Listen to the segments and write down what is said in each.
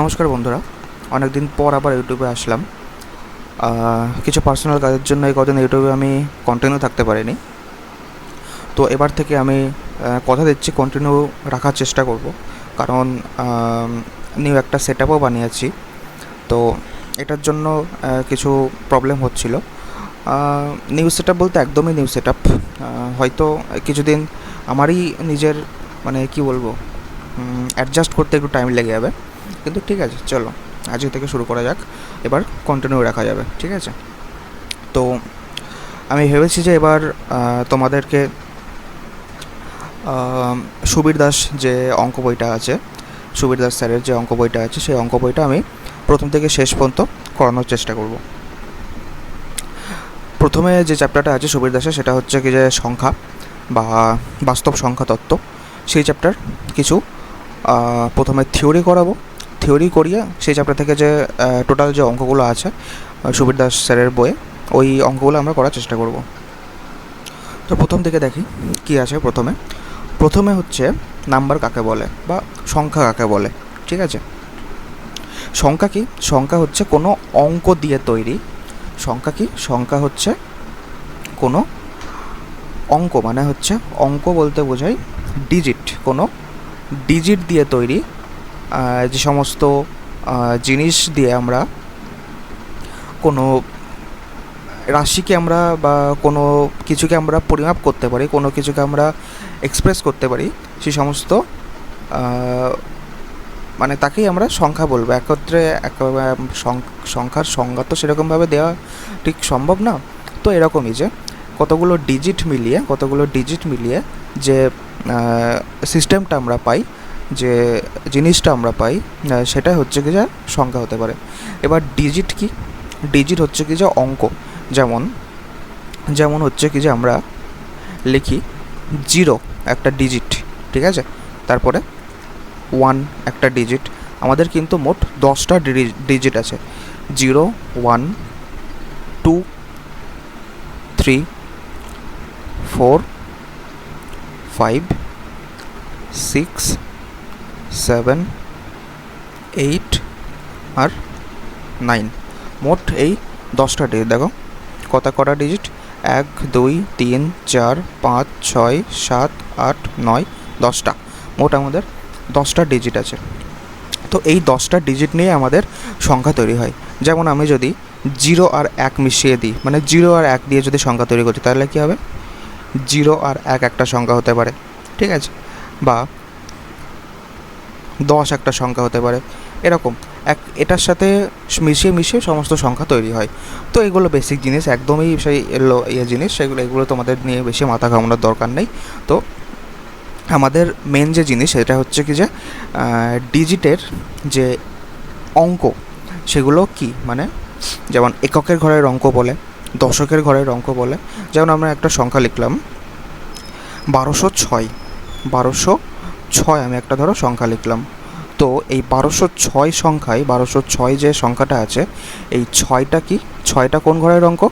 নমস্কার বন্ধুরা, অনেক দিন পর আবার ইউটিউবে আসলাম। কিছু পার্সোনাল কাজের জন্য এই কদিন ইউটিউবে আমি কন্টিনিউ থাকতে পারিনি। তো এবার থেকে আমি কথা দিচ্ছি কন্টিনিউ রাখার চেষ্টা করব, কারণ নিউ একটা সেট আপও বানিয়েছি। তো এটার জন্য কিছু প্রবলেম হচ্ছিল। নিউ সেট আপ বলতে একদমই নিউ সেট আপ, হয়তো কিছুদিন আমারই নিজের মানে কি বলবো, অ্যাডজাস্ট করতে একটু টাইম লেগে যাবে, কিন্তু ঠিক আছে, চলো আজকে থেকে শুরু করা যাক। এবার কন্টিনিউ রাখা যাবে, ঠিক আছে? তো আমি ভেবেছি যে এবার তোমাদেরকে সুবীর দাস যে অঙ্ক বইটা আছে, সুবীর দাস স্যারের যে অঙ্ক বইটা আছে, সেই অঙ্ক বইটা আমি প্রথম থেকে শেষ পর্যন্ত করানোর চেষ্টা করব। প্রথমে যে চ্যাপ্টারটা আছে সুবীর দাসের, সেটা হচ্ছে কি যে সংখ্যা বা বাস্তব সংখ্যা তত্ত্ব। সেই চ্যাপ্টার কিছু প্রথমে থিওরি করাবো। থিওরি করিয়ে সেই চ্যাপ্টার থেকে যে টোটাল যে অঙ্কগুলো আছে সুবীর দাস স্যারের বইয়ে, ওই অঙ্কগুলো আমরা করার চেষ্টা করব। তো প্রথম থেকে দেখি কি আছে। প্রথমে হচ্ছে নাম্বার কাকে বলে বা সংখ্যা কাকে বলে, ঠিক আছে? সংখ্যা কি? সংখ্যা হচ্ছে কোনো অঙ্ক দিয়ে তৈরি। সংখ্যা কি? সংখ্যা হচ্ছে কোনো অঙ্ক, মানে হচ্ছে অঙ্ক বলতে বোঝায় ডিজিট, কোনো ডিজিট দিয়ে তৈরি। যে সমস্ত জিনিস দিয়ে আমরা কোনো রাশিকে আমরা বা কোনো কিছুকে আমরা পরিমাপ করতে পারি, কোনো কিছুকে আমরা এক্সপ্রেস করতে পারি, সেই সমস্ত মানে তাকেই আমরা সংখ্যা বলবো। একত্রে সংখ্যার সংজ্ঞা তো সেরকমভাবে দেওয়া ঠিক সম্ভব না। তো এরকমই যে কতগুলো ডিজিট মিলিয়ে যে সিস্টেমটা আমরা পাই, যে জিনিসটা আমরা পাই, সেটা হচ্ছে কি যে সংখ্যা হতে পারে। এবার ডিজিট কি? ডিজিট হচ্ছে কি যে অঙ্ক। যেমন হচ্ছে কি যে আমরা লিখি 0 একটা ডিজিট, ঠিক আছে? তারপরে 1 একটা ডিজিট। আমাদের কিন্তু মোট 10টা ডিজিট আছে। 0, 1, 2, 3, 4, 5, 6, 7, 8 আর 9। মোট এই 10টা ডিজিট। দেখো কটা ডিজিট, 1, 2, 3, 4, 5, 6, 7, 8, 9, 10টা। মোট আমাদের 10টা ডিজিট আছে। তো এই 10টা ডিজিট নিয়ে আমাদের সংখ্যা তৈরি হয়। যেমন আমি যদি 0 আর 1 মিশিয়ে দিই, মানে 0 আর 1 দিয়ে যদি সংখ্যা তৈরি করি, তাহলে কী হবে? 0 আর 1 একটা সংখ্যা হতে পারে, ঠিক আছে? বা 10 একটা সংখ্যা হতে পারে। এরকম এটার সাথে মিশিয়ে সমস্ত সংখ্যা তৈরি হয়। তো এগুলো বেসিক জিনিস, একদমই সেই জিনিস, এগুলো তোমাদের নিয়ে বেশি মাথা ঘামানোর দরকার নেই। তো আমাদের মেন যে জিনিস সেটা হচ্ছে কি যে ডিজিটের যে অঙ্ক, সেগুলো কি, মানে যেমন এককের ঘরের অঙ্ক বলে, দশকের ঘরের অঙ্ক বলে। যেমন আমরা একটা সংখ্যা লিখলাম 1206। 1206 আমি একটা ধরো সংখ্যা লিখলাম। তো এই 1206 সংখ্যায় 1206 যে সংখ্যাটা আছে, এই 6টা কি? 6টা কোন ঘরের অঙ্ক?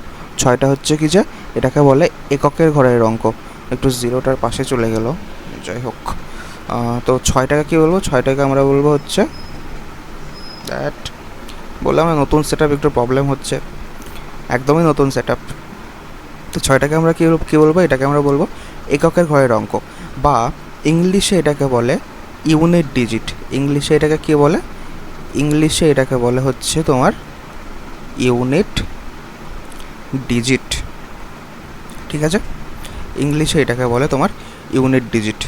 6টা হচ্ছে কি যে এটাকে বলে এককের ঘরের অঙ্ক। একটু জিরোটার পাশে চলে গেল, যাই হোক। তো 6টাকে কী বলবো? 6টাকে আমরা বলবো হচ্ছে দ্যাট, বললাম না নতুন সেট আপ, একটু প্রবলেম হচ্ছে, একদমই নতুন সেট আপ। তো 6টাকে আমরা কী বলবো? এটাকে আমরা বলবো এককের ঘরের অঙ্ক, বা ইংলিশে এটাকে বলে ইউনিট ডিজিট। ইংলিশে এটাকে কী বলে? ইংলিশে এটাকে বলে হচ্ছে তোমার ইউনিট ডিজিট, ঠিক আছে? ইংলিশে এটাকে বলে তোমার ইউনিট ডিজিট।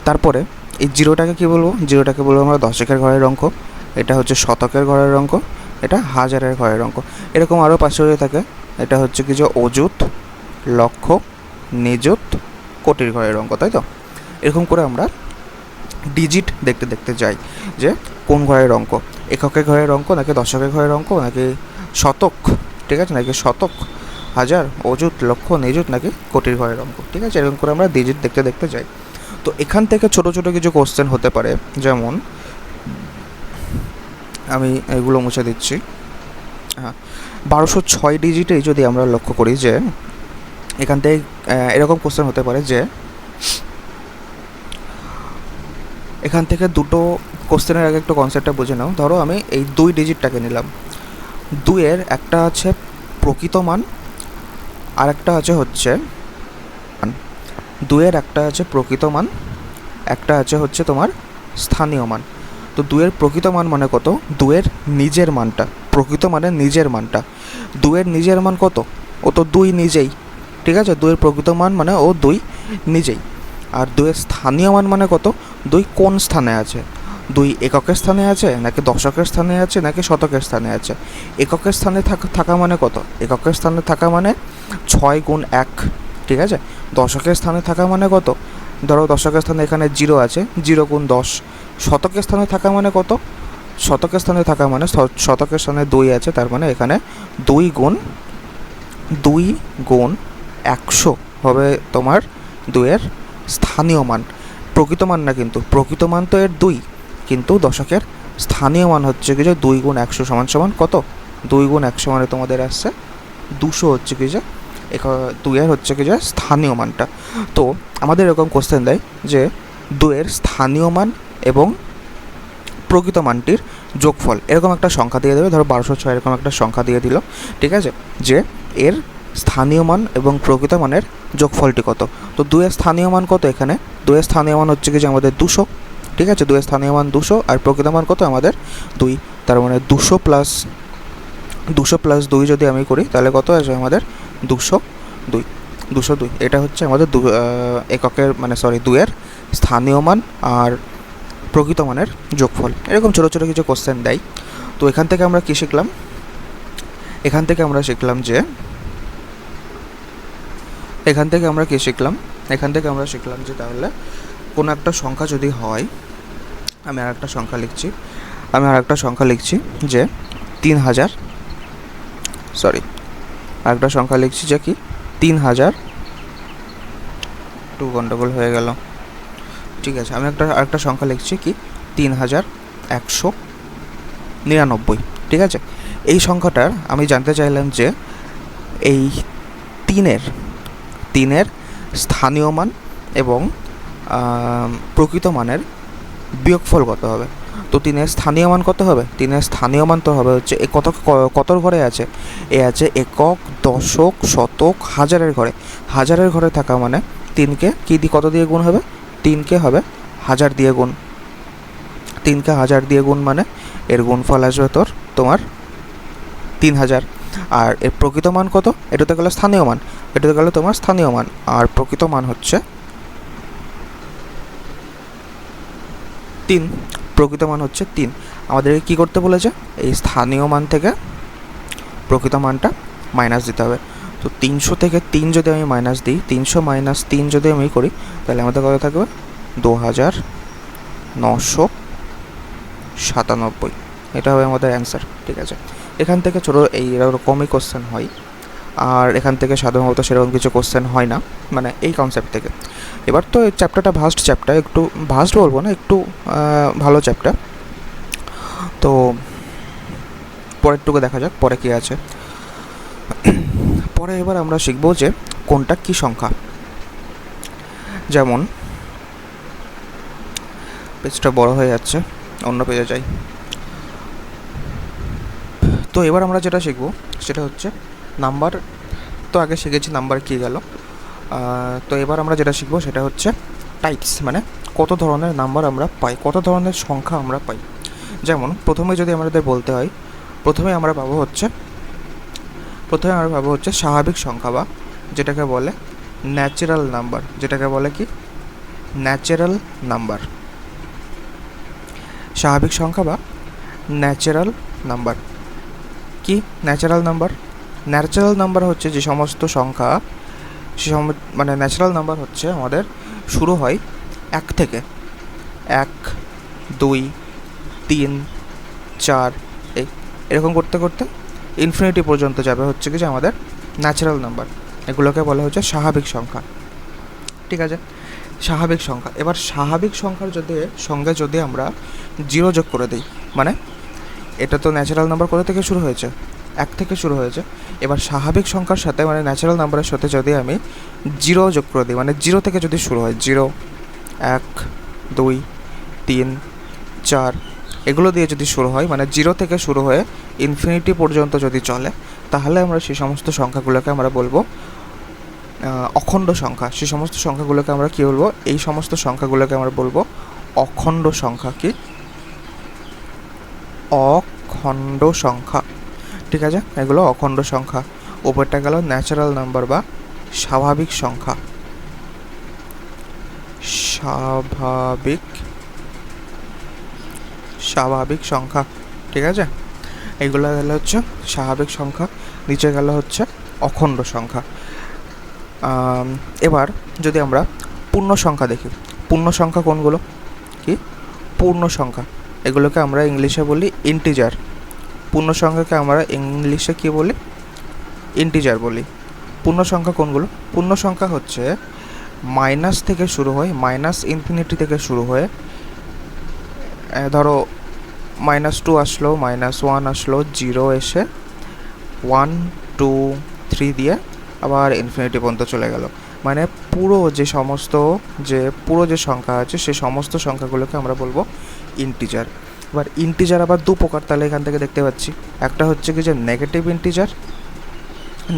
তারপরে এই জিরোটাকে কী বলবো? জিরোটাকে বলবো আমরা দশকের ঘরের অঙ্ক, এটা হচ্ছে শতকের ঘরের অঙ্ক, এটা হাজারের ঘরের অঙ্ক। এরকম আরও পাশে থাকে। এটা হচ্ছে কি যে অযুত, লক্ষ, নিযুত, কোটির ঘরের অঙ্ক, তাই তো? এরকম করে আমরা ডিজিট দেখতে দেখতে যাই যে কোন ঘরের অঙ্ক, এককের ঘরের অঙ্ক নাকি দশকের ঘরের অঙ্ক নাকি শতক, ঠিক আছে? নাকি শতক, হাজার, অযুত, লক্ষ, নিযুত নাকি কোটির ঘরের অঙ্ক, ঠিক আছে? এরকম করে আমরা ডিজিট দেখতে দেখতে যাই। তো এখান থেকে ছোটো ছোটো কিছু কোশ্চেন হতে পারে, যেমন আমি এগুলো মুছে দিচ্ছি। হ্যাঁ, 1206 ডিজিটেই যদি আমরা লক্ষ্য করি যে এখান থেকে এরকম কোশ্চেন হতে পারে যে এখান থেকে দুটো কোশ্চেনের আগে একটু কনসেপ্টটা বুঝে নাও। ধরো আমি এই 2 ডিজিটটাকে নিলাম, 2-এর একটা আছে প্রকৃত মান, আর একটা আছে হচ্ছে 2-এর একটা আছে প্রকৃত মান, একটা আছে হচ্ছে তোমার স্থানীয় মান। তো 2-এর প্রকৃত মান মানে কত? 2-এর নিজের মানটা, প্রকৃত মানে নিজের মানটা। 2-এর নিজের মান কত? ও তো 2 নিজেই, ঠিক আছে? 2-এর প্রকৃত মান মানে ও 2 নিজেই। আর 2-এর স্থানীয় মান মানে কত? 2 কোন স্থানে আছে? 2 এককের স্থানে আছে, নাকি দশকের স্থানে আছে, নাকি শতকের স্থানে আছে? এককের স্থানে থাকা মানে কত? এককের স্থানে থাকা মানে 6 গুণ 1, ঠিক আছে? দশকের স্থানে থাকা মানে কত? ধরো দশকের স্থানে এখানে 0 আছে, 0 গুণ 10। শতকের স্থানে থাকা মানে কত? শতকের স্থানে থাকা মানে শতকের স্থানে 2 আছে, তার মানে এখানে 2 গুণ 100 হবে তোমার 2-এর স্থানীয় মান। প্রকৃত মান না, কিন্তু প্রকৃত মান তো এর 2, কিন্তু দশকের স্থানীয় মান হচ্ছে কি যে 2 গুণ 100 সমান সমান কত? 2 গুণ 100 মানে তোমাদের আসছে 200 হচ্ছে কি যে 2-এর হচ্ছে কি যে স্থানীয় মানটা। তো আমাদের এরকম কোশ্চেন দেয় যে 2-এর স্থানীয় মান এবং প্রকৃত মানটির যোগফল, এরকম একটা সংখ্যা দিয়ে দেবে। ধরো 1206 এরকম একটা সংখ্যা দিয়ে দিল, ঠিক আছে? যে এর স্থানীয় মান এবং প্রকৃত মানের যোগফলটি কত? তো 2-এর স্থানীয় মান কত? এখানে 2-এর স্থানীয় মান হচ্ছে কি যে আমাদের 200, ঠিক আছে? 2-এর স্থানীয় মান 200, আর প্রকৃত মান কত আমাদের 2। তার মানে 200 প্লাস 2 যদি আমি করি তাহলে কত আসবে আমাদের? 202। এটা হচ্ছে আমাদের এককের মানে 2-এর স্থানীয় মান আর প্রকৃত মানের যোগফল। এরকম ছোটো ছোটো কিছু কোশ্চেন দেয়। তো এখান থেকে আমরা কী শিখলাম? এখান থেকে আমরা শিখলাম যে তাহলে কোনো একটা সংখ্যা যদি হয়, আমি আর একটা সংখ্যা লিখছি যে 3000, আরেকটা সংখ্যা লিখছি যে কি 3000, একটু গন্ডগোল হয়ে গেল, ঠিক আছে? আমি আরেকটা সংখ্যা লিখছি কি 3199, ঠিক আছে? এই সংখ্যাটার আমি জানতে চাইলাম যে এই তিনের স্থানীয় মান এবং প্রকৃত মানের বিয়োগফল কত হবে। তো 3-এর স্থানীয় মান কত হবে? 3-এর স্থানীয় মান তো হবে হচ্ছে কতর ঘরে আছে? এ আছে একক, দশক, শতক, হাজারের ঘরে। হাজারের ঘরে থাকা মানে 3কে কত দিয়ে গুণ হবে? 3কে হবে 1000 দিয়ে গুণ। 3কে 1000 দিয়ে গুণ মানে এর গুণফল আসবে তোমার 3000। আর এর প্রকৃত মান কত? এটাতে গেলে স্থানীয় মান, এটাতে গেলে তোমার স্থানীয় মান, আর প্রকৃত মান হচ্ছে 3। প্রকৃত মান হচ্ছে 3। আমাদেরকে কী করতে বলেছে? এই স্থানীয় মান থেকে প্রকৃত মানটা মাইনাস দিতে হবে। তো 300 থেকে 3 যদি আমি মাইনাস দিই, 300 মাইনাস 3 যদি আমি করি, তাহলে আমাদের কত থাকবে? 2997। এটা হবে আমাদের অ্যান্সার, ঠিক আছে? এখান থেকে ছোটো এইরকমই কোশ্চেন হয়, আর এখান থেকে সাধারণত সেরকম কিছু কোশ্চেন হয় না, মানে এই কনসেপ্ট থেকে। এবার তো এই চ্যাপ্টারটা ভাস্ট চ্যাপ্টার, একটু ভাস্ট বলবো না, একটু ভালো চ্যাপ্টার। তো পরেরটুকু দেখা যাক পরে কী আছে। পরে এবার আমরা শিখব যে কোনটা কী সংখ্যা। যেমন পেজটা বড় হয়ে যাচ্ছে, অন্য পেজে যাই। তো এবার আমরা যেটা শিখব সেটা হচ্ছে নাম্বার। তো আগে শিখেছি নাম্বার কী গেল। তো এবার আমরা যেটা শিখব সেটা হচ্ছে টাইপস, মানে কত ধরনের নাম্বার আমরা পাই, কত ধরনের সংখ্যা আমরা পাই। যেমন প্রথমে যদি আমাদের বলতে হয়, প্রথমে আমরা পাবো হচ্ছে স্বাভাবিক সংখ্যা, বা যেটাকে বলে ন্যাচারাল নাম্বার। যেটাকে বলে কি ন্যাচারাল নাম্বার, স্বাভাবিক সংখ্যা বা ন্যাচারাল নাম্বার। কি ন্যাচারাল নাম্বার হচ্ছে যে সমস্ত সংখ্যা, মানে ন্যাচারাল নাম্বার হচ্ছে আমাদের শুরু হয় 1 থেকে, 1, 2, 3, 4 এরকম করতে করতে ইনফিনিটি পর্যন্ত যাবে হচ্ছে কি যে আমাদের ন্যাচারাল নাম্বার। এগুলোকে বলা হচ্ছে স্বাভাবিক সংখ্যা, ঠিক আছে? স্বাভাবিক সংখ্যা। এবার স্বাভাবিক সংখ্যার সঙ্গে যদি আমরা 0 যোগ করে দিই, মানে এটা তো ন্যাচারাল নাম্বার কোথা থেকে শুরু হয়েছে? 1 থেকে শুরু হয়েছে। এবার স্বাভাবিক সংখ্যার সাথে মানে ন্যাচারাল নাম্বারের সাথে যদি আমি 0 যোগ করে দিই, মানে 0 থেকে যদি শুরু হয়, 0, 1, 2, 3, 4 এগুলো দিয়ে যদি শুরু হয়, মানে 0 থেকে শুরু হয়ে ইনফিনিটি পর্যন্ত যদি চলে, তাহলে আমরা সেই সমস্ত সংখ্যাগুলোকে আমরা বলবো অখণ্ড সংখ্যা। সেই সমস্ত সংখ্যাগুলোকে আমরা কী বলবো? এই সমস্ত সংখ্যাগুলোকে আমরা বলবো অখণ্ড সংখ্যা। কি? অখণ্ড সংখ্যা। ঠিক আছে, এগুলো অখণ্ড সংখ্যা। উপরটা গেল ন্যাচারাল নাম্বার বা স্বাভাবিক সংখ্যা। স্বাভাবিক সংখ্যা। ঠিক আছে, এইগুলো গেল হচ্ছে স্বাভাবিক সংখ্যা, নিচে গেল হচ্ছে অখণ্ড সংখ্যা। এবার যদি আমরা পূর্ণ সংখ্যা দেখি, পূর্ণ সংখ্যা কোনগুলো? কি? পূর্ণ সংখ্যা। এগুলোকে আমরা ইংলিশে বলি ইন্টিজার। পূর্ণ সংখ্যাকে আমরা ইংলিশে কী বলি? ইন্টিজার বলি। পূর্ণ সংখ্যা কোনগুলো? পূর্ণ সংখ্যা হচ্ছে মাইনাস থেকে শুরু হয়, মাইনাস ইনফিনিটি থেকে শুরু হয়ে, ধরো -2 আসলো, -1 আসলো, 0 এসে 1, 2, 3 দিয়ে আবার ইনফিনিটি পর্যন্ত চলে গেল। মানে পুরো যে সংখ্যা আছে সেই সমস্ত সংখ্যাগুলোকে আমরা বলবো ইন্টিজার। এবার ইন্টিজার আবার দু প্রকার, তাহলে এখান থেকে দেখতে পাচ্ছি। একটা হচ্ছে কি যে নেগেটিভ ইন্টিজার,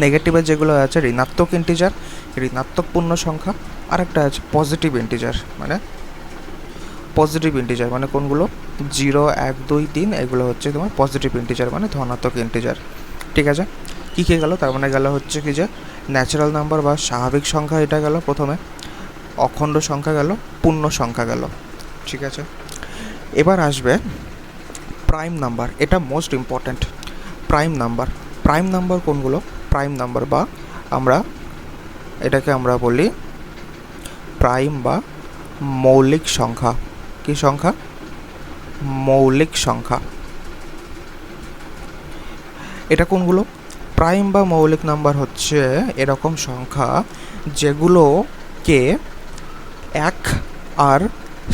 নেগেটিভের যেগুলো আছে ঋণাত্মক ইন্টিজার, ঋণাত্মক পূর্ণ সংখ্যা। আর একটা আছে পজিটিভ ইন্টিজার, মানে কোনগুলো? 0, 1, 2, 3 এগুলো হচ্ছে তোমার পজিটিভ ইন্টিজার, মানে ধনাত্মক ইন্টিজার। ঠিক আছে, কী কী গেল? তার মানে গেল হচ্ছে কি যে ন্যাচারাল নাম্বার বা স্বাভাবিক সংখ্যা, এটা গেল প্রথমে, অখণ্ড সংখ্যা গেল, পূর্ণ সংখ্যা গেল। ঠিক আছে, এবার আসবে প্রাইম নাম্বার। এটা মোস্ট ইম্পর্ট্যান্ট। প্রাইম নাম্বার কোনগুলো? প্রাইম নাম্বার বা এটাকে আমরা বলি প্রাইম বা মৌলিক সংখ্যা। কি সংখ্যা? মৌলিক সংখ্যা। এটা কোনগুলো? প্রাইম বা মৌলিক নাম্বার হচ্ছে এরকম সংখ্যা যেগুলোকে 1 আর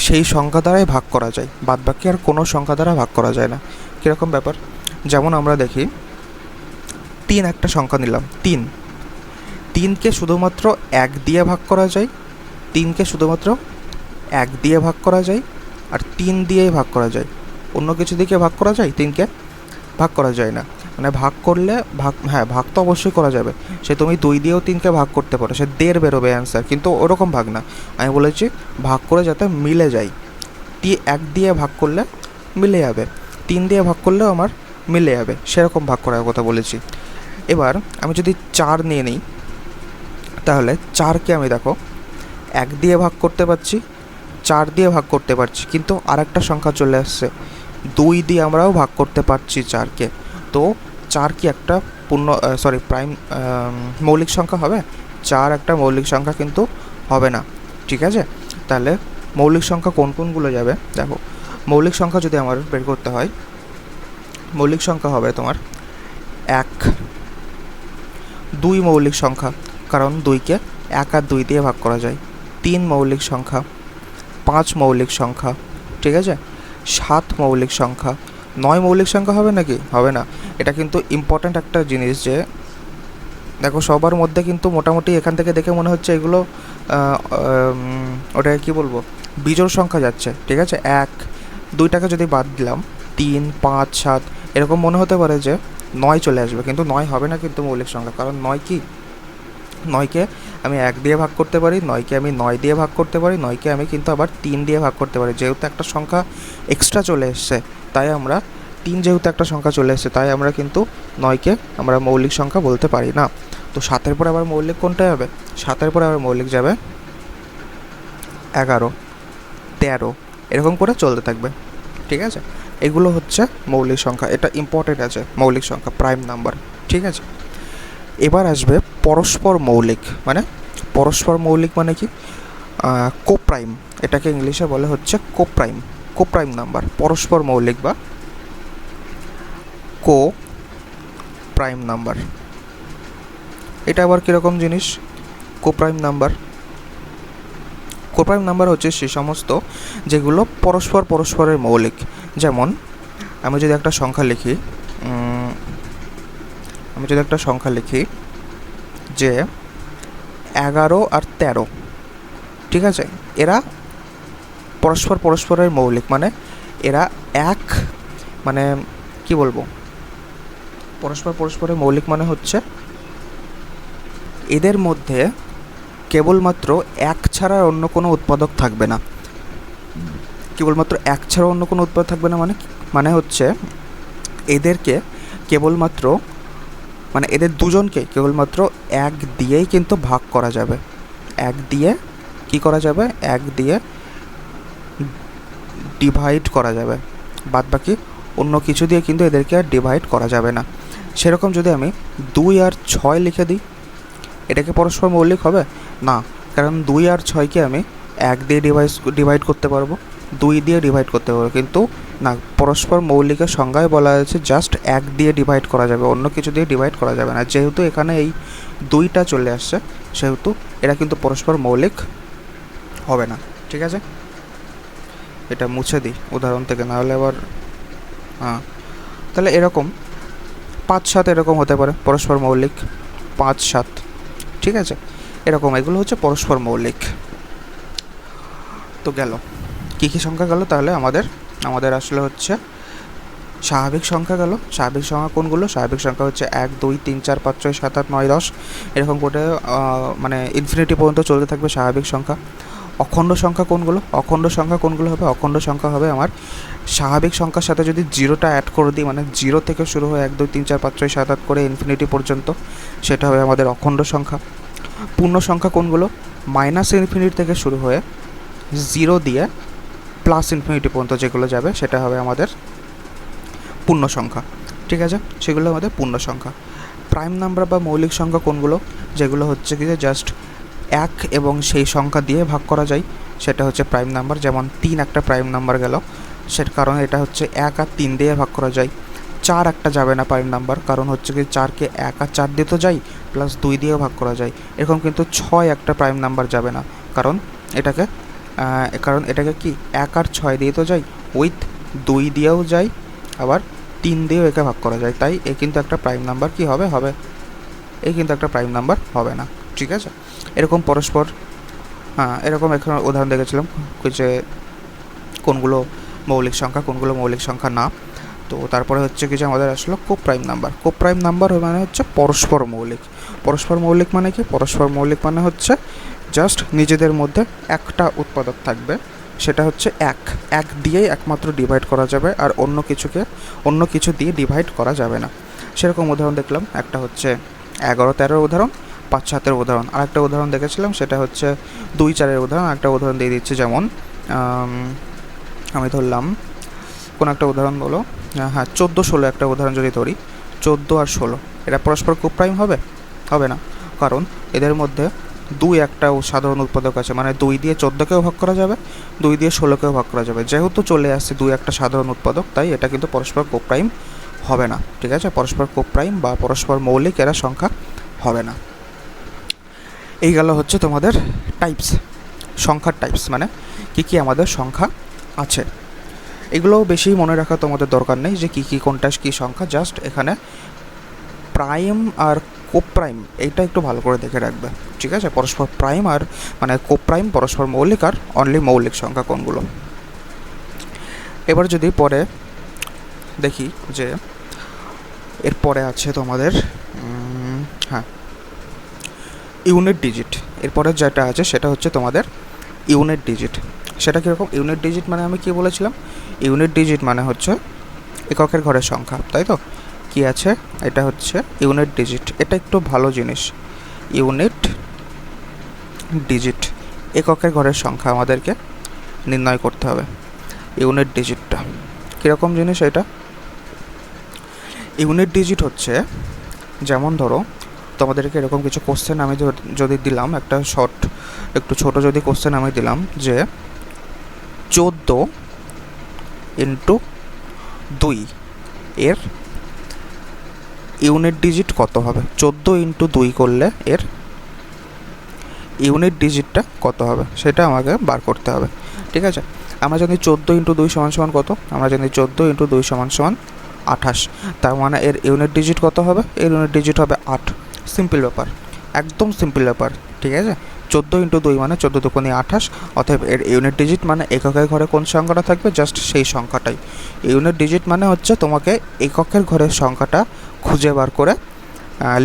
সেই সংখ্যা দ্বারাই ভাগ করা যায়, বাদ বাকি আর কোনো সংখ্যা দ্বারা ভাগ করা যায় না। কীরকম ব্যাপার? যেমন আমরা দেখি 3 একটা সংখ্যা নিলাম, 3কে শুধুমাত্র 1 দিয়ে ভাগ করা যায়, 3কে শুধুমাত্র 1 দিয়ে ভাগ করা যায়, আর 3 দিয়েই ভাগ করা যায়। অন্য কিছু দিকে ভাগ করা যায়? 3কে ভাগ করা যায় না। মানে ভাগ করলে ভাগ তো অবশ্যই করা যাবে। সে তুমি 2 দিয়েও 3কে ভাগ করতে পারো, সে 1.5 বেরোবে অ্যান্সার, কিন্তু ওরকম ভাগ না। আমি বলেছি ভাগ করে যাতে মিলে যায়। 1 দিয়ে ভাগ করলে মিলে যাবে, 3 দিয়ে ভাগ করলেও আমার মিলে যাবে, সেরকম ভাগ করার কথা বলেছি। এবার আমি যদি 4 নিয়ে নিই, তাহলে 4কে আমি দেখো 1 দিয়ে ভাগ করতে পারছি, 4 দিয়ে ভাগ করতে পারছি, কিন্তু আর একটা সংখ্যা চলে আসছে, 2 দিয়ে আমরাও ভাগ করতে পারছি 4কে। তো 4 কি একটা প্রাইম মৌলিক সংখ্যা হবে? 4 একটা মৌলিক সংখ্যা কিন্তু হবে না। ঠিক আছে, তাহলে মৌলিক সংখ্যা কোনগুলো যাবে? দেখো, মৌলিক সংখ্যা যদি আমার বের করতে হয়, মৌলিক সংখ্যা হবে তোমার 1, 2 মৌলিক সংখ্যা, কারণ 2কে 1 আর 2 দিয়ে ভাগ করা যায়, 3 মৌলিক সংখ্যা, 5 মৌলিক সংখ্যা। ঠিক আছে, 7 মৌলিক সংখ্যা, 9 মৌলিক সংখ্যা হবে নাকি? হবে না। এটা কিন্তু ইম্পর্ট্যান্ট একটা জিনিস যে দেখো সবার মধ্যে কিন্তু মোটামুটি এখান থেকে দেখে মনে হচ্ছে এগুলো ওটাকে কী বলবো, বিজোড় সংখ্যা যাচ্ছে। ঠিক আছে, 1, 2টাকে যদি বাদ দিলাম, 3, 5, 7 এরকম মনে হতে পারে যে 9 চলে আসবে, কিন্তু 9 হবে না কিন্তু মৌলিক সংখ্যা। কারণ 9কে আমি 1 দিয়ে ভাগ করতে পারি, 9কে আমি 9 দিয়ে ভাগ করতে পারি, 9কে আমি কিন্তু আবার 3 দিয়ে ভাগ করতে পারি। যেহেতু একটা সংখ্যা এক্সট্রা চলে এসছে, তাই আমরা 3 যেহেতু একটা সংখ্যা চলে এসছে, তাই আমরা কিন্তু 9কে আমরা মৌলিক সংখ্যা বলতে পারি না। তো 7-এর পরে আবার মৌলিক কোনটা যাবে? 7-এর পরে আবার মৌলিক যাবে 11, 13 এরকম করে চলতে থাকবে। ঠিক আছে, এগুলো হচ্ছে মৌলিক সংখ্যা। এটা ইম্পর্টেন্ট আছে, মৌলিক সংখ্যা, প্রাইম নাম্বার। ঠিক আছে, এবার আসবে পরস্পর মৌলিক। মানে কি? কোপ্রাইম। এটাকে ইংলিশে বলে হচ্ছে কোপ্রাইম নাম্বার, পরস্পর মৌলিক বা প্রাইম নাম্বার। এটা আবার কীরকম জিনিস? কোপ্রাইম নাম্বার হচ্ছে সে সমস্ত যেগুলো পরস্পরের মৌলিক। যেমন আমি যদি একটা সংখ্যা লিখি যে 11 আর 13, ঠিক আছে, এরা পরস্পরের মৌলিক, মানে এরা এক, মানে কি বলবো, পরস্পরের মৌলিক মানে হচ্ছে এদের মধ্যে কেবলমাত্র এক ছাড়া অন্য কোনো উৎপাদক থাকবে না। কেবলমাত্র এক ছাড়া অন্য কোনো উৎপাদক থাকবে না মানে হচ্ছে এদেরকে কেবলমাত্র, মানে এদের দুজনকে কেবলমাত্র এক দিয়েই কিন্তু ভাগ করা যাবে। এক দিয়ে কি করা যাবে? এক দিয়ে ডিভাইড করা যাবে, বাদ বাকি অন্য কিছু দিয়ে কিন্তু এদেরকে আর ডিভাইড করা যাবে না। সেরকম যদি আমি 2 আর 6 লিখে দিই, এটাকে পরস্পর মৌলিক হবে না, কারণ 2 আর 6কে আমি 1 দিয়ে ডিভাইড করতে পারবো, 2 দিয়ে ডিভাইড করতে পারবো, কিন্তু না, পরস্পর মৌলিকের সংজ্ঞায় বলা হয়েছে জাস্ট 1 দিয়ে ডিভাইড করা যাবে, অন্য কিছু দিয়ে ডিভাইড করা যাবে না। যেহেতু এখানে এই 2টা চলে আসছে, সেহেতু এরা কিন্তু পরস্পর মৌলিক হবে না। ঠিক আছে, এটা মুছে দিই উদাহরণ থেকে, নাহলে আবার তাহলে এরকম 5-7 এরকম হতে পারে পরস্পর মৌলিক, 5-7। ঠিক আছে, এরকম এগুলো হচ্ছে পরস্পর মৌলিক। তো গেল কী কী সংখ্যা গেল? তাহলে আমাদের আসলে হচ্ছে স্বাভাবিক সংখ্যা গেল। স্বাভাবিক সংখ্যা কোনগুলো? স্বাভাবিক সংখ্যা হচ্ছে 1, 2, 3, 4, 5, 6, 7, 8, 9, 10 এরকম করে মানে ইনফিনিটি পর্যন্ত চলতে থাকবে স্বাভাবিক সংখ্যা। অখণ্ড সংখ্যা কোনগুলো? অখণ্ড সংখ্যা কোনগুলো হবে? অখণ্ড সংখ্যা হবে আমার স্বাভাবিক সংখ্যার সাথে যদি 0টা অ্যাড করে দিই, মানে 0 থেকে শুরু হয়ে 1, 2, 3, 4, 5, 6, 7, 8 করে ইনফিনিটি পর্যন্ত, সেটা হবে আমাদের অখণ্ড সংখ্যা। পূর্ণ সংখ্যা কোনগুলো? -ইনফিনিটি থেকে শুরু হয়ে 0 দিয়ে +ইনফিনিটি পর্যন্ত যেগুলো যাবে সেটা হবে আমাদের পূর্ণ সংখ্যা। ঠিক আছে, সেগুলো আমাদের পূর্ণ সংখ্যা। প্রাইম নাম্বার বা মৌলিক সংখ্যা কোনগুলো? যেগুলো হচ্ছে কি যে জাস্ট 1 এবং সেই সংখ্যা দিয়ে ভাগ করা যায়, সেটা হচ্ছে প্রাইম নাম্বার। যেমন 3 একটা প্রাইম নাম্বার গেল, সেটার কারণ এটা হচ্ছে 1 আর 3 দিয়ে ভাগ করা যায়। 4 একটা যাবে না প্রাইম নাম্বার, কারণ হচ্ছে কি 4কে 1 আর 4 দিয়ে তো যাই, +2 দিয়েও ভাগ করা যায়। এরকম কিন্তু 6 একটা প্রাইম নাম্বার যাবে না, কারণ এটাকে কি 1 আর 6 দিয়ে তো যাই, উইথ 2 দিয়েও যাই, আবার 3 দিয়েও একে ভাগ করা যায়, তাই এ কিন্তু একটা প্রাইম নাম্বার কি হবে? এ কিন্তু একটা প্রাইম নাম্বার হবে না। ঠিক আছে, এরকম পরস্পর এরকম এখানে উদাহরণ দেখেছিলাম যে কোনগুলো মৌলিক সংখ্যা, কোনগুলো মৌলিক সংখ্যা না। তো তারপরে হচ্ছে কি যে আমাদের আসলো কোপ্রাইম নাম্বার। কোপ্রাইম নাম্বার মানে হচ্ছে পরস্পর মৌলিক। পরস্পর মৌলিক মানে কি? পরস্পর মৌলিক মানে হচ্ছে জাস্ট নিজেদের মধ্যে একটা উৎপাদক থাকবে, সেটা হচ্ছে এক দিয়েই একমাত্র ডিভাইড করা যাবে, আর অন্য কিছু দিয়ে ডিভাইড করা যাবে না। সেরকম উদাহরণ দেখলাম, একটা হচ্ছে 11-13 উদাহরণ, 5-7 উদাহরণ। আর একটা উদাহরণ দেখেছিলাম সেটা হচ্ছে 2-4 উদাহরণ। একটা উদাহরণ দিয়ে দিচ্ছি, যেমন আমি ধরলাম কোন একটা উদাহরণ বলো, 14-16 একটা উদাহরণ যদি ধরি, 14 আর 16 এরা পরস্পর কোপ্রাইম হবে না, কারণ এদের মধ্যে 2 একটা সাধারণ উৎপাদক আছে, মানে 2 দিয়ে 14কেও ভাগ করা যাবে, 2 দিয়ে 16কেও ভাগ করা যাবে। যেহেতু চলে আসছে 2 একটা সাধারণ উৎপাদক, তাই এটা কিন্তু পরস্পর কোপ্রাইম হবে না। ঠিক আছে, পরস্পর কোপ্রাইম বা পরস্পর মৌলিক এরা সংখ্যা হবে না। এই গেল হচ্ছে তোমাদের টাইপস, সংখ্যার টাইপস, মানে কি আমাদের সংখ্যা আছে। এগুলোও বেশি মনে রাখা তোমাদের দরকার নেই যে কী কোনটা কী সংখ্যা, জাস্ট এখানে প্রাইম আর কোপ্রাইম এইটা একটু ভালো করে দেখে রাখবে। ঠিক আছে, পরস্পর প্রাইম আর মানে কোপ্রাইম পরস্পর মৌলিক, আর অনলি মৌলিক সংখ্যা কোনগুলো। এবার যদি পরে দেখি যে এরপরে আছে তোমাদের ইউনিট ডিজিট। এরপরে যেটা আছে সেটা হচ্ছে তোমাদের ইউনিট ডিজিট। সেটা কীরকম? ইউনিট ডিজিট মানে আমি কি বলেছিলাম? ইউনিট ডিজিট মানে হচ্ছে এককের ঘরের সংখ্যা, তাই তো? কি আছে? এটা হচ্ছে ইউনিট ডিজিট। এটা একটু ভালো জিনিস, ইউনিট ডিজিট, এককের ঘরের সংখ্যা আমাদেরকে নির্ণয় করতে হবে। ইউনিট ডিজিটটা কীরকম জিনিস? এটা ইউনিট ডিজিট হচ্ছে, যেমন ধরো তোমাদেরকে এরকম কিছু কোশ্চেন আমি যদি দিলাম, একটা একটু ছোট যদি কোশ্চেন আমি দিলাম যে 14 × 2 এর ইউনিট ডিজিট কত হবে? 14 × 2 করলে এর ইউনিট ডিজিটটা কত হবে সেটা আমাকে বার করতে হবে। ঠিক আছে, আমরা জানি 14 × 2 = কত? আমরা জানি 14 × 2 = 28। তার মানে এর ইউনিট ডিজিট কত হবে? এর ইউনিট ডিজিট হবে 8। সিম্পল ব্যাপার, একদম সিম্পল ব্যাপার। ঠিক আছে, 14 × 2 মানে 14 দুগুণে 28, অতএব এর ইউনিট ডিজিট মানে এককের ঘরে কোন সংখ্যাটা থাকবে, জাস্ট সেই সংখ্যাটাই। ইউনিট ডিজিট মানে হচ্ছে তোমাকে এককের ঘরের সংখ্যাটা খুঁজে বার করে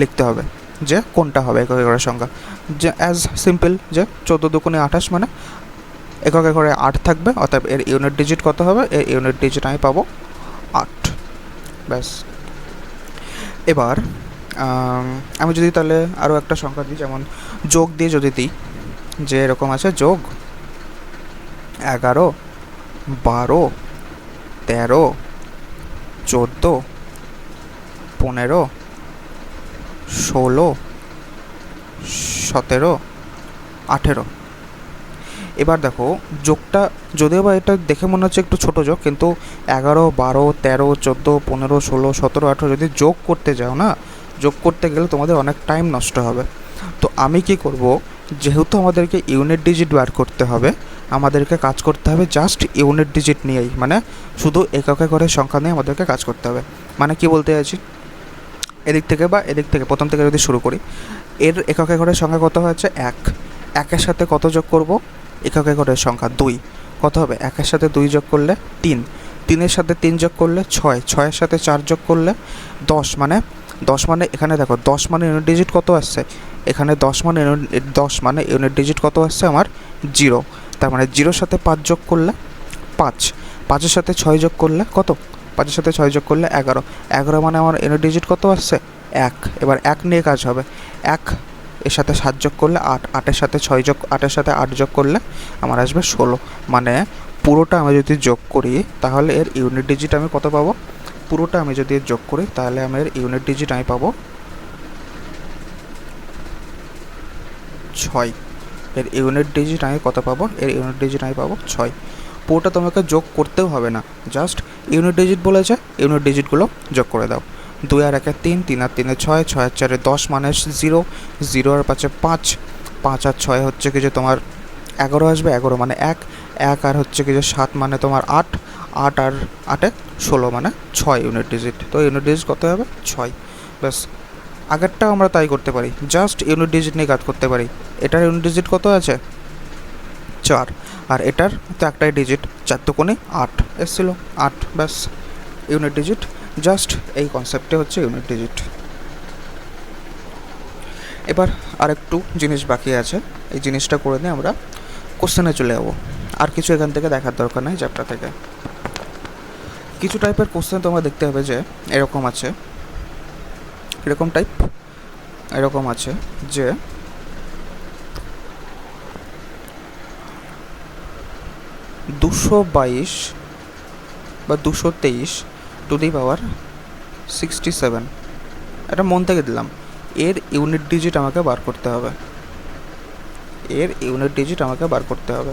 লিখতে হবে যে কোনটা হবে এককের ঘরের সংখ্যা। যে অ্যাজ সিম্পল যে 14 দুগুণে 28 মানে এককের ঘরে 8 থাকবে, অতএব এর ইউনিট ডিজিট কত হবে, এর ইউনিট ডিজিট আমি পাবো 8। ব্যাস। এবার আমি যদি তাহলে আরও একটা সংখ্যা দিই, যেমন যোগ দিয়ে যদি দিই, যে এরকম আছে যোগ 11, 12, 13, 14, 15, 16, 17, 18। এবার দেখো যোগটা যদিও বা এটা দেখে মনে হচ্ছে একটু ছোটো যোগ, কিন্তু 11, 12, 13, 14, 15, 16, 17, 18 যদি যোগ করতে যাও না, যোগ করতে গেলে তোমাদের অনেক টাইম নষ্ট হবে। তো আমি কি করব, যেহেতু আমাদেরকে ইউনিট ডিজিট বার করতে হবে, আমাদেরকে কাজ করতে হবে জাস্ট ইউনিট ডিজিট নিয়েই, মানে শুধু এককে ঘরের সংখ্যা নিয়ে আমাদেরকে কাজ করতে হবে। মানে কি বলতে চাইছি, এদিক থেকে বা এদিক থেকে প্রথম থেকে যদি শুরু করি, এর এককে ঘরের সংখ্যা কত হয়েছে 1, 1-এর সাথে কত যোগ করব, এককে ঘরের সংখ্যা 2, কত হবে 1-এর সাথে 2 যোগ করলে 3, 3-এর সাথে 3 যোগ করলে 6, 6-এর সাথে 4 যোগ করলে 10, মানে 10 মানে এখানে দেখো 10 মানে ইউনিট ডিজিট কত আসছে, এখানে 10 মানে ইউনিট ডিজিট কত আসছে আমার 0, তার মানে 0-র সাথে 5 যোগ করলে 5, 5-এর সাথে 6 যোগ করলে কত, 5-এর সাথে 6 যোগ করলে 11, 11 মানে আমার ইউনিট ডিজিট কত আসছে 1। এবার 1 নিয়ে কাজ হবে, 1 এর সাথে 7 যোগ করলে 8, 8-এর সাথে 6 যোগ 8-এর সাথে 8 যোগ করলে আমার আসবে 16, মানে পুরোটা আমি যদি যোগ করি তাহলে এর ইউনিট ডিজিট আমি কত পাবো, পুরোটা আমি যদি যোগ করি তাহলে আমি এর ইউনিট ডিজিট আমি পাবো 6। এর ইউনিট ডিজিট আমি কত পাবো, এর ইউনিট ডিজিট আমি পাবো 6। পুরোটা তোমাকে যোগ করতেও হবে না, জাস্ট ইউনিট ডিজিট বলেছে, ইউনিট ডিজিটগুলো যোগ করে দাও। 2 আর 1 3, 3 আর 3 6, 6 আর 4 10 মানে 0, 0 আর 5 5, 5 আর 6 হচ্ছে কি যে তোমার 11 আসবে, 11 মানে 1, 1 আর হচ্ছে কি যে 7 মানে তোমার 8, 8 আর 8-এ 16 মানে 6 ইউনিট ডিজিট। তো ইউনিট ডিজিট কত হবে 6। ব্যাস, আগেরটাও আমরা তাই করতে পারি, জাস্ট ইউনিট ডিজিট নিয়ে কাজ করতে পারি। এটার ইউনিট ডিজিট কত আছে 4, আর এটার তো একটাই ডিজিট, 4 দুগুণে 8 এসেছিল 8। ব্যাস, ইউনিট ডিজিট, জাস্ট এই কনসেপ্টে হচ্ছে ইউনিট ডিজিট। এবার আরেকটু জিনিস বাকি আছে, এই জিনিসটা করে নিয়ে আমরা কোশ্চেনে চলে যাবো। আর কিছু এখান থেকে দেখার দরকার নেই চ্যাপ্টার থেকে। কিছু টাইপের কোশ্চেন তোমরা দেখতে হবে যে এরকম আছে, এরকম টাইপ, এরকম আছে যে 222 বা 223 টু দি পাওয়ার 67, এটা মন থেকে দিলাম, এর ইউনিট ডিজিট আমাকে বার করতে হবে, এর ইউনিট ডিজিট আমাকে বার করতে হবে।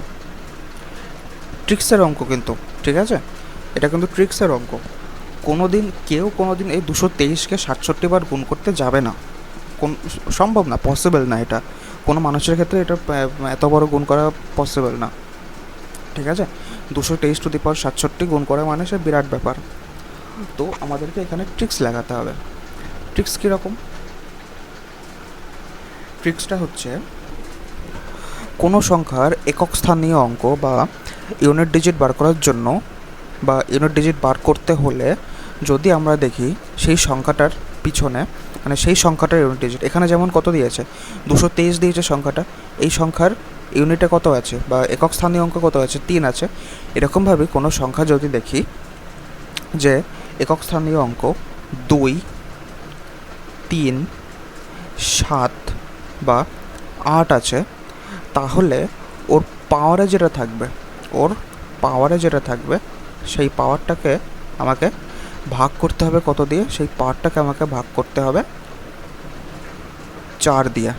ট্রিক্সের অঙ্ক কিন্তু, ঠিক আছে, এটা কিন্তু ট্রিক্সের অঙ্ক। কোনো দিন এই 223-কে 67 বার গুণ করতে যাবে না, সম্ভব না, পসিবল না, এটা কোনো মানুষের ক্ষেত্রে এটা এত বড় গুণ করা পসিবল না, ঠিক আছে। 223 টু দি পাওয়ার 67 গুণ করা মানে সে বিরাট ব্যাপার। তো আমাদেরকে এখানে ট্রিক্স লাগাতে হবে। ট্রিক্স কীরকম, ট্রিক্সটা হচ্ছে কোনো সংখ্যার একক স্থানীয় অঙ্ক বা ইউনিট ডিজিট বার করার জন্য বা ইউনিট ডিজিট বার করতে হলে যদি আমরা দেখি সেই সংখ্যাটার পিছনে, মানে সেই সংখ্যাটার ইউনিট ডিজিট এখানে যেমন কত দিয়েছে 223 দিয়েছে সংখ্যাটা, এই সংখ্যার ইউনিটে কত আছে বা একক স্থানীয় অঙ্ক কত আছে 3 আছে। এরকমভাবে কোনো সংখ্যা যদি দেখি যে একক স্থানীয় অঙ্ক 2, 3, 7 বা 8 আছে, তাহলে ওর পাওয়ারে যেটা থাকবে সেই পাওয়ারটাকে আমাকে ভাগ করতে হবে কত দিয়ে, সেই পাওয়ারটাকে আমাকে ভাগ করতে হবে 4 দিয়ে,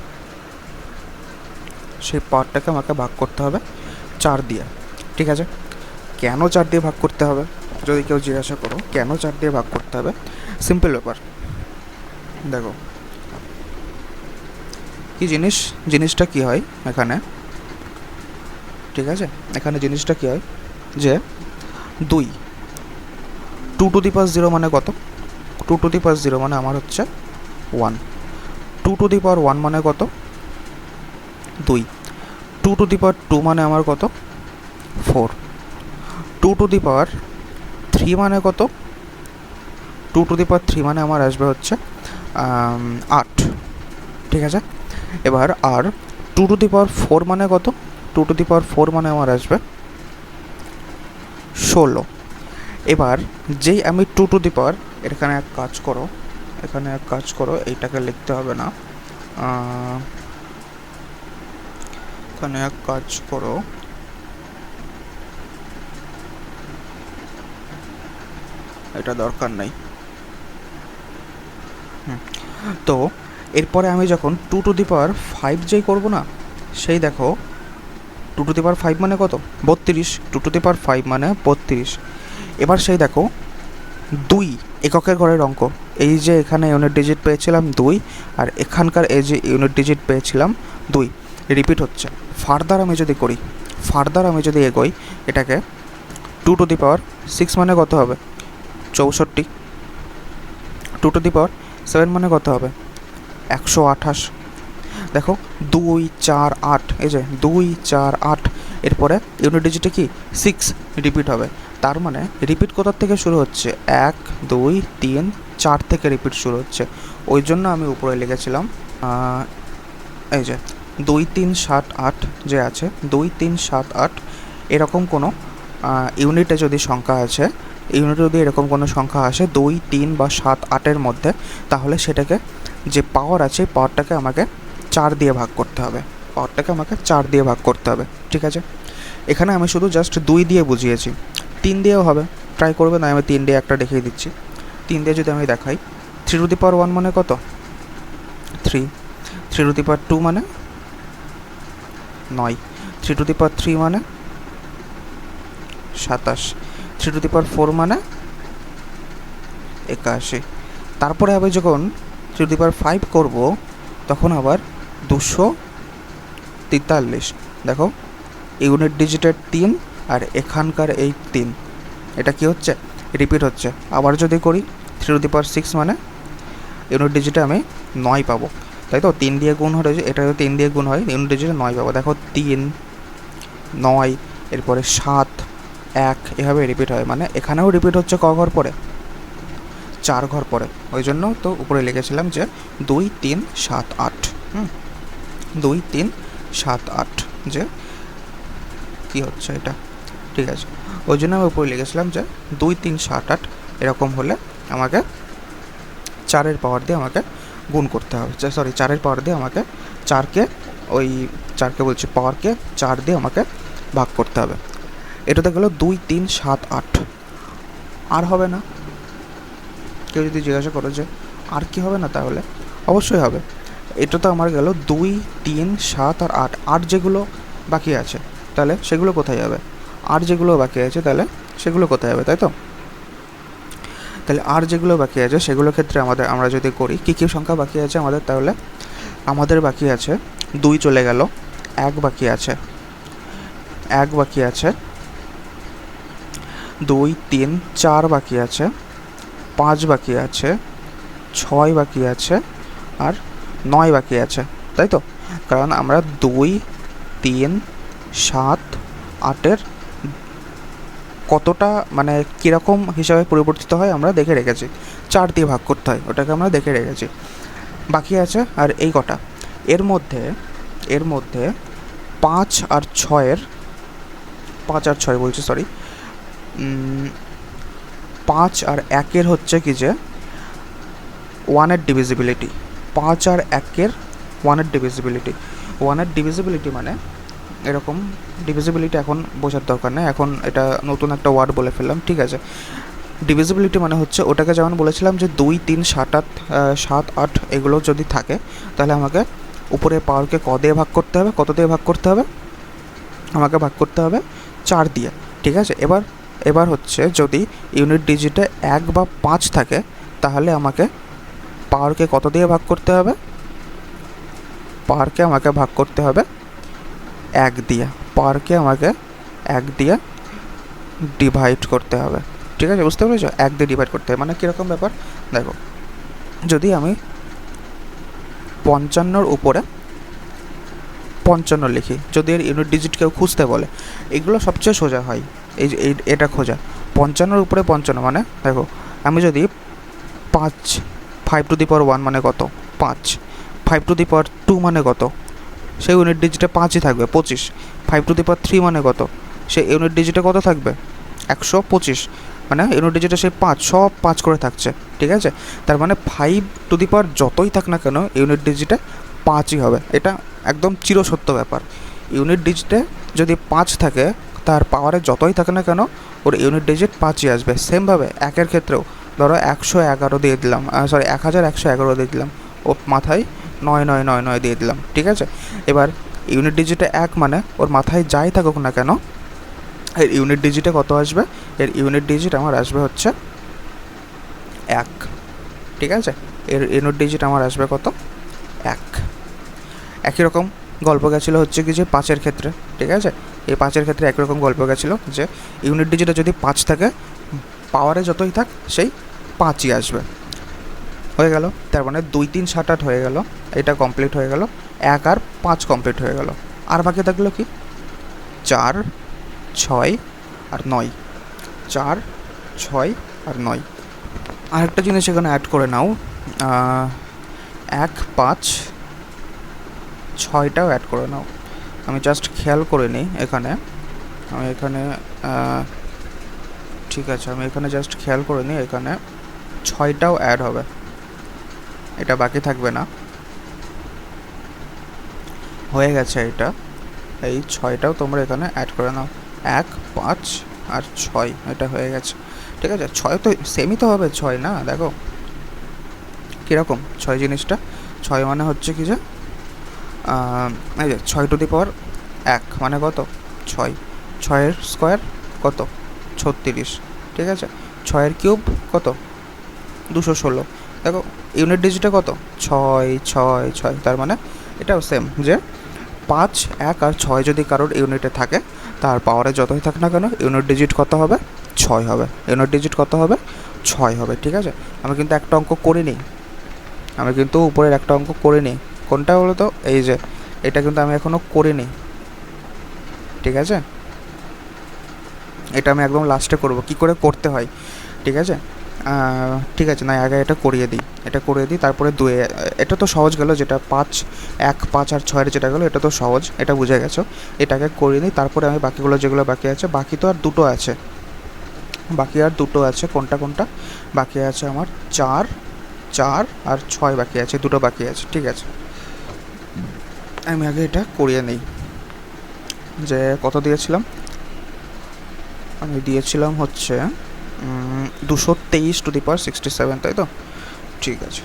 সেই পাওয়ারটাকে আমাকে ভাগ করতে হবে 4 দিয়ে, ঠিক আছে। কেন 4 দিয়ে ভাগ করতে হবে, যদি কেউ জিজ্ঞাসা করো কেন 4 দিয়ে ভাগ করতে হবে, সিম্পল ব্যাপার। দেখো কি জিনিসটা কি হয় এখানে, ঠিক আছে, এখানে জিনিসটা কি হয় যে 2 টু দি পাওয়ার 0 মানে কত, 2 টু দি পাওয়ার 0 মানে আমার হচ্ছে 1, 2 টু দি পাওয়ার 1 মানে কত 2, টু দি পাওয়ার 2 মানে আমার কত? 4। 2 টু দি পাওয়ার 3 মানে কত? 2 টু দি পাওয়ার 3 মানে আমার আসবে হচ্ছে 8, ঠিক আছে। এবার আর 2 টু দি পাওয়ার 4 মানে কত? 2 টু দি পাওয়ার 4 মানে আমার আসবে 16। এবার যেই আমি 2 টু দি পাওয়ার, এখানে এক কাজ করো, এইটাকে লিখতে হবে না, এখানে এক কাজ করো, এটা দরকার নাই। তো এরপরে আমি যখন 2 টু দি পাওয়ার 5 যেই করবো না, সেই দেখো 2 টু দি পাওয়ার 5 মানে কত? 32। 2 টু দি পাওয়ার 5 মানে 32। এবার সেই দেখো 2 এককের ঘরের অঙ্ক, এই যে এখানে ইউনিট ডিজিট পেয়েছিলাম 2, আর এখানকার এই যে ইউনিট ডিজিট পেয়েছিলাম 2, রিপিট হচ্ছে। ফার্দার আমি যদি এগোই এটাকে, 2 টু দি পাওয়ার 6 মানে কত হবে? 64। 2 টু দি পাওয়ার 7 মানে কত হবে? 128। দেখো 2 4 8, এই যে 2 4 8, এরপরে ইউনিট ডিজিটে কি 6 রিপিট হবে। তার মানে রিপিট কোথার থেকে শুরু হচ্ছে? 1 2 3 4 থেকে রিপিট শুরু হচ্ছে। ওই জন্য আমি উপরে লিখেছিলাম এই যে 2 3 7 8 যে আছে, 2 3 7 8, এরকম কোনো ইউনিটে যদি সংখ্যা আছে, ইউনিটে যদি এরকম কোনো সংখ্যা আসে 2 3 বা 7 8-এর মধ্যে, তাহলে সেটাকে যে পাওয়ার আছে পাওয়ারটাকে আমাকে 4 দিয়ে ভাগ করতে হবে, ঠিক আছে। এখানে আমি শুধু জাস্ট 2 দিয়ে বুঝিয়েছি, 3 দিয়েও হবে, ট্রাই করবে না, আমি 3 দিয়ে একটা দেখিয়ে দিচ্ছি। 3 দিয়ে যদি আমি দেখাই, 3 টু দি পাওয়ার 1 মানে কত? 3। 3 টু দি পাওয়ার 2 মানে 9। 3 টু দি পাওয়ার 3 মানে 27। 3 টু দি পাওয়ার 4 মানে 81। তারপরে আমি যখন 3 টু দি পাওয়ার 5 করব, তখন আবার 243। দেখো ইউনিট ডিজিটের 3 আর এখানকার এই 3, এটা কি হচ্ছে? রিপিট হচ্ছে। আবার যদি করি 3 টু দি পাওয়ার 6 মানে ইউনিট ডিজিটে আমি 9 পাবো, তাই তো? 3 দিয়ে গুণ হয়েছে, এটা যদি 3 দিয়ে গুণ হয় ইউনিট ডিজিটে 9 পাবো। দেখো 3 9, এরপরে 7 1, এভাবে রিপিট হয়। মানে এখানেও রিপিট হচ্ছে ক ঘর পরে? 4 ঘর পরে। ওই জন্য তো উপরে লিখেছিলাম যে 2 3 7 8, 2 3 7 8, যে কি হচ্ছে এটা, ঠিক আছে। ওই জন্য আমি উপরে লিখেছিলাম যে 2 3 7 8, এরকম হলে আমাকে 4-এর পাওয়ার দিয়ে আমাকে গুণ করতে হবে, সরি 4-এর পাওয়ার দিয়ে আমাকে 4কে পাওয়ারকে 4 দিয়ে আমাকে ভাগ করতে হবে। এটাতে গেল 2 3 7 8। আর হবে না? কেউ যদি জিজ্ঞাসা করো যে আর কি হবে না, তাহলে অবশ্যই হবে। এটা তো আমার গেল 2 3 7 আর 8। 8 যেগুলো বাকি আছে তাহলে সেগুলো কোথায় যাবে? তাই তো? তাহলে আর যেগুলো বাকি আছে সেগুলোর ক্ষেত্রে আমরা যদি করি কী কী সংখ্যা বাকি আছে আমাদের, তাহলে আমাদের বাকি আছে 2 চলে গেল, 1 বাকি আছে, 2 3 4 বাকি আছে, 5 বাকি আছে, 6 বাকি আছে, আর 9 বাকি আছে, তাই তো? কারণ আমরা 2 3 7 8-এর কতটা মানে কীরকম হিসাবে পরিবর্তিত হয় আমরা দেখে রেখেছি, 4 দিয়ে ভাগ করতে হয়, ওটাকে আমরা দেখে রেখেছি। বাকি আছে আর এই কটা, এর মধ্যে 5 আর 6 বলছি, সরি, 5 আর 1-এর হচ্ছে কি যে 1-এর ডিভিজিবিলিটি, 5 আর 1-এর 1-এর ডিভিজিবিলিটি মানে এরকম। ডিভিজিবিলিটি এখন বোঝার দরকার নেই, এখন এটা নতুন একটা ওয়ার্ড বলে ফেললাম, ঠিক আছে। ডিভিজিবিলিটি মানে হচ্ছে ওটাকে যেমন বলেছিলাম যে 2 3 7 8 এগুলো যদি থাকে, তাহলে আমাকে উপরে পাওয়ারকে কত দিয়ে ভাগ করতে হবে? আমাকে ভাগ করতে হবে 4 দিয়ে, ঠিক আছে। এবার হচ্ছে যদি ইউনিট ডিজিটে 1 বা 5 থাকে, তাহলে আমাকে পাওয়ারকে কত দিয়ে ভাগ করতে হবে? পাওয়ারকে আমাকে ভাগ করতে হবে 1 দিয়ে, ডিভাইড করতে হবে, ঠিক আছে, বুঝতে পেরেছো? 1 দিয়ে ডিভাইড করতে হবে মানে কীরকম ব্যাপার দেখো, যদি আমি 55-র উপরে 55 লিখি, যদি এর ইউনিট ডিজিট কেউ খুঁজতে বলে। এগুলো সবচেয়ে সোজা হয়, এই যে এটা খোঁজা। 55-এর উপরে 55 মানে দেখো, আমি যদি 5 টু দি পাওয়ার 1 মানে কত 5, 5 টু দি পাওয়ার 2 মানে কত, সেই ইউনিট ডিজিটে 5ই থাকবে 25। 5 টু দি পাওয়ার 3 মানে কত, সেই ইউনিট ডিজিটে কত থাকবে 125, মানে ইউনিট ডিজিটে সেই 5 সব 5 করে থাকছে, ঠিক আছে। তার মানে 5 টু দি পাওয়ার যতই থাক না কেন ইউনিট ডিজিটে 5ই হবে, এটা একদম চিরসত্য ব্যাপার। ইউনিট ডিজিটে যদি 5 থাকে, তার পাওয়ারে যতই থাকে না কেন ওর ইউনিট ডিজিট 5ই আসবে। সেমভাবে একের ক্ষেত্রেও ধরো 111 দিয়ে দিলাম, 1111 দিয়ে দিলাম, ও মাথায় 9999 দিয়ে দিলাম, ঠিক আছে। এবার ইউনিট ডিজিটে 1 মানে ওর মাথায় যাই থাকুক না কেন, এর ইউনিট ডিজিটে কত আসবে, এর ইউনিট ডিজিট আমার আসবে হচ্ছে 1, ঠিক আছে। এর ইউনিট ডিজিট আমার আসবে কত 1। একই রকম গল্প গেছিলো হচ্ছে কি যে 5-এর ক্ষেত্রে, ঠিক আছে। এই 5-এর ক্ষেত্রে একই রকম গল্প গেছিলো যে ইউনিট ডিজিটে যদি 5 থাকে, পাওয়ারে যতই থাক সেই 5ই আসবে। হয়ে গেল, তার মানে 2 3 7 8 হয়ে গেল, এটা কমপ্লিট হয়ে গেল। 1 আর 5 কমপ্লিট হয়ে গেল। আর বাকি থাকলো কি 4 6 আর 9, 4 6 আর 9। আরেকটা জিনিস এখানে অ্যাড করে নাও, 1 5 6টাও অ্যাড করে নাও। আমি জাস্ট খেয়াল করে নিই এখানে, আমি এখানে ঠিক আছে, আমি এখানে জাস্ট খেয়াল করে নিই, এখানে 6টাও অ্যাড হবে, এটা বাকি থাকবে না। হয়ে গেছে এটা, এই 6টাও তোমরা এখানে অ্যাড করে নাও। 1 5 আর 6 এটা হয়ে গেছে, ঠিক আছে। 6 তো সেমই তো হবে, 6 না, দেখো কীরকম 6 জিনিসটা। 6 মানে হচ্ছে কি যে এই যে 6 টু দি পাওয়ার 1 মানে কত 6, 6-এর স্কোয়ার কত 36, ঠিক আছে। 6-এর কিউব কত 216। দেখো ইউনিট ডিজিটে কত 6 6 6, তার মানে এটাও সেম যে 5 1 আর 6 যদি কারোর ইউনিটে থাকে, তার পাওয়ারে যতই থাক না কেন ইউনিট ডিজিট কত হবে 6 হবে, ইউনিট ডিজিট কত হবে 6 হবে, ঠিক আছে। আমি কিন্তু একটা অঙ্ক করে নিই, আমি কিন্তু উপরের একটা অঙ্ক করে নিই। কোনটা বলো তো, এই যে এটা কিন্তু আমি এখনও করিনি, ঠিক আছে। এটা আমি একদম লাস্টে করব, কি করে করতে হয়, ঠিক আছে। ঠিক আছে, না আগে এটা করিয়ে দিই, এটা করিয়ে দিই, তারপরে 2 এটা তো সহজ গেল, যেটা 5 1 5 আর 6-এর যেটা গেলো এটা তো সহজ, এটা বুঝে গেছো। এটাকে করিয়ে নিই, তারপরে আমি বাকিগুলো যেগুলো বাকি আছে, বাকি তো আর দুটো আছে, বাকি আর দুটো আছে। কোনটা কোনটা বাকি আছে আমার 4 4 আর 6 বাকি আছে, দুটো বাকি আছে, ঠিক আছে। আমি আগে এটা করিয়ে নিই, যে কত দিয়েছিলাম, আমি দিয়েছিলাম হচ্ছে 223 টু দি পাওয়ার 67, তাই তো, ঠিক আছে।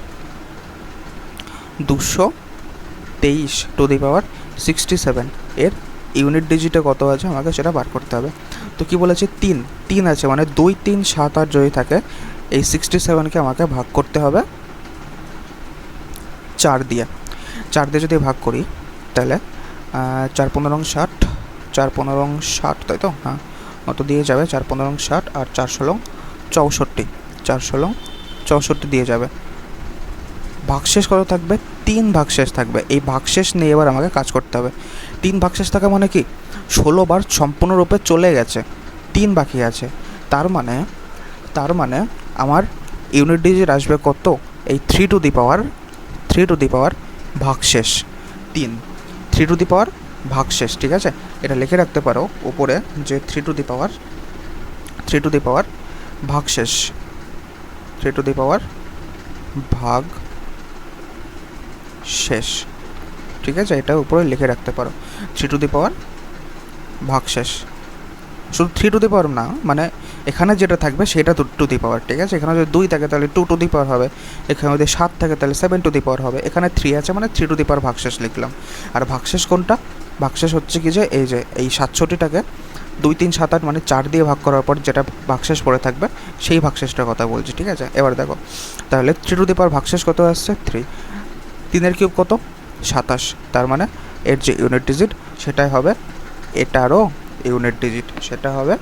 223 টু দি পাওয়ার 67 এর ইউনিট ডিজিটে কত আছে আমাকে সেটা বার করতে হবে। তো কি বলেছে 3 আছে, মানে 2 3 7 8 যদি থাকে, এই 67কে আমাকে ভাগ করতে হবে 4 দিয়ে। 4 দিয়ে যদি ভাগ করি তাহলে 4 15 60, 4 15 60, তাই তো, হ্যাঁ অত দিয়ে যাবে। 4 15 60 আর 4 16 64, 4 16 64 দিয়ে যাবে। ভাগশেষ কত থাকবে 3 ভাগশেষ থাকবে। এই ভাগশেষ নিয়ে এবার আমাকে কাজ করতে হবে। 3 ভাগশেষ থাকা মানে কি 16 বার সম্পূর্ণরূপে চলে গেছে, 3 বাকি আছে। তার মানে আমার ইউনিট ডিজিট আসবে কত, এই 3 টু দি পাওয়ার ভাগশেষ 3, 3 টু দি পাওয়ার ভাগশেষ, ঠিক আছে। এটা লিখে রাখতে পারো উপরে যে 3 টু দি পাওয়ার ভাগশেষ, 3 টু দি পাওয়ার ভাগ শেষ, ঠিক আছে। এটা উপরে লিখে রাখতে পারো 3 টু দি পাওয়ার ভাগশেষ। শুধু 3 টু দি পাওয়ার না, মানে এখানে যেটা থাকবে সেটা 2 টু দি পাওয়ার, ঠিক আছে। এখানে যদি 2 থাকে তাহলে 2 টু দি পাওয়ার হবে, এখানে যদি 7 থাকে তাহলে 7 টু দি পাওয়ার হবে। এখানে 3 আছে মানে 3 টু দি পাওয়ার ভাগশেষ লিখলাম। আর ভাগশেষ কোনটা, ভাগশেষ হচ্ছে কি যে এই যে এই 67টাকে 2 3 7 8 মানে 4 দিয়ে ভাগ করার পর যেটা ভাগশেষ পড়ে থাকবে সেই ভাগশেষটার কথা বলছি, ঠিক আছে। এবার দেখো তাহলে 3 টু দি পাওয়ার ভাগশেষ কত আসছে 3, 3-এর কিউব কত 27, তার মানে এর যে ইউনিট ডিজিট সেটাই হবে এটারও ইউনিট ডিজিট, সেটা হবে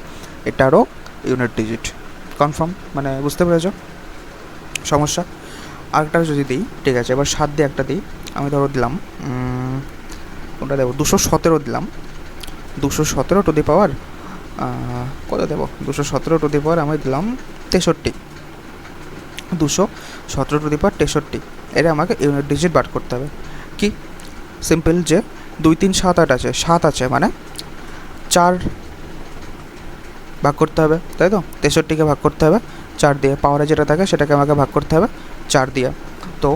এটারও ইউনিট ডিজিট। কনফার্ম, মানে বুঝতে পেরেছ সমস্যা। আরেকটা যদি দিই, ঠিক আছে, এবার 7 দিয়ে একটা দিই, আমি ধরো দিলাম কোনটা দেবো, 217 দিলাম। 217 টু দি পাওয়ার কত দেবো, 217 টু দি পাওয়ার আমি দিলাম 63। 217 টু দি পাওয়ার 63, এটা আমাকে ইউনিট ডিজিট বার করতে হবে। কি সিম্পল, যে 2 3 7 8 আছে, 7 আছে মানে 4 ভাগ করতে হবে, তাই তো? 63কে ভাগ করতে হবে 4 দিয়ে, পাওয়ারে যেটা থাকে সেটাকে আমাকে ভাগ করতে হবে 4 দিয়ে। তো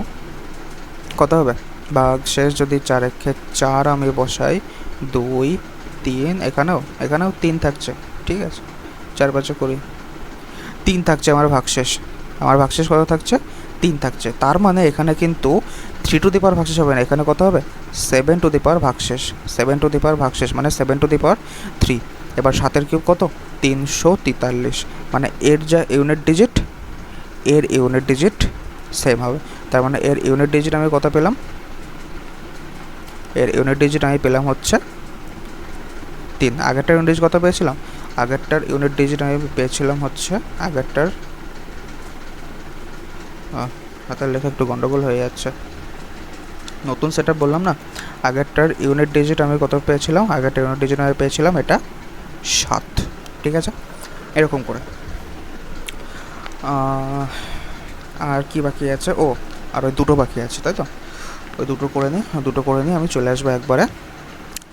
কত হবে, ভাগ শেষ যদি 4 একে 4 আমি বসাই, 2 3, এখানেও 3 থাকছে, ঠিক আছে? 4 5 20, 3 থাকছে আমার ভাগশেষ। আমার ভাগশেষ কত থাকছে, 3 থাকছে। তার মানে এখানে কিন্তু 3 টু দি পাওয়ার ভাগশেষ হবে না, এখানে কত হবে, 7 টু দি পাওয়ার ভাগশেষ। 7 টু দি পাওয়ার ভাগশেষ মানে 7 টু দি পাওয়ার 3। এবার 7-এর কিউব কত, 343, মানে এর যা ইউনিট ডিজিট, এর ইউনিট ডিজিট সেম হবে। তার মানে এর ইউনিট ডিজিট আমি কত পেলাম, এর ইউনিট ডিজিট আমি পেলাম হচ্ছে 3। আগেরটার ইউনিট ডিজিট কত পেয়েছিলাম, আগেরটার ইউনিট ডিজিট আমি পেয়েছিলাম হচ্ছে, আগেরটার হাতের লেখা একটু গন্ডগোল হয়ে যাচ্ছে, নতুন সেট বললাম না। আগেরটার ইউনিট ডিজিট আমি কত পেয়েছিলাম, আগেরটার ইউনিট ডিজিট আমি পেয়েছিলাম এটা 7, ঠিক আছে? এরকম করে। আর কি বাকি আছে, ও আর ওই দুটো বাকি আছে, তাই তো? ওই দুটো করে নিই, আমি চলে আসবো একবারে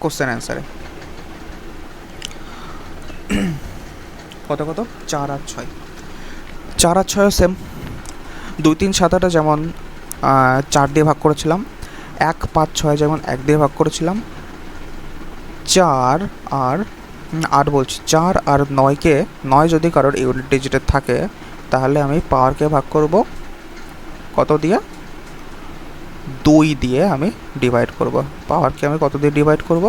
কোশ্চেন অ্যান্সারে। কত 4 আর 6, 4 আর 6 সেম। 2 3 7 8 যেমন 4 দিয়ে ভাগ করেছিলাম, 1 5 6 যেমন 1 দিয়ে ভাগ করেছিলাম, 4 আর 8 বলছি, 4 আর 9কে, 9 যদি কারোর ইউনিট ডিজিটে থাকে তাহলে আমি পাওয়ারকে ভাগ করব কত দিয়ে, 2 দিয়ে আমি ডিভাইড করব। পাওয়ারকে আমি কত দিয়ে ডিভাইড করব,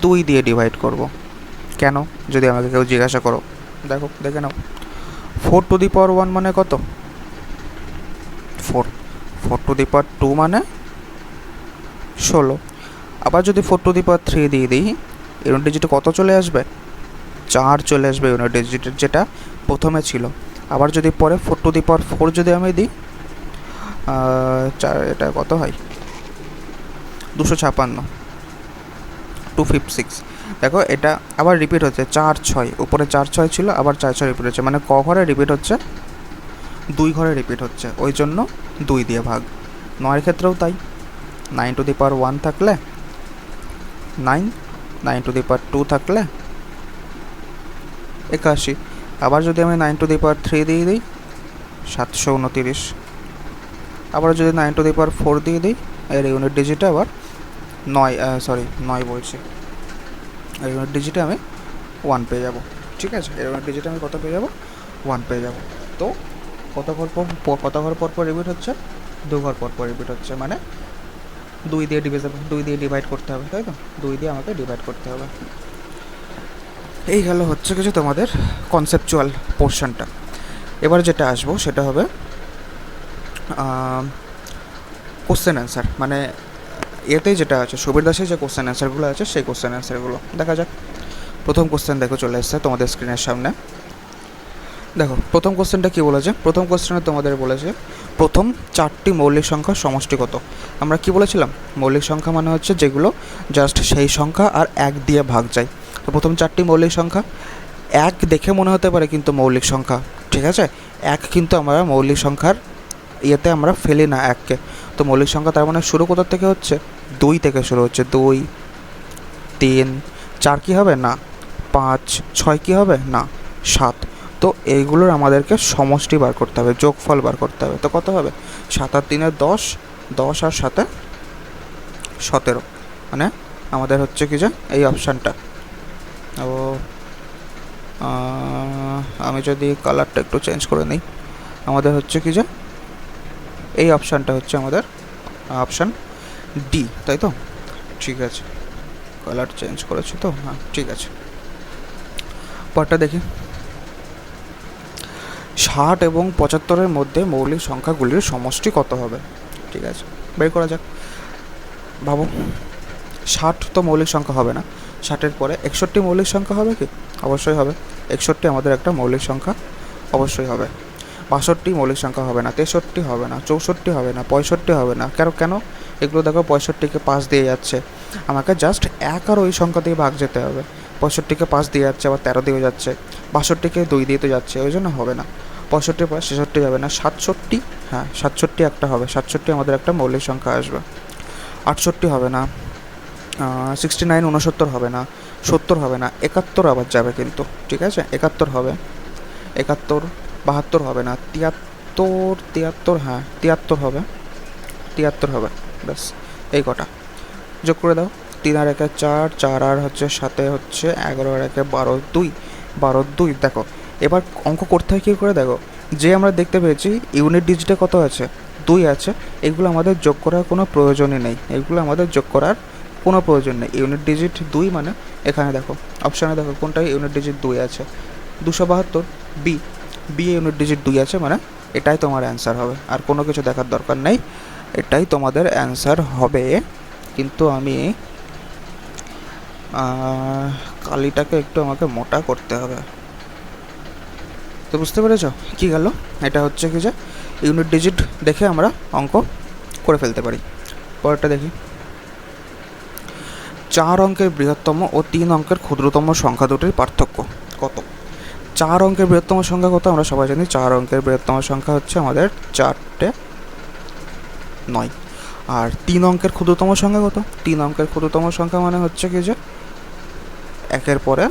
2 দিয়ে ডিভাইড করব। কেন, যদি আমাকে কেউ জিজ্ঞাসা করো, দেখে নাও। 4 টু দি পাওয়ার 1 মানে কত, 4। 4 টু দি পাওয়ার 2 মানে 16। আবার যদি 4 টু দি পাওয়ার 3 দিয়ে দিই, ইউনিট ডিজিটে কত চলে আসবে, 4 চলে আসবে ইউনিট ডিজিটের, যেটা প্রথমে ছিল। আবার যদি পরে 4 টু দি পাওয়ার 4 যদি আমি দিই, 4, এটা কত হয়, 256, 256। দেখো এটা আবার রিপিট হচ্ছে, 4 6, উপরে 4 6 ছিল, আবার 4 6 রিপিট হচ্ছে, মানে ক ঘরে রিপিট হচ্ছে, 2 ঘরে রিপিট হচ্ছে, ওই জন্য 2 দিয়ে ভাগ। 9-এর ক্ষেত্রেও তাই, 9 টু দি পাওয়ার 1 থাকলে 9, 9 টু দি পাওয়ার 2 থাকলে 81। আবার যদি আমি 9 টু দি পাওয়ার 3 দিয়ে দিই, 729। আবার যদি 9 টু দি পাওয়ার 4 দিয়ে দিই, এর ইউনিট ডিজিটে আবার 9 বলছি, এর ইউনিট ডিজিটে আমি 1 পেয়ে যাব, ঠিক আছে? এর ইউনিট ডিজিটে আমি কত পেয়ে যাব, 1 পেয়ে যাব। তো কত ঘর পর রিপিট হচ্ছে, 2 ঘর পর রিপিট হচ্ছে, মানে 2 দিয়ে ডিভাইড করতে হবে, তাই তো? 2 দিয়ে আমাকে ডিভাইড করতে হবে। এই গেল হচ্ছে কিছু তোমাদের কনসেপচুয়াল পোর্শনটা। এবার যেটা আসবো সেটা হবে কোশ্চেন অ্যান্সার, মানে এতেই যেটা আছে, সুবীর দাসের যে কোশ্চেন অ্যান্সারগুলো আছে সেই কোশ্চেন অ্যান্সারগুলো দেখা যাক। প্রথম কোশ্চেন দেখো চলে এসছে তোমাদের স্ক্রিনের সামনে। দেখো প্রথম কোশ্চেনটা কী বলেছে, প্রথম কোশ্চেনে তোমাদের বলেছে প্রথম 4টি মৌলিক সংখ্যার সমষ্টি কত। আমরা কি বলেছিলাম, মৌলিক সংখ্যা মানে হচ্ছে যেগুলো জাস্ট সেই সংখ্যা আর 1 দিয়ে ভাগ যায়। তো প্রথম 4টি মৌলিক সংখ্যা, 1 দেখে মনে হতে পারে কিন্তু মৌলিক সংখ্যা, ঠিক আছে? 1 কিন্তু আমরা মৌলিক সংখ্যার ইয়েতে আমরা ফেলি না 1কে। তো মৌলিক সংখ্যা তার মানে শুরু কোথা থেকে হচ্ছে, 2 থেকে শুরু হচ্ছে, 2 3 4 কি হবে না, 5 6 কি হবে না, 7। তো এইগুলোর আমাদেরকে সমষ্টি বার করতে হবে, যোগফল বার করতে হবে। তো কত হবে, 7 আর 3 10, 10 আর 7 17, মানে আমাদের হচ্ছে কি যে এই অপশানটা। ও আমি যদি কালারটা একটু চেঞ্জ করে নিই, আমাদের হচ্ছে কি যে এই অপশানটা হচ্ছে আমাদের অপশান ডি, তাই তো? ঠিক আছে, কালার চেঞ্জ করেছি তো, হ্যাঁ ঠিক আছে। পরটা দেখি, 60 এবং 75-এর মধ্যে মৌলিক সংখ্যাগুলির সমষ্টি কত হবে, ঠিক আছে? বের করা যাক। ভাবো, 60 তো মৌলিক সংখ্যা হবে না, 60-এর পরে 61 মৌলিক সংখ্যা হবে কি, অবশ্যই হবে। 61 আমাদের একটা মৌলিক সংখ্যা অবশ্যই হবে। 62 মৌলিক সংখ্যা হবে না, 63 হবে না, 64 হবে না, 65 হবে না। কেন? এগুলো দেখো 65কে 5 দিয়ে যাচ্ছে, আমাকে জাস্ট 1 আর ওই সংখ্যা দিয়ে ভাগ যেতে হবে। 65কে 5 দিয়ে যাচ্ছে, আবার 13 দিয়ে যাচ্ছে, 62কে 2 দিয়ে তো যাচ্ছে, ওই জন্য হবে না। 65 পর 66 যাবে না, 67, হ্যাঁ 67 একটা হবে, 67 আমাদের একটা মৌলিক সংখ্যা আসবে। 68 হবে না, 69 69 হবে না, 70 হবে না, 71 আবার যাবে কিন্তু, ঠিক আছে 71 হবে, 71 72 হবে না, 73 73, হ্যাঁ 73 হবে, 73 হবে, ব্যাস এই কটা যোগ করে দাও। 3 আর 1 4, 4 আর হচ্ছে 7 হচ্ছে 11 আর 1 12, 2 12 2। দেখো এবার অঙ্ক করতে হয় কী করে, দেখো যে আমরা দেখতে পেয়েছি ইউনিট ডিজিটে কত আছে, 2 আছে, এগুলো আমাদের যোগ করার কোনো প্রয়োজনই নেই, এগুলো আমাদের যোগ করার কোনো প্রয়োজন নেই। ইউনিট ডিজিট 2 মানে এখানে দেখো অপশানে দেখো কোনটাই ইউনিট ডিজিট 2 আছে, 272 বি, বি ইউনিট ডিজিট 2 আছে, মানে এটাই তোমার অ্যান্সার হবে, আর কোনো কিছু দেখার দরকার নেই, এটাই তোমাদের অ্যান্সার হবে। কিন্তু আমি কালিটাকে একটু আমাকে মোটা করতে হবে, তো বুঝতে পেরেছ কী গেল, এটা হচ্ছে কি যে ইউনিট ডিজিট দেখে আমরা অঙ্ক করে ফেলতে পারি। পরেরটা দেখি, 4 অঙ্কের বৃহত্তম ও 3 অঙ্কের ক্ষুদ্রতম সংখ্যা দুটির পার্থক্য কত? 4 অঙ্কের বৃহত্তম সংখ্যা কত? আমরা সবাই জানি 4 অঙ্কের বৃহত্তম সংখ্যা হচ্ছে আমাদের 4টে 9। আর 3 অঙ্কের ক্ষুদ্রতম সংখ্যা কত? 3 অঙ্কের ক্ষুদ্রতম সংখ্যা মানে হচ্ছে কি যে একের পরে,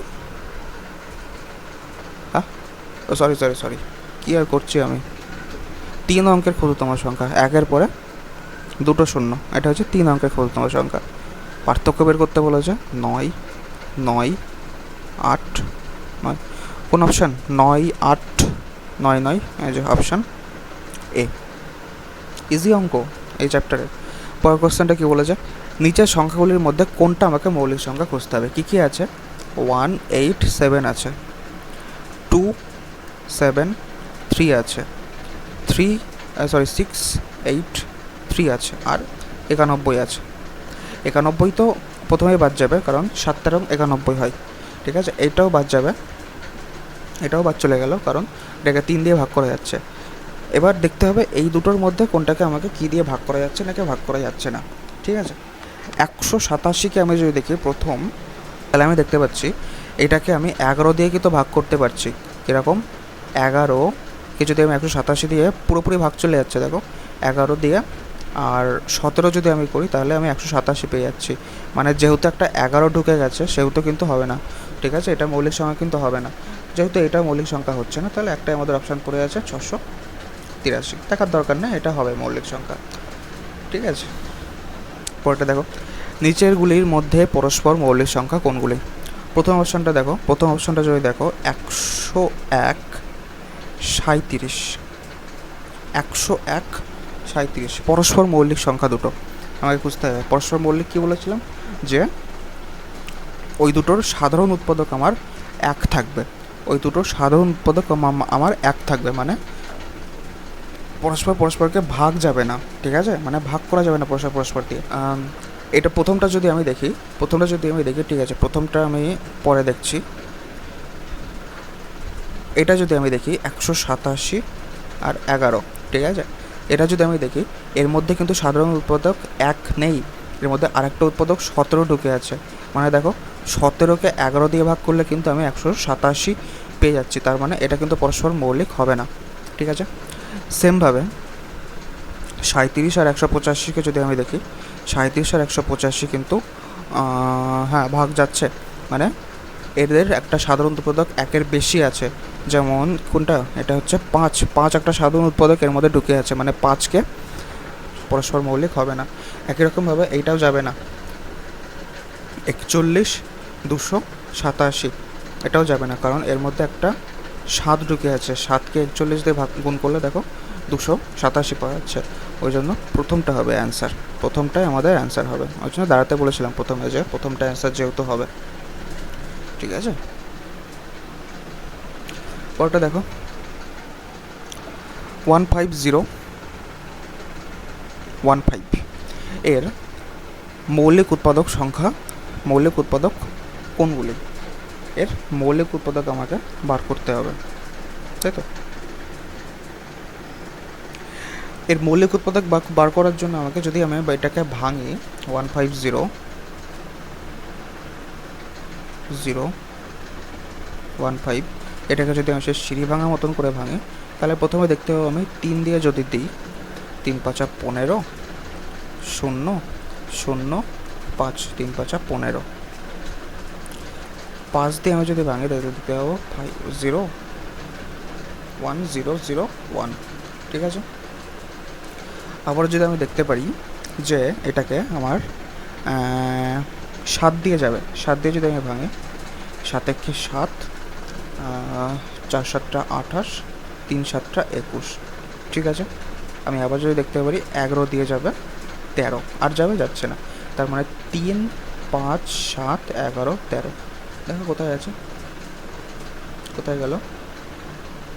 হ্যাঁ সরি কী আর করছি আমি, 3 অঙ্কের ক্ষুদ্রতম সংখ্যা একের পরে 2টো শূন্য, এটা হচ্ছে 3 অঙ্কের ক্ষুদ্রতম সংখ্যা। পার্থক্য বের করতে বলেছে, 9 9 8 9, কোন অপশান? 9 8 9 9, এই যে অপশান এ, ইজি অঙ্ক এই চ্যাপ্টারে। পরের কোশ্চেনটা কী বলেছে, নিচের সংখ্যাগুলির মধ্যে কোনটা আমাকে মৌলিক সংখ্যা খুঁজতে হবে। কী কী আছে? 1 8 7 আছে, 2 7 3 আছে, 6 8 3 আছে, আর 91 আছে। 91 তো প্রথমেই বাদ যাবে, কারণ 7 13 91 হয়, ঠিক আছে, এইটাও বাদ যাবে, এটাও বাদ চলে গেল, কারণ এটাকে 3 দিয়ে ভাগ করা যাচ্ছে। এবার দেখতে হবে এই দুটোর মধ্যে কোনটাকে আমাকে কী দিয়ে ভাগ করা যাচ্ছে, নাকি ভাগ করা যাচ্ছে না, ঠিক আছে। 187কে আমি যদি দেখি প্রথম, তাহলে আমি দেখতে পাচ্ছি এটাকে আমি 11 দিয়ে কিন্তু ভাগ করতে পারছি। কীরকম? 11কে যদি আমি 187 দিয়ে পুরোপুরি ভাগ চলে যাচ্ছে, দেখো 11 দিয়ে, আর 17 যদি আমি করি তাহলে আমি 187 পেয়ে যাচ্ছি, মানে যেহেতু একটা 11 ঢুকে গেছে সেহেতু কিন্তু হবে না, ঠিক আছে, এটা মৌলিক সংখ্যা কিন্তু হবে না। যেহেতু এটা মৌলিক সংখ্যা হচ্ছে না, তাহলে একটাই আমাদের অপশান পড়ে আছে 683, দেখার দরকার নেই, এটা হবে মৌলিক সংখ্যা, ঠিক আছে। পরেরটা দেখো, নিচেরগুলির মধ্যে পরস্পর মৌলিক সংখ্যা কোনগুলি? প্রথম অপশানটা দেখো, প্রথম অপশানটা যদি দেখো 101 37, 101 37 পরস্পর মৌলিক সংখ্যা দুটো আমাকে খুঁজতে হবে। পরস্পর মৌলিক কী বলেছিলাম, যে ওই দুটোর সাধারণ উৎপাদক আমার 1 থাকবে, ওই দুটোর সাধারণ উৎপাদক আমার 1 থাকবে, মানে পরস্পরকে ভাগ যাবে না, ঠিক আছে, মানে ভাগ করা যাবে না পরস্পর দিয়ে। এটা প্রথমটা যদি আমি দেখি, ঠিক আছে, প্রথমটা আমি পরে দেখছি। এটা যদি আমি দেখি 187 আর 11, ঠিক আছে, এটা যদি আমি দেখি এর মধ্যে কিন্তু সাধারণ উৎপাদক 1 নেই, এর মধ্যে আরেকটা উৎপাদক 17 ঢুকে আছে, মানে দেখো 17কে 11 দিয়ে ভাগ করলে কিন্তু আমি 187 পেয়ে যাচ্ছি, তার মানে এটা কিন্তু পরস্পর মৌলিক হবে না, ঠিক আছে। সেমভাবে 37 আর 185কে যদি আমি দেখি, 37 আর 185 কিন্তু হ্যাঁ ভাগ যাচ্ছে, মানে এদের একটা সাধারণ উৎপাদক 1-এর বেশি আছে, যেমন কোনটা, এটা হচ্ছে 5 একটা সাধারণ উৎপাদক এর মধ্যে ঢুকে আছে, মানে 5কে পরস্পর মৌলিক হবে না। একই রকমভাবে এইটাও যাবে না, 41 287 এটাও যাবে না, কারণ এর মধ্যে একটা 7 ঢুকে আছে, 7কে 41 দিয়ে ভাগ গুণ করলে দেখো 287 পাওয়া যাচ্ছে, ওই জন্য প্রথমটা হবে অ্যান্সার, প্রথমটাই আমাদের অ্যান্সার হবে, ওই জন্য দাঁড়াতে বলেছিলাম প্রথমে যে প্রথমটা অ্যান্সার যেহেতু হবে, ঠিক আছে। পরটা দেখো 15015 এর মৌলিক উৎপাদক সংখ্যা, মৌলিক উৎপাদক কোনগুলি? এর মৌলিক উৎপাদক আমাকে বার করতে হবে, তাই তো। এর মৌলিক উৎপাদক বার করার জন্য আমাকে যদি আমি এটাকে ভাঙি 150 এটাকে যদি আমি সে সিঁড়ি ভাঙা মতন করে ভাঙি, তাহলে প্রথমে দেখতে পাবো আমি 3 দিয়ে যদি দিই, 3 5 15, 0 0 5, 3 5 15, 5 দিয়ে আমি যদি ভাঙি তাহলে দেখতে পাবো 0 1 0 0 1, ঠিক আছে। আবার যদি আমি দেখতে পারি যে এটাকে আমার 7 দিয়ে যাবে, 7 দিয়ে যদি আমি ভাঙি, 7 একে 7, 4 7 28, 3 7 21, ঠিক আছে। আমি আবার যদি দেখতে পারি 11 দিয়ে যাবে 13, আর যাচ্ছে না, তার মানে 3 5 7 11 13। দেখো কোথায় আছে, কোথায় গেল?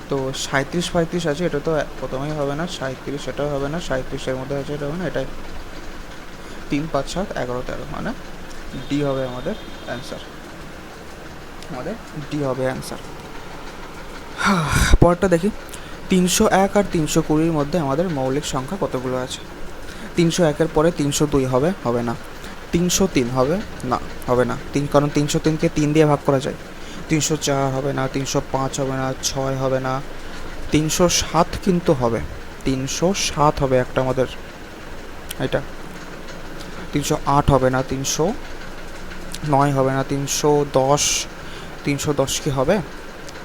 তো 37 35 আছে, এটা তো প্রথমেই হবে না, 37 এটাও হবে না, 37-এর মধ্যে আছে, এটা হবে না, এটাই 3 5 7 11 13, মানে ডি হবে আমাদের অ্যান্সার, আমাদের ডি হবে অ্যান্সার। পরেরটা দেখি, 301 আর 320-র মধ্যে আমাদের মৌলিক সংখ্যা কতগুলো আছে? 301-এর পরে 302 হবে, হবে না। 303 হবে না, হবে না, কারণ 303-কে 3 দিয়ে ভাগ করা যায়। 304 হবে না, 305 হবে না, 6 হবে না, 307 কিন্তু হবে, 307 হবে একটা আমাদের, এটা 308 হবে না, 309 হবে না, 310, 310 কি হবে?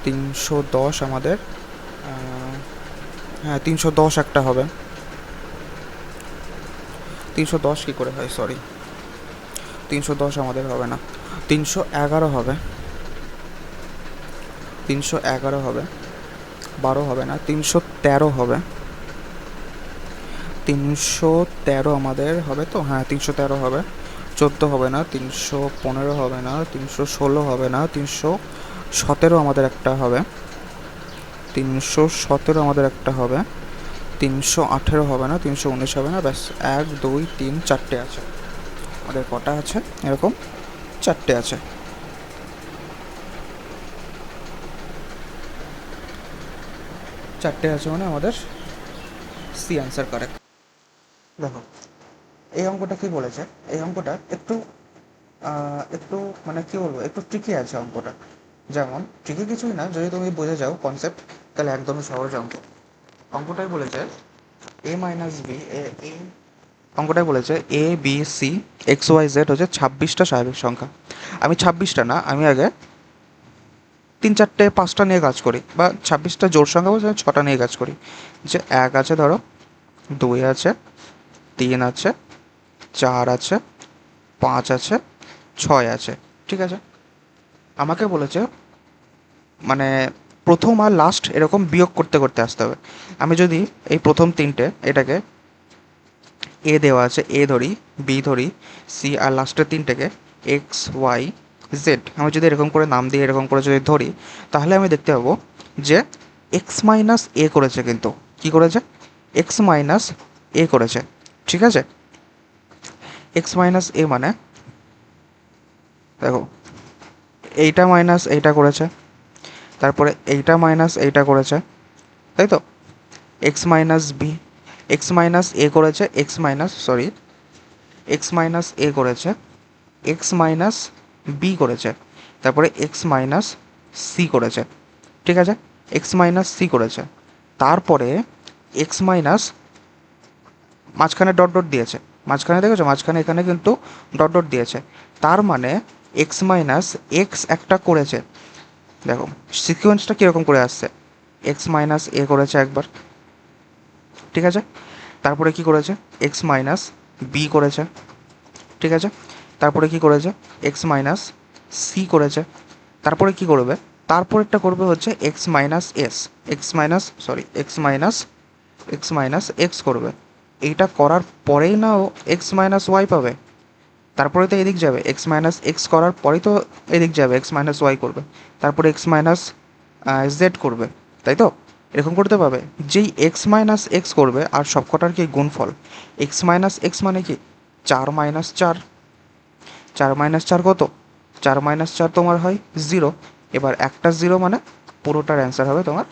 310 আমাদের, হ্যাঁ 310 একটা হবে, 310 কী করে হয়, সরি, 310 আমাদের হবে না। 311 হবে, 311 হবে, 12 হবে না, 313 হবে, 313 আমাদের হবে তো, হ্যাঁ 313 হবে, 14 হবে না, 315 হবে না, 316 হবে না, 317 আমাদের একটা হবে, 317 আমাদের একটা হবে, 318 হবে না, 319 হবে না, ব্যাস 1 2 3 4টে আছে আমাদের। কটা আছে এরকম? 4টে আছে। চারটে আছে মানে আমাদের সি অ্যান্সার কারেক্ট। দেখো এই অঙ্কটা কি বলেছে, এই অঙ্কটা একটু একটু মানে কি বলবো, একটু ট্রিকি আছে অঙ্কটা। যেমন ট্রিকি কিছুই না, যদি তুমি বুঝে যাও কনসেপ্ট, তাহলে একদমই সহজ অঙ্ক। অঙ্কটাই বলেছে এ মাইনাস বি, অঙ্কটাই বলেছে A B C X Y Z হচ্ছে 26টা স্বাভাবিক সংখ্যা। আমি 26টা না, আমি আগে 3 4টে 5টা নিয়ে কাজ করি, বা 26টা জোড় সংখ্যা বলছে, আমি 6টা নিয়ে কাজ করি। যে 1 আছে, ধরো 2 আছে, 3 আছে, 4 আছে, 5 আছে, 6 আছে, ঠিক আছে। আমাকে বলেছে মানে প্রথম আর লাস্ট এরকম বিয়োগ করতে করতে আসতে হবে। আমি যদি এই প্রথম 3টে, এটাকে এ দেওয়া আছে, এ ধরি, বি ধরি, সি, আর লাস্টের 3টেকে এক্স ওয়াই জেড, আমি যদি এরকম করে নাম দিয়ে এরকম করে যদি ধরি, তাহলে আমি দেখতে পাবো যে এক্স মাইনাস এ করেছে, কিন্তু কি করেছে? এক্স মাইনাস এ করেছে, ঠিক আছে। এক্স মাইনাস এ মানে দেখো এইটা মাইনাস এইটা করেছে, তারপরে এইটা মাইনাস এইটা করেছে, তাই তো। X minus B, X minus A করেছে, এক্স মাইনাস এ করেছে, এক্স মাইনাস বি করেছে, তারপরে এক্স মাইনাস সি করেছে, ঠিক আছে। এক্স মাইনাস সি করেছে, তারপরে এক্স মাইনাস, মাঝখানে ডট ডট দিয়েছে, মাঝখানে দেখেছো, মাঝখানে এখানে কিন্তু ডট ডট দিয়েছে, তার মানে এক্স মাইনাস এক্স একটা করেছে। দেখো সিকোয়েন্সটা কীরকম করে আসছে, এক্স মাইনাস এ করেছে একবার, ঠিক আছে। তারপরে কি করেছে? এক্স মাইনাস বি করেছে, ঠিক আছে। তারপরে কি করেছে? এক্স মাইনাস সি করেছে। তারপরে কি করবে? তারপরেরটা করবে হচ্ছে x minus S, x minus x করবে। এইটা করার পরেই না ও এক্স মাইনাস ওয়াই পাবে, তারপরে তো এদিক যাবে, এক্স মাইনাস এক্স করার পরেই তো এদিক যাবে, এক্স মাইনাস ওয়াই করবে, তারপরে এক্স মাইনাস জেড করবে, তাই তো। এরকম করতে পাবে, যেই এক্স মাইনাস এক্স করবে আর সবকটার কি গুণফল। এক্স মাইনাস এক্স মানে কি 4 মাইনাস 4, 4 মাইনাস 4 কত? 4 মাইনাস 4 তোমার হয় 0। এবার একটা 0 মানে পুরোটার অ্যান্সার হবে তোমার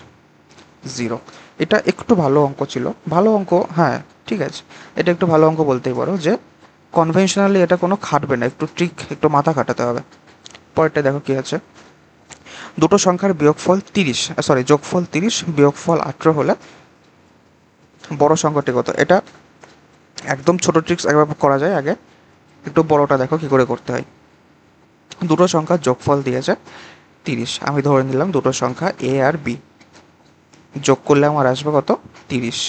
0। এটা একটু ভালো অঙ্ক ছিল, ভালো অঙ্ক, হ্যাঁ ঠিক আছে, এটা একটু ভালো অঙ্ক বলতেই পারো, যে কনভেনশনালি এটা কোনো খাটবে না, একটু ট্রিক, একটু মাথা খাটাতে হবে। পরেরটা দেখো কী আছে, দুটো সংখ্যার বিয়োগফল 30, সরি যোগফল 30 বিয়োগফল 18 হলে বড় সংখ্যাটি কত? এটা একদম ছোট ট্রিক্স একবার করা যায়, আগে একটু বড়টা দেখো কী করে করতে হয়। দুটো সংখ্যার যোগফল দিয়েছে 30, আমি ধরে নিলাম দুটো সংখ্যা এ আর বি, যোগ করলে আমার আসবে কত? 30,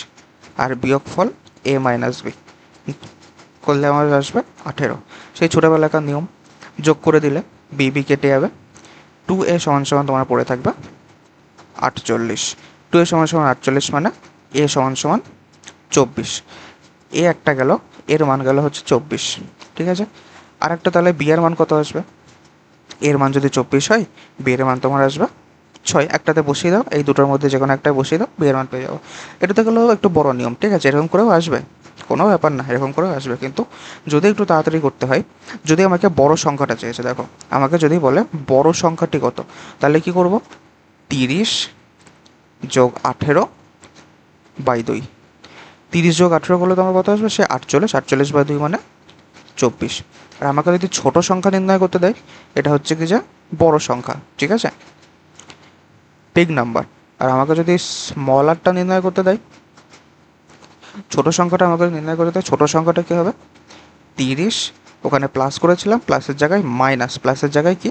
আর বিয়োগফল এ মাইনাস বি করলে আমার আসবে 18। সেই ছোটোবেলাকার নিয়ম, যোগ করে দিলে বি বি কেটে যাবে, 2a সমান সমান তোমার পড়ে থাকবে 48, 2a সমান সমান 48 মানে এ সমান সমান 24, এ একটা গেল, এর মান গেল হচ্ছে 24, ঠিক আছে। আর একটা তাহলে বি এর মান কত আসবে? এর মান যদি 24 হয়, বি এর মান তোমার আসবে 6, একটাতে বসিয়ে দাও, এই দুটোর মধ্যে যে কোনো একটা বসিয়ে দাও, বি এর মান পেয়ে যাবো। এটাতে গেলেও একটু বড় নিয়ম, ঠিক আছে, এরকম করেও আসবে, কোনো ব্যাপার না, এরকম করেও আসবে, কিন্তু যদি একটু তাড়াতাড়ি করতে হয়। যদি আমাকে বড় সংখ্যাটা চেয়েছে, দেখো আমাকে যদি বলে বড় সংখ্যাটি কত, তাহলে কি করব? 30 যোগ 18 বাই 2, 30 যোগ 18 করলে তোমার কত আসবে? সে 48, 48 বাই 2 মানে 24। আর আমাকে যদি ছোট সংখ্যা নির্ণয় করতে দেয়, এটা হচ্ছে কি যে বড় সংখ্যা, ঠিক আছে, বিগ নাম্বার। আর আমাকে যদি স্মলারটা নির্ণয় করতে দেয়, ছোট সংখ্যাটা আমাকে নির্ণয় করতে দেয়, ছোট সংখ্যাটা কী হবে? 30, ওখানে প্লাস করেছিলাম, প্লাসের জায়গায় মাইনাস, প্লাসের জায়গায় কি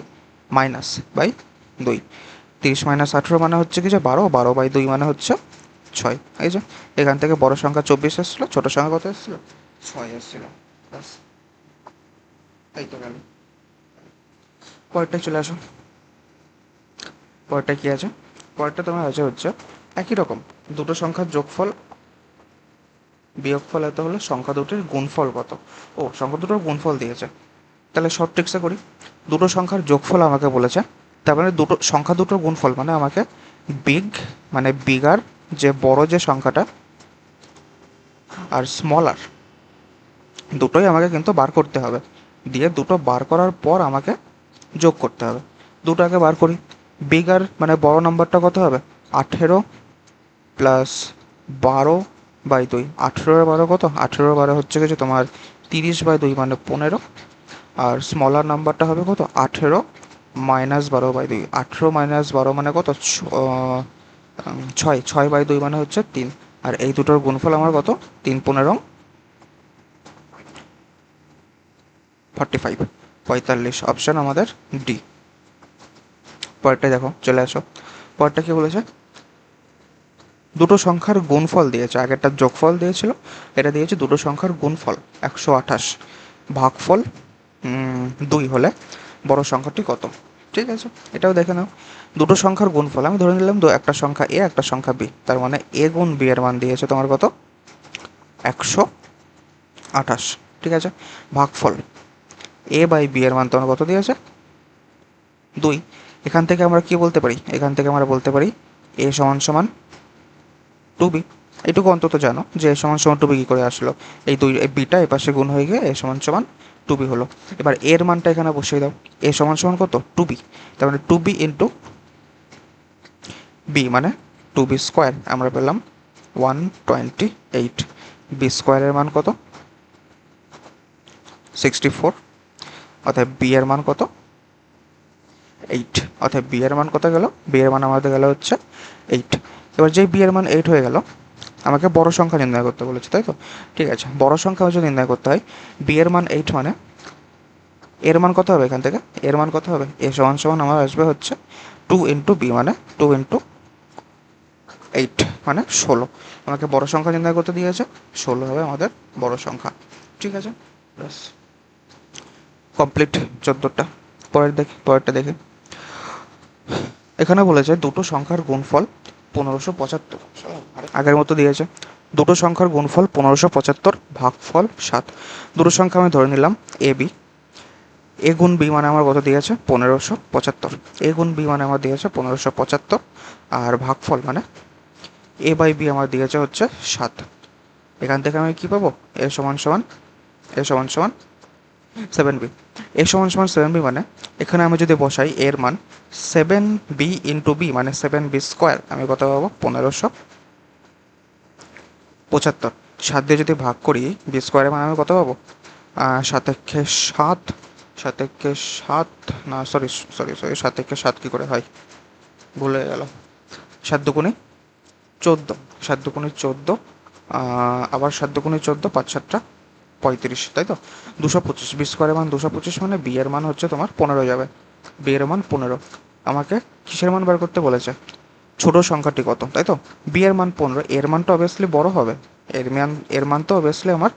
মাইনাস বাই 2, 30 মাইনাস 18 মানে হচ্ছে কি যে 12, 12 বাই 2 মানে হচ্ছে 6। এই যে এখান থেকে বড় সংখ্যা 24 এসেছিলো, ছোট সংখ্যা কত এসেছিলো? 6 এসেছিলো, ব্যাস, এই তো গেল। পরেরটা চলে আসো, পরেরটা কী আছে? পরেরটা তোমার আছে হচ্ছে একই রকম, দুটো সংখ্যার যোগফল বিয়োগফল এত হলে সংখ্যা দুটির গুণফল কত? ও, সংখ্যা দুটোর গুণফল দিয়েছে, তাহলে শর্ট ট্রিক্সে করি। দুটো সংখ্যার যোগফল আমাকে বলেছে, তার মানে দুটো সংখ্যা দুটোর গুণফল মানে আমাকে বিগ, মানে বিগার, যে বড় যে সংখ্যাটা, আর স্মলার, দুটোই আমাকে কিন্তু বার করতে হবে, দিয়ে দুটো বার করার পর আমাকে যোগ করতে হবে। দুটো আগে বার করি। বিগার মানে বড় নাম্বারটা কত হবে? 18 প্লাস 12 বাই 2, 18 কত? 18 হচ্ছে কিছু তোমার 30 বাই 2 মানে 15, আর স্মলার নাম্বারটা হবে কত? 18 মাইনাস 12 বাই 2, 18 মাইনাস 12 মানে কত? 6, 6 বাই 2 মানে হচ্ছে 3, আর এই দুটোর গুণফল আমার কত? 3 15 45, 45, অপশান আমাদের ডি। পরেরটা দেখো, চলে আসো, পরেরটা কি বলেছে? দুটো সংখ্যার গুণফল দিয়েছে, আগেরটা যোগফল দিয়েছিল, এটা দিয়েছে দুটো সংখ্যার গুণফল 128, ভাগফল 2 হলে বড় সংখ্যাটি কত? ঠিক আছে, এটাও দেখে নাও। দুটো সংখ্যার গুণফল আমি ধরে নিলাম, একটা সংখ্যা এ, একটা সংখ্যা বি, তার মানে এ গুণ বি এর মান দিয়েছে তোমার কত? 128, ঠিক আছে। ভাগফল এ বাই বি এর মান তোমার কত দিয়েছে? 2। এখান থেকে আমরা কি বলতে পারি? এখান থেকে আমরা বলতে পারি এ সমান সমান 2b। এটুকু অন্তত জানো যে এ সমান সমান 2b কী করে আসলো, এই বিটা এ পাশে গুণ হয়ে গিয়ে এ সমান সমান 2b হলো। এবার এর মানটা এখানে বসিয়ে দাও, এ সমান সমান কত? 2b, তার মানে 2b ইন্টু বি মানে 2b স্কোয়ার, আমরা পেলাম 128। বি স্কোয়ারের মান কত? 64, অর্থাৎ বি এর মান কত? 8, অর্থাৎ বি এর মান কত গেল? বি এর মান আমাদের গেল হচ্ছে 8। এবার যেই বি এর মান 8 হয়ে গেল, আমাকে বড় সংখ্যা নির্ণয় করতে বলেছে, তাই তো? ঠিক আছে, বড় সংখ্যা যদি নির্ণয় করতে হয়, বি এর মান 8 মানে এর মান কত হবে? এখান থেকে এর মান কত হবে? এ সমান সমান আমার আসবে হচ্ছে 2 ইন্টু বি মানে 2 ইন্টু 8 মানে 16। আমাকে বড় সংখ্যা নির্ণয় করতে দিয়েছে, 16 হবে আমাদের বড় সংখ্যা, ঠিক আছে, ব্যাস কমপ্লিট 14টা। পরেরটা দেখে, এখানে বলেছে দুটো সংখ্যার গুণফল 1575, আগের মতো দিয়েছে। দুটো সংখ্যার গুণফল 1575, ভাগফল 7। দুটো সংখ্যা আমি ধরে নিলাম এ বি, এ গুণ বি মানে আমার কত দিয়েছে? 1575, এ গুণ বি মানে আমার দিয়েছে 1575, আর ভাগফল মানে এ বাই বি আমার দিয়েছে হচ্ছে 7। এখান থেকে আমি কী পাবো? এ সমান সমান 7b। এ সমান সমান 7b মানে এখানে আমি যদি বসাই এর মান 7b ইন্টু বি মানে 7b স্কোয়ার, আমি কত পাবো? 1575। 75। 7 দিয়ে যদি ভাগ করি বি স্কোয়ারের মান আমি কত পাবো? 7 একে 7, 7 একে 7, না সরি সরি সরি 7 একে 7 কী করে হয়, ভুলে গেল। 7 দুগুণে 14, 7 দুগুণে 14, আবার 7 দুগুণে 14, 5 7টা 35, তাই তো? 225, বি স্কোয়ারের মান 225 মানে বি এর মান হচ্ছে তোমার 15 যাবে। বি এর মান 15। আমাকে কিসের মান বার করতে বলেছে? ছোট সংখ্যাটি কত, তাই তো? বি এর মান 15, এর মান তো অবভিয়াসলি বড় হবে। এর মান তো অবভিয়াসলি আমার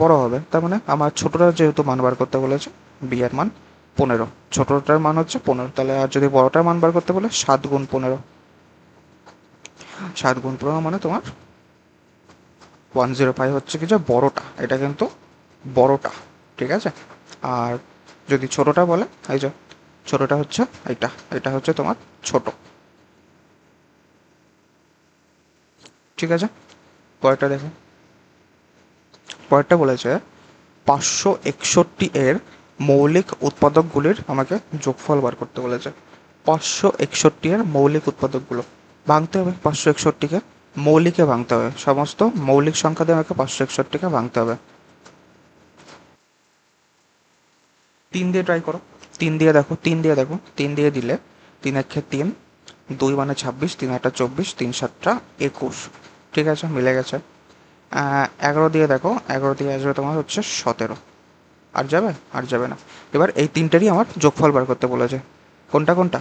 বড় হবে। তার মানে আমার ছোটটার যেহেতু মান বার করতে বলেছে, বি এর মান 15, ছোটটার মান হচ্ছে 15। তাহলে আর যদি বড়টার মান বার করতে বলে 7 গুণ 15, 7 গুণ 15 মানে তোমার 105 হচ্ছে কি যে বড়টা, এটা কিন্তু বড়টা, ঠিক আছে? আর যদি ছোটটা বলে, এই যে ছোটটা হচ্ছে এটা, এটা হচ্ছে তোমার ছোট, ঠিক আছে? পরেরটা দেখো। পরেরটা বলেছে 561 এর মৌলিক উৎপাদকগুলির আমাকে যোগফল বার করতে বলেছে। 561 এর মৌলিক উৎপাদকগুলো ভাঙতে হবে। 561কে মৌলিকে ভাঙতে হবে, সমস্ত মৌলিক সংখ্যা দিয়ে আমাকে 561কে ভাঙতে হবে। 3 দিয়ে ট্রাই করো, 3 দিয়ে দেখো, 3 দিয়ে দেখো, 3 দিয়ে দিলে 3 একে 3, 2 মানে 26, 3 আটা 24, 3 7টা 21, ঠিক আছে, মিলে গেছে। 11 দিয়ে দেখো, 11 দিয়ে আসবে তোমার হচ্ছে 17, আর যাবে? আর যাবে না। এবার এই তিনটেরই আমার যোগফল বার করতে বলেছে। কোনটা কোনটা?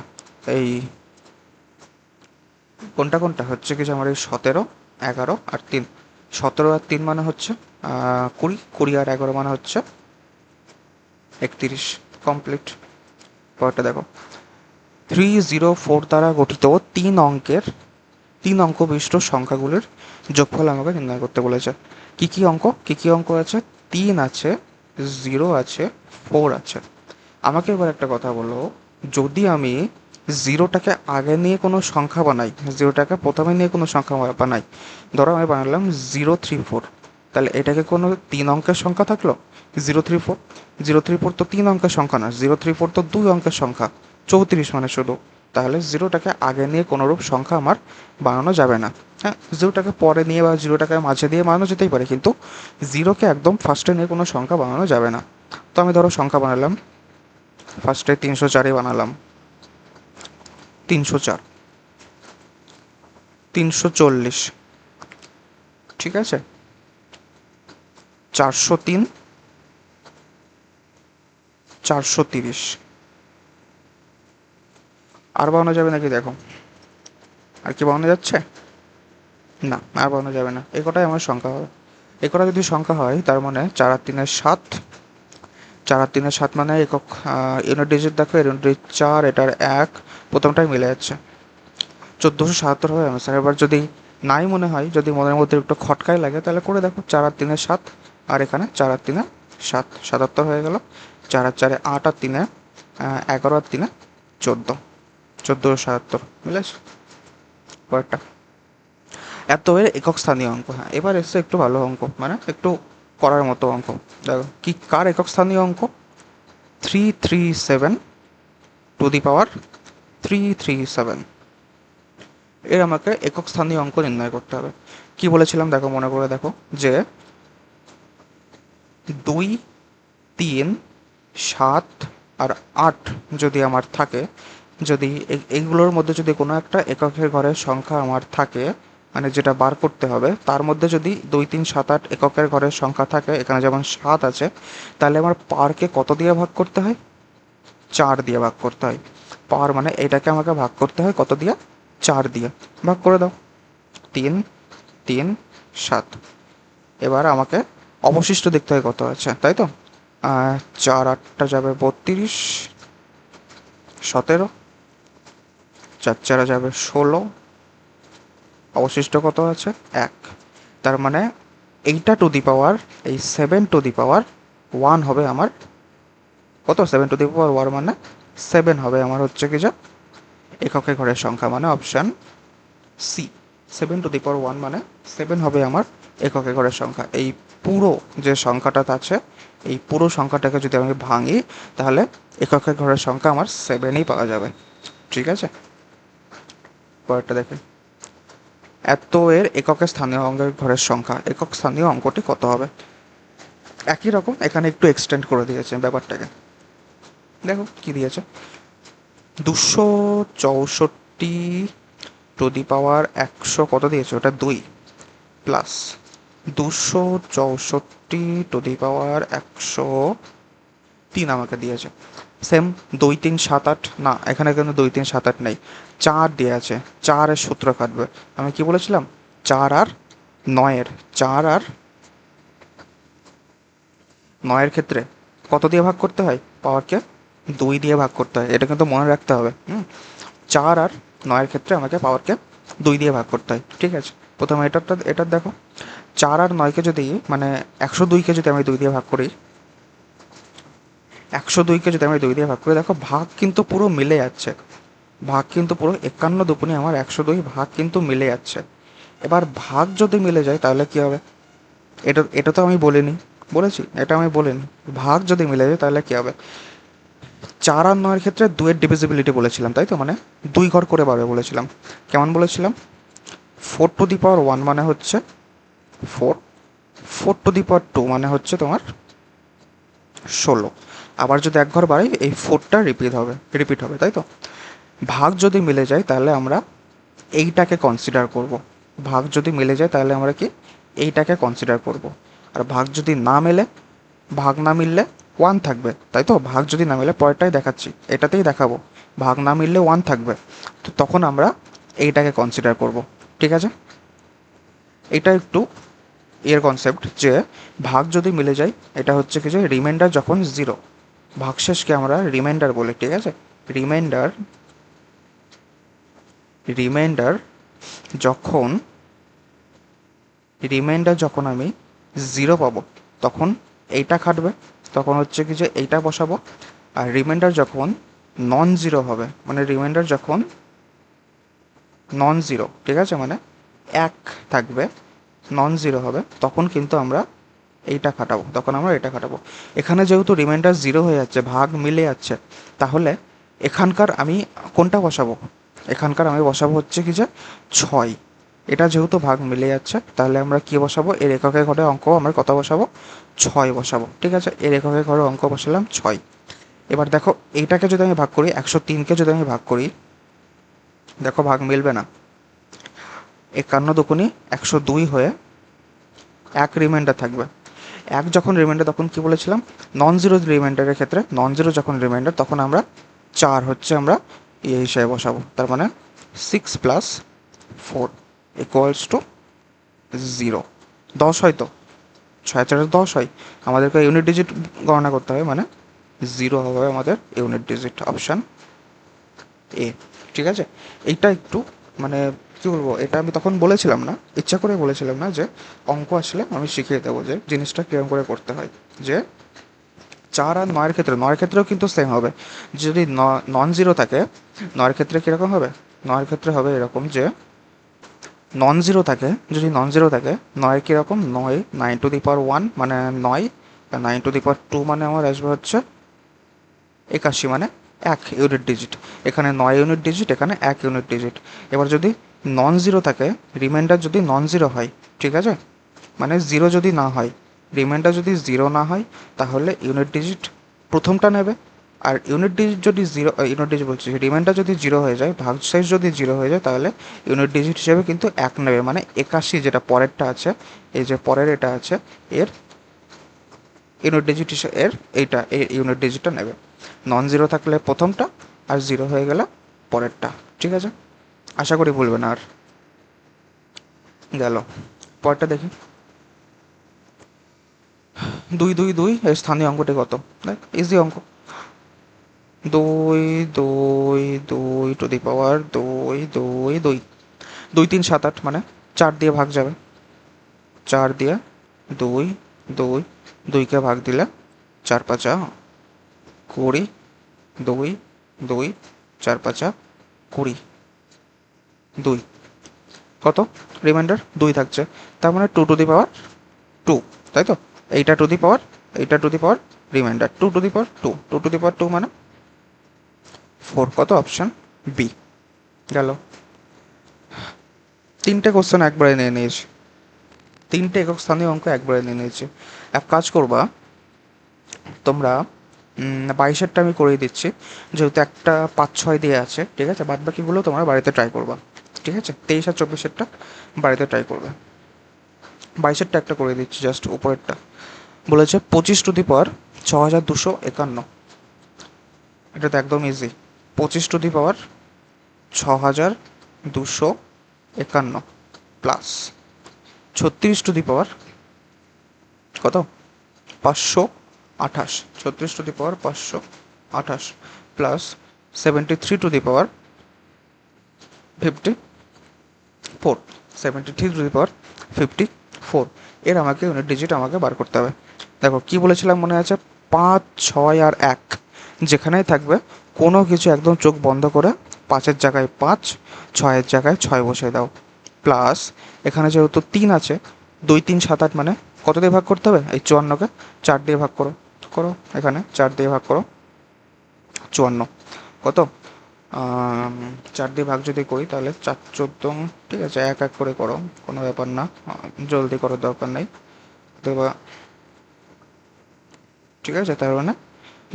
এই কোনটা কোনটা হচ্ছে কি যে আমার এই 17, 11 আর 3। 17 আর 3 মানে হচ্ছে 20, 20 আর 11 মানে হচ্ছে 31, কমপ্লিট। পরেরটা দেখো। 304 দ্বারা গঠিত 3 অঙ্ক বিশিষ্ট সংখ্যাগুলির যোগফল আমাকে নির্ণয় করতে বলেছে। কি কি অঙ্ক আছে? 3 আছে, 0 আছে, 4 আছে। আমাকে এবার একটা কথা বলো, যদি আমি জিরোটাকে আগে নিয়ে কোনো সংখ্যা বানাই, জিরোটাকে প্রথমে নিয়ে কোনো সংখ্যা বানাই, ধরো আমি বানালাম 034, তাহলে এটাকে কোনো 3 অঙ্কের সংখ্যা থাকলো? 034, 034 তো 3 অঙ্কের সংখ্যা না, 034 তো 2 অঙ্কের সংখ্যা, 34 মানে শুধু। তাহলে জিরোটাকে আগে নিয়ে কোনোরূপ সংখ্যা আমার বানানো যাবে না। হ্যাঁ, জিরোটাকে পরে নিয়ে বা জিরোটাকে মাঝে দিয়ে বানানো যেতেই পারে, কিন্তু জিরোকে একদম ফার্স্টে নিয়ে কোনো সংখ্যা বানানো যাবে না। তো আমি ধরো সংখ্যা বানালাম, ফার্স্টে 304 বানালাম, 304, 340, ঠিক আছে, 403, 430। আর বানানো যাবে নাকি দেখো? আর কি বানানো যাচ্ছে? না, আর বানানো যাবে না। এ কটাই আমার সংখ্যা হবে। এ কটা যদি সংখ্যা হয় তার মানে 4 আর 3 7, 4 আর 3 7 মানে একক ইউনিট ডিজিট দেখো, এর ইউনিট ডিজিট 4, এটার 1, প্রথমটাই মিলে যাচ্ছে। 1477 হবে আনসার। এবার যদি নাই মনে হয়, যদি মনের মধ্যে একটু খটকাই লাগে, তাহলে করে দেখো 4 আর 3 7, আর এখানে 4 আর 3 7, 77 হয়ে গেল। 4 আর 4 8 আর 3 11 আর 3 14, 1477 মিলেছে। পরেরটা এত এর একক স্থানীয় অঙ্ক। হ্যাঁ, এবার এসছে একটু ভালো অঙ্ক, মানে একটু করার মতো অঙ্ক। দেখো কি কার একক স্থানীয় অঙ্ক? 337 টু দি পাওয়ার 337, এর আমাকে একক স্থানীয় অঙ্ক নির্ণয় করতে হবে। কি বলেছিলাম দেখো, মনে করে দেখো, যে 2, 3, 7 আর 8 যদি আমার থাকে, যদি এইগুলোর মধ্যে যদি কোনো একটা এককের ঘরের সংখ্যা আমার থাকে, মানে যেটা বার করতে হবে, তার মধ্যে যদি 2, 3, 7, 8 এককের ঘরের সংখ্যা থাকে, এখানে যেমন 7 আছে, তাহলে আমার পারকে কত দিয়ে ভাগ করতে হয়? 4 দিয়ে ভাগ করতে হয়। পার মানে এটাকে আমাকে ভাগ করতে হয় কত দিয়ে? 4 দিয়ে। ভাগ করে দাও। 3, 3, 7। এবার আমাকে অবশিষ্ট দেখতে হয় কত আছে, তাই তো? 4 8টা যাবে 32, 17, 4 4 যাবে 16, অবশিষ্ট কত আছে? 1। তার মানে এইটা টু দি পাওয়ার, এই 7 টু দি পাওয়ার 1 হবে আমার কত? 7 টু দি পাওয়ার 1 মানে 7 হবে আমার হচ্ছে কি যা এককের ঘরের সংখ্যা, মানে অপশান সি। 7 টু দি পাওয়ার 1 মানে 7 হবে আমার এককের ঘরের সংখ্যা। এই পুরো যে সংখ্যাটা আছে, এই পুরো সংখ্যাটাকে যদি আমি ভাঙি, তাহলে এককের ঘরের সংখ্যা আমার 7ই পাওয়া যাবে, ঠিক আছে? পরেরটা দেখে এত এর এককে স্থানীয় অঙ্কের ঘরের সংখ্যা, একক স্থানীয় অঙ্কটি কত হবে? একই রকম এখানে একটু এক্সটেন্ড করে দিয়েছে ব্যাপারটাকে। দেখো কি দিয়েছে, 264 টু দি পাওয়ার 100 কত দিয়েছে, ওটা 2 প্লাস 264 টু দি পাওয়ার 103 আমাকে দিয়েছে। সেম 2 3 7 8, না এখানে কিন্তু 2 3 7 8 নেই, 4 দিয়ে আছে, 4-এর সূত্র কাটবে। আমি কি বলেছিলাম, 4 আর 9-এর, 4 আর 9-এর ক্ষেত্রে কত দিয়ে ভাগ করতে হয়, পাওয়ারকে 2 দিয়ে ভাগ করতে হয়, এটা কিন্তু মনে রাখতে হবে। 4 আর 9-এর ক্ষেত্রে আমাকে পাওয়ারকে 2 দিয়ে ভাগ করতে হয়, ঠিক আছে। প্রথমে এটার দেখো, 4 আর 9-কে যদি মানে 102-কে যদি আমি 2 দিয়ে ভাগ করি, 102-কে যদি আমি 2 দিয়ে ভাগ করি, দেখো ভাগ কিন্তু পুরো মিলে যাচ্ছে, ভাগ কিন্তু পুরো 51 দুপুনি আমার 102, ভাগ কিন্তু মিলে যাচ্ছে। এবার ভাগ যদি মিলে যায় তাহলে কি হবে, এটা এটা তো আমি বলিনি, বলেছি এটা আমি বলিনি, ভাগ যদি মিলে যায় তাহলে কি হবে, 4 আর 9-এর ক্ষেত্রে 2-এর ডিভিজিবিলিটি বলেছিলাম, তাই তো, মানে 2 ঘর করে পাবে বলেছিলাম। কেমন বলেছিলাম, 4 টু দি পাওয়ার 1 মানে হচ্ছে 4, 4 টু দি পাওয়ার 2 মানে হচ্ছে তোমার 16। আবার যদি এক ঘর বাড়াই এই 4টা রিপিট হবে, তাই তো। ভাগ যদি মিলে যায় তাহলে আমরা এইটাকে কনসিডার করব, ভাগ যদি মিলে যায় তাহলে আমরা কি এইটাকে কনসিডার করব। আর ভাগ যদি না মেলে, ভাগ না মিললে 1 থাকবে, তাই তো। ভাগ যদি না মিলে, পরেরটাই দেখাচ্ছি, এটাতেই দেখাবো, ভাগ না মিললে 1 থাকবে, তো তখন আমরা এইটাকে কনসিডার করব, ঠিক আছে। এটা একটু এর কনসেপ্ট যে ভাগ যদি মিলে যায়, এটা হচ্ছে কি যে রিমাইন্ডার যখন 0, ভাগশেষকে আমরা রিমাইন্ডার বলি, ঠিক আছে। রিমাইন্ডার রিমাইন্ডার যখন যখন আমি 0 পাবো তখন এইটা খাটবে, তখন হচ্ছে কি যে এইটা বসাবো। আর রিমাইন্ডার যখন নন জিরো হবে, মানে রিমাইন্ডার যখন নন জিরো, ঠিক আছে, মানে 1 থাকবে, নন জিরো হবে, তখন কিন্তু আমরা এইটা খাটাবো, তখন আমরা এটা খাটাবো। এখানে যেহেতু রিমাইন্ডার 0 হয়ে যাচ্ছে, ভাগ মিলে যাচ্ছে, তাহলে এখানকার আমি কোনটা বসাবো, এখানকার আমি বসাবো হচ্ছে কি যে 6। এটা যেহেতু ভাগ মিলে যাচ্ছে, তাহলে আমরা কি বসাবো, এর এককের ঘরে অঙ্ক আমরা কত বসাবো, 6 বসাবো, ঠিক আছে। এর এককের ঘরে অঙ্ক বসালাম 6। এবার দেখো এইটাকে যদি আমি ভাগ করি, 103-কে যদি আমি ভাগ করি, দেখো ভাগ মিলবে না, 51 দুগুণে 102 হয়ে 1 রিমাইন্ডার থাকবে। 1 যখন রিমাইন্ডার, তখন কি বলেছিলাম, নন জিরো রিমাইন্ডারের ক্ষেত্রে, নন জিরো যখন রিমাইন্ডার, তখন আমরা 4 হচ্ছে আমরা এই হিসাবে বসাবো, তার মানে 6 প্লাস 4 ইকুয়ালস টু 0। 10 হয় তো, 6 4 10 হয়, আমাদেরকে ইউনিট ডিজিট গণনা করতে হবে, মানে 0 হবে আমাদের ইউনিট ডিজিট, অপশান এ, ঠিক আছে। এইটা একটু মানে কী বলবো, এটা আমি তখন বলেছিলাম না, ইচ্ছা করে বলেছিলাম না, যে অঙ্ক আসলে আমি শিখিয়ে দেবো যে জিনিসটা কীরকম করে করতে হয়। যে 4 আর 9-এর ক্ষেত্রে, 9-এর ক্ষেত্রেও কিন্তু সেম হবে, যদি নন জিরো থাকে, 9-এর ক্ষেত্রে কীরকম হবে, 9-এর ক্ষেত্রে হবে এরকম যে নন জিরো থাকে, যদি নন জিরো থাকে, 9 কীরকম, 9 9 টু দি পাওয়ার 1 মানে 9, আর 9 টু দি পাওয়ার 2 মানে আমার আসবে হচ্ছে 81, মানে 1 ইউনিট ডিজিট। এখানে 9 ইউনিট ডিজিট, এখানে 1 ইউনিট ডিজিট। এবার যদি নন জিরো থাকে, রিমাইন্ডার যদি নন জিরো হয়, ঠিক আছে, মানে 0 যদি না হয়, রিমাইন্ডার যদি 0 না হয়, তাহলে ইউনিট ডিজিট প্রথমটা নেবে। আর ইউনিট ডিজিট যদি 0, ইউনিট ডিজিট বলছি, রিমাইন্ডার যদি 0 হয়ে যায়, ভাগশেষ যদি 0 হয়ে যায়, তাহলে ইউনিট ডিজিট হিসেবে কিন্তু 1 নেবে, মানে 81 যেটা পরেরটা আছে, এই যে পরের এটা আছে, এর ইউনিট ডিজিট হিসেবে এইটা এই ইউনিট ডিজিটটা নেবে। নন জিরো থাকলে প্রথমটা, আর 0 হয়ে গেলে পরেরটা, ঠিক আছে। আশা করি ভুলবে না আর। গেল, পরেরটা দেখি, 2 2 2 এর স্থানীয় অঙ্কটি কত, দেখ ইজি অঙ্ক, 2 2 2 টু দি পাওয়ার 2 2 2, 2 3 7 8, মানে 4 দিয়ে ভাগ যাবে, 4 দিয়ে 2 2, 2কে ভাগ দিলে 4 5 20, 2 2 4 5 20, 2 কত, রিমাইন্ডার 2 থাকছে, তার মানে 2 টু দি পাওয়ার 2, তাই তো। এইটা টু দি পাওয়ার, এইটা to the power, reminder 2 to the power 2, 2 to the power 2 মানে 4, কত, অপশান বি। গেল, তিনটে কোশ্চেন একবারে নিয়ে নিয়েছি, তিনটে একক স্থানীয় অঙ্ক একবারে নিয়ে নিয়েছি। এক কাজ করবা তোমরা, 22-এরটা আমি করিয়ে দিচ্ছি, যেহেতু একটা 5-6 দিয়ে আছে, ঠিক আছে? বাদ বাকিগুলো তোমরা বাড়িতে ট্রাই করবা, ঠিক আছে? 23 আর 24-এরটা বাড়িতে ট্রাই করবে। 22-এরটা একটা করে দিচ্ছি, জাস্ট উপরেরটা বলেছে 25^6,251। এটা তো একদম ইজি। 25^6,251 প্লাস 36 কত, 528, 36 528 প্লাস 73 54, 73 এর আমাকে ইউনিট ডিজিট আমাকে বার করতে হবে। দেখো কি বলেছিলাম মনে আছে, 5, 6 আর 1 যেখানেই থাকবে কোনো কিছু একদম চোখ বন্ধ করে 5-এর জায়গায় 5, 6-এর জায়গায় 6 বসিয়ে দাও, প্লাস এখানে যেহেতু 3 আছে, 2, 3, 7, 8 মানে কত দিয়ে ভাগ করতে হবে, এই 54কে 4 দিয়ে ভাগ করো, করো এখানে 4 দিয়ে ভাগ করো, 54 কত, 4 দিয়ে ভাগ যদি করি তাহলে 4×14, ঠিক আছে? 1 করে করো, কোনো ব্যাপার না, জলদি করার দরকার নেই, ঠিক আছে? তার মানে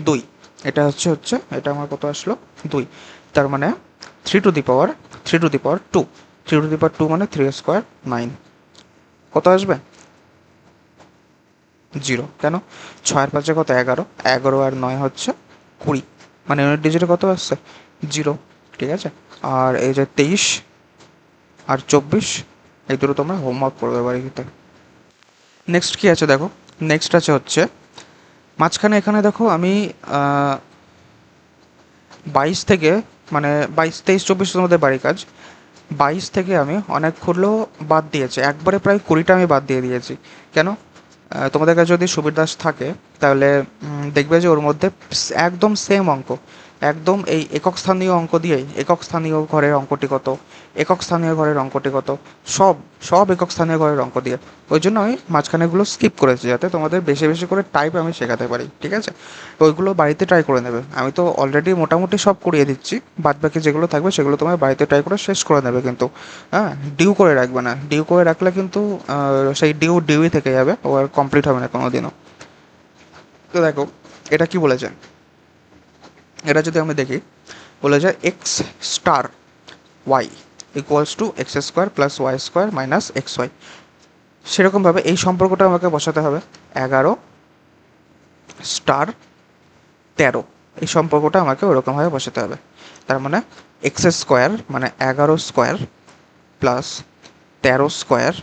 2, এটা হচ্ছে এটা আমার কত আসলো 2, তার মানে 3^2, 3^2 মানে 3² 9, কত আসবে 0, কেন 6 আর 5 কত 11, 11 আর 9 হচ্ছে 20, মানে ইউনিট ডিজিটে কত আসছে 0, ঠিক আছে? আর এই যে 23 আর 24 এই দুটো তোমরা হোমওয়ার্ক করবে বাড়িতে। নেক্সট কি আছে দেখো, নেক্সট আছে হচ্ছে মাঝখানে এখানে দেখো আমি 22 থেকে, মানে 22, 23, 24 মধ্যে বাড়ি কাজ, 22 থেকে আমি অনেকগুলো বাদ দিয়েছি, একবারে প্রায় 20টা আমি বাদ দিয়ে দিয়েছি। কেন? তোমাদের কাছে যদি সুবীর দাস থাকে তাহলে দেখবে যে ওর মধ্যে একদম সেম অঙ্ক, একদম এই একক স্থানীয় অঙ্ক দিয়েই, একক স্থানীয় ঘরের অঙ্কটি কত, একক স্থানীয় ঘরের অঙ্কটি কত, সব সব একক স্থানীয় ঘরের অঙ্ক দিয়ে। ওই জন্য আমি মাঝখানেগুলো স্কিপ করেছি, যাতে তোমাদের বেশি বেশি করে টাইপ আমি শেখাতে পারি, ঠিক আছে? ওইগুলো বাড়িতে ট্রাই করে নেবে, আমি তো অলরেডি মোটামুটি সব করিয়ে দিচ্ছি, বাদ বাকি যেগুলো থাকবে সেগুলো তোমার বাড়িতে ট্রাই করে শেষ করে নেবে কিন্তু, হ্যাঁ? ডিউ করে রাখবে না, ডিউ করে রাখলে কিন্তু সেই ডিউই থেকে যাবে, ও আর কমপ্লিট হবে না কোনো দিনও। তো দেখো এটা কি বলেছে, এটা যদি আমি দেখি, বলেছে x*y = x² + y² - xy। সেরকমভাবে এই সম্পর্কটা আমাকে বসাতে হবে, 11*13, এই সম্পর্কটা আমাকে ওরকমভাবে বসাতে হবে। তার মানে x² মানে 11² প্লাস 13²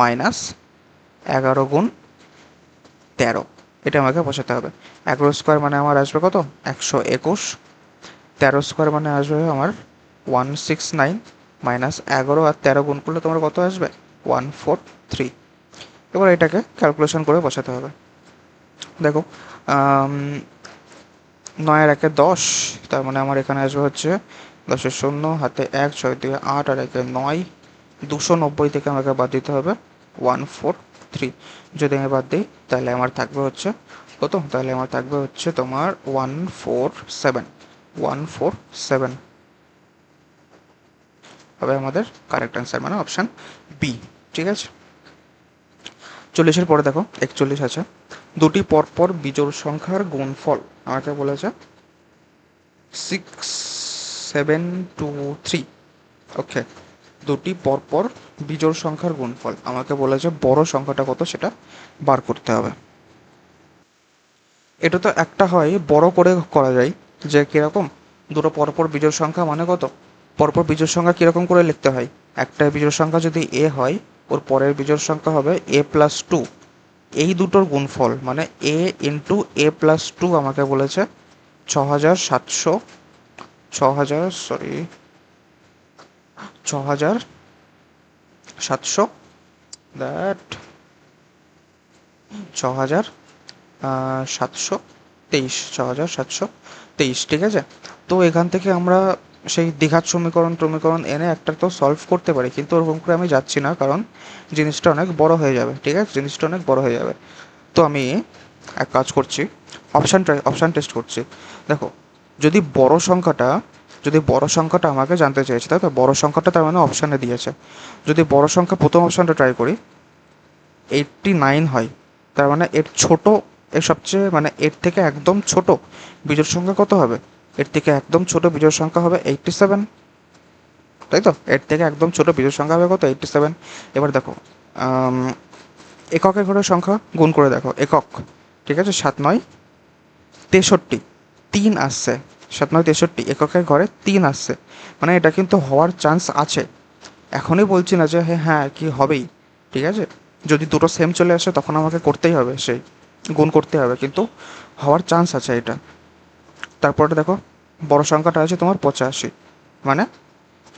মাইনাস 11×13, এটা আমাকে বসাতে হবে। 11² মানে আমার আসবে কত 121, 13² মানে আসবে আমার 169, মাইনাস 11 আর 13 গুণ করলে তোমার কত আসবে 143। এবার এটাকে ক্যালকুলেশন করে বসাতে হবে। দেখো 9 আর 1 10, তার মানে আমার এখানে আসবে হচ্ছে 10-এর 0, হাতে 1, 6 দিয়ে 8 আর 1 9, 290 থেকে আমাকে বাদ দিতে হবে 143। যদি আমি বাদ দিই তাহলে আমার থাকবে হচ্ছে কত, তাহলে আমার থাকবে হচ্ছে তোমার 147 হবে আমাদের কারেক্ট অ্যান্সার, মানে অপশান বি, ঠিক আছে? 40-এর পরে দেখো 41 আছে, দুটি পরপর বিজোড় সংখ্যার গুণফল আমাকে বলেছে 6723। ওকে, দুটি পরপর বিজোড় সংখ্যার গুণফল আমাকে বলেছে বড় সংখ্যাটা কত সেটা বার করতে হবে। এটা তো একটা হয় বড় করে করা যায়, যে কিরকম, দুটো পরপর বিজোড় সংখ্যা মানে কত, পরপর বিজোড় সংখ্যা কীরকম করে লিখতে হয়, একটা বিজোড় সংখ্যা যদি এ হয়, ওর পরের বিজোড় সংখ্যা হবে a+2, এই দুটোর গুণফল মানে a ইন্টু a+2 আমাকে বলেছে 6700, 6700, দ্যাট 6723, ঠিক আছে? তো এখান থেকে আমরা সেই দ্বিঘাত সমীকরণ এনে একটা তো সলভ করতে পারি, কিন্তু ওরকম করে আমি যাচ্ছি না, কারণ জিনিসটা অনেক বড় হয়ে যাবে, ঠিক আছে? জিনিসটা অনেক বড় হয়ে যাবে। তো আমি এক কাজ করছি, অপশান টেস্ট করছি। দেখো যদি বড় সংখ্যাটা যদি বড় সংখ্যাটা আমাকে জানতে চেয়েছে, তাই তো বড় সংখ্যাটা তার মানে অপশানে দিয়েছে। যদি বড় সংখ্যা প্রথম অপশানটা ট্রাই করি, 89 হয়, তার মানে এর ছোট, এর সবচেয়ে মানে এর থেকে একদম ছোট বিজোড় সংখ্যা কত হবে? এর থেকে একদম ছোট বিজোড় সংখ্যা হবে 87, তাই তো? এর থেকে একদম ছোট বিজোড় সংখ্যা হবে কত? 87। এবার দেখো, এককের ঘরের সংখ্যা গুণ করে দেখো, একক, ঠিক আছে, 7 9 63, 3 আসছে, 7 9 63, এককের ঘরে 3 আসছে, মানে এটা কিন্তু হওয়ার চান্স আছে। এখনই বলছি না যে হ্যাঁ হ্যাঁ কি হবেই, ঠিক আছে, যদি দুটো সেম চলে আসে তখন আমাকে করতেই হবে, সেই গুণ করতে হবে, কিন্তু হওয়ার চান্স আছে এটা। তারপরে দেখো, বড় সংখ্যাটা আছে তোমার 85, মানে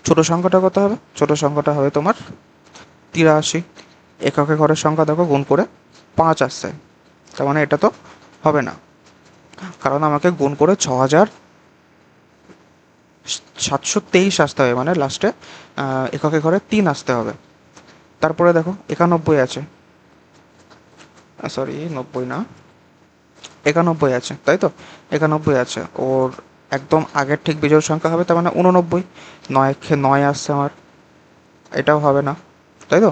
ছোট সংখ্যাটা কত হবে? ছোট সংখ্যাটা হবে তোমার 83। এককের ঘরের সংখ্যা দেখো গুণ করে 5 আসছে, তার মানে এটা তো হবে না, কারণ আমাকে গুণ করে 6723 আসতে হবে, মানে লাস্টে এককের ঘরে 3 আসতে হবে। তারপরে দেখো 91 আছে, সরি 90 না, 91 আছে, তাই তো? 91 আছে, ওর একদম আগের ঠিক বিজোড় সংখ্যা হবে, তার মানে 89। 9 আসছে আমার, এটাও হবে না, তাই তো?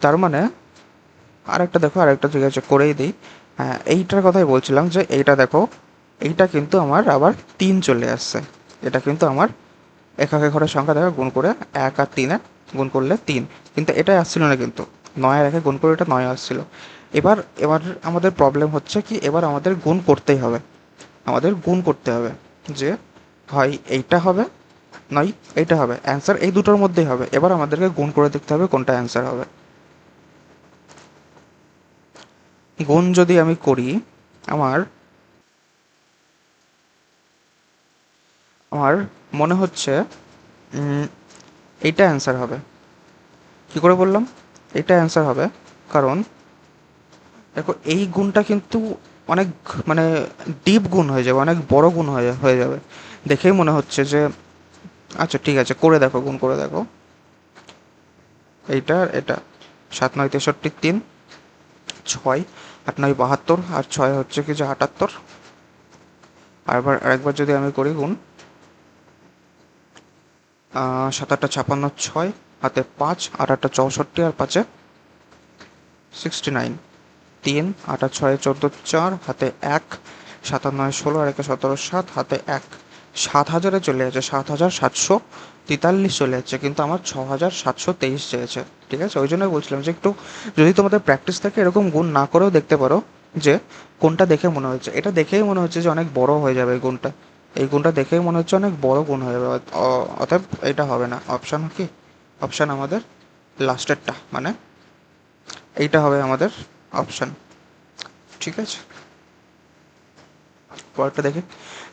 তার মানে আরেকটা দেখো, আরেকটা ঠিক আছে করেই দিই। হ্যাঁ, এইটার কথাই বলছিলাম যে এইটা দেখো, এইটা কিন্তু আমার আবার 3 চলে আসছে, এটা কিন্তু আমার এককের ঘরের সংখ্যা দেখো গুণ করে 1 আর 3 গুণ করলে 3, কিন্তু এটাই আসছিল না, কিন্তু 9 আর 1 গুণ করে এটা 9 আসছিল। এবার এবার আমাদের প্রবলেম হচ্ছে কি, এবার আমাদের গুণ করতেই হবে, আমাদের গুণ করতে হবে, যে হয় এইটা হবে নয় এইটা হবে, অ্যান্সার এই দুটোর মধ্যেই হবে। এবার আমাদেরকে গুণ করে দেখতে হবে কোনটা অ্যান্সার হবে। গুণ যদি আমি করি, আমার আমার মনে হচ্ছে এইটা অ্যান্সার হবে। কি করে বললাম এইটা অ্যান্সার হবে? কারণ দেখো, এই গুণটা কিন্তু অনেক মানে ডিপ গুণ হয়ে যাবে, অনেক বড় গুণ হয়ে হয়ে যাবে, দেখেই মনে হচ্ছে যে, আচ্ছা ঠিক আছে করে দেখো, গুণ করে দেখো এইটা আর এটা। 7 9 63, 3 6 8 9 72, আর 6 হচ্ছে কি যে 78। আরেকবার যদি আমি করি গুণ, 7 8 56, 6 হাতে 5, 8 8 64, আর 5 69, 3 8 6 14, 4 হাতে 1, 7 9 16, আর 1 17, 7 হাতে 1, 7,000-এ চলে যাচ্ছে, 7,743 চলে যাচ্ছে, কিন্তু আমার 6,723 চেয়েছে, ঠিক আছে? ওই জন্যই বলছিলাম যে একটু যদি তোমাদের প্র্যাকটিস থাকে, এরকম গুণ না করেও দেখতে পারো যে কোনটা দেখে মনে হচ্ছে, এটা দেখেই মনে হচ্ছে যে অনেক বড় হয়ে যাবে এই গুণটা, এই গুণটা দেখেই মনে হচ্ছে অনেক বড় গুণ হয়ে যাবে, অতএব এটা হবে না। অপশান কি? অপশান আমাদের লাস্টেরটা, মানে এইটা হবে আমাদের অপশান, ঠিক আছে? পরেরটা দেখি,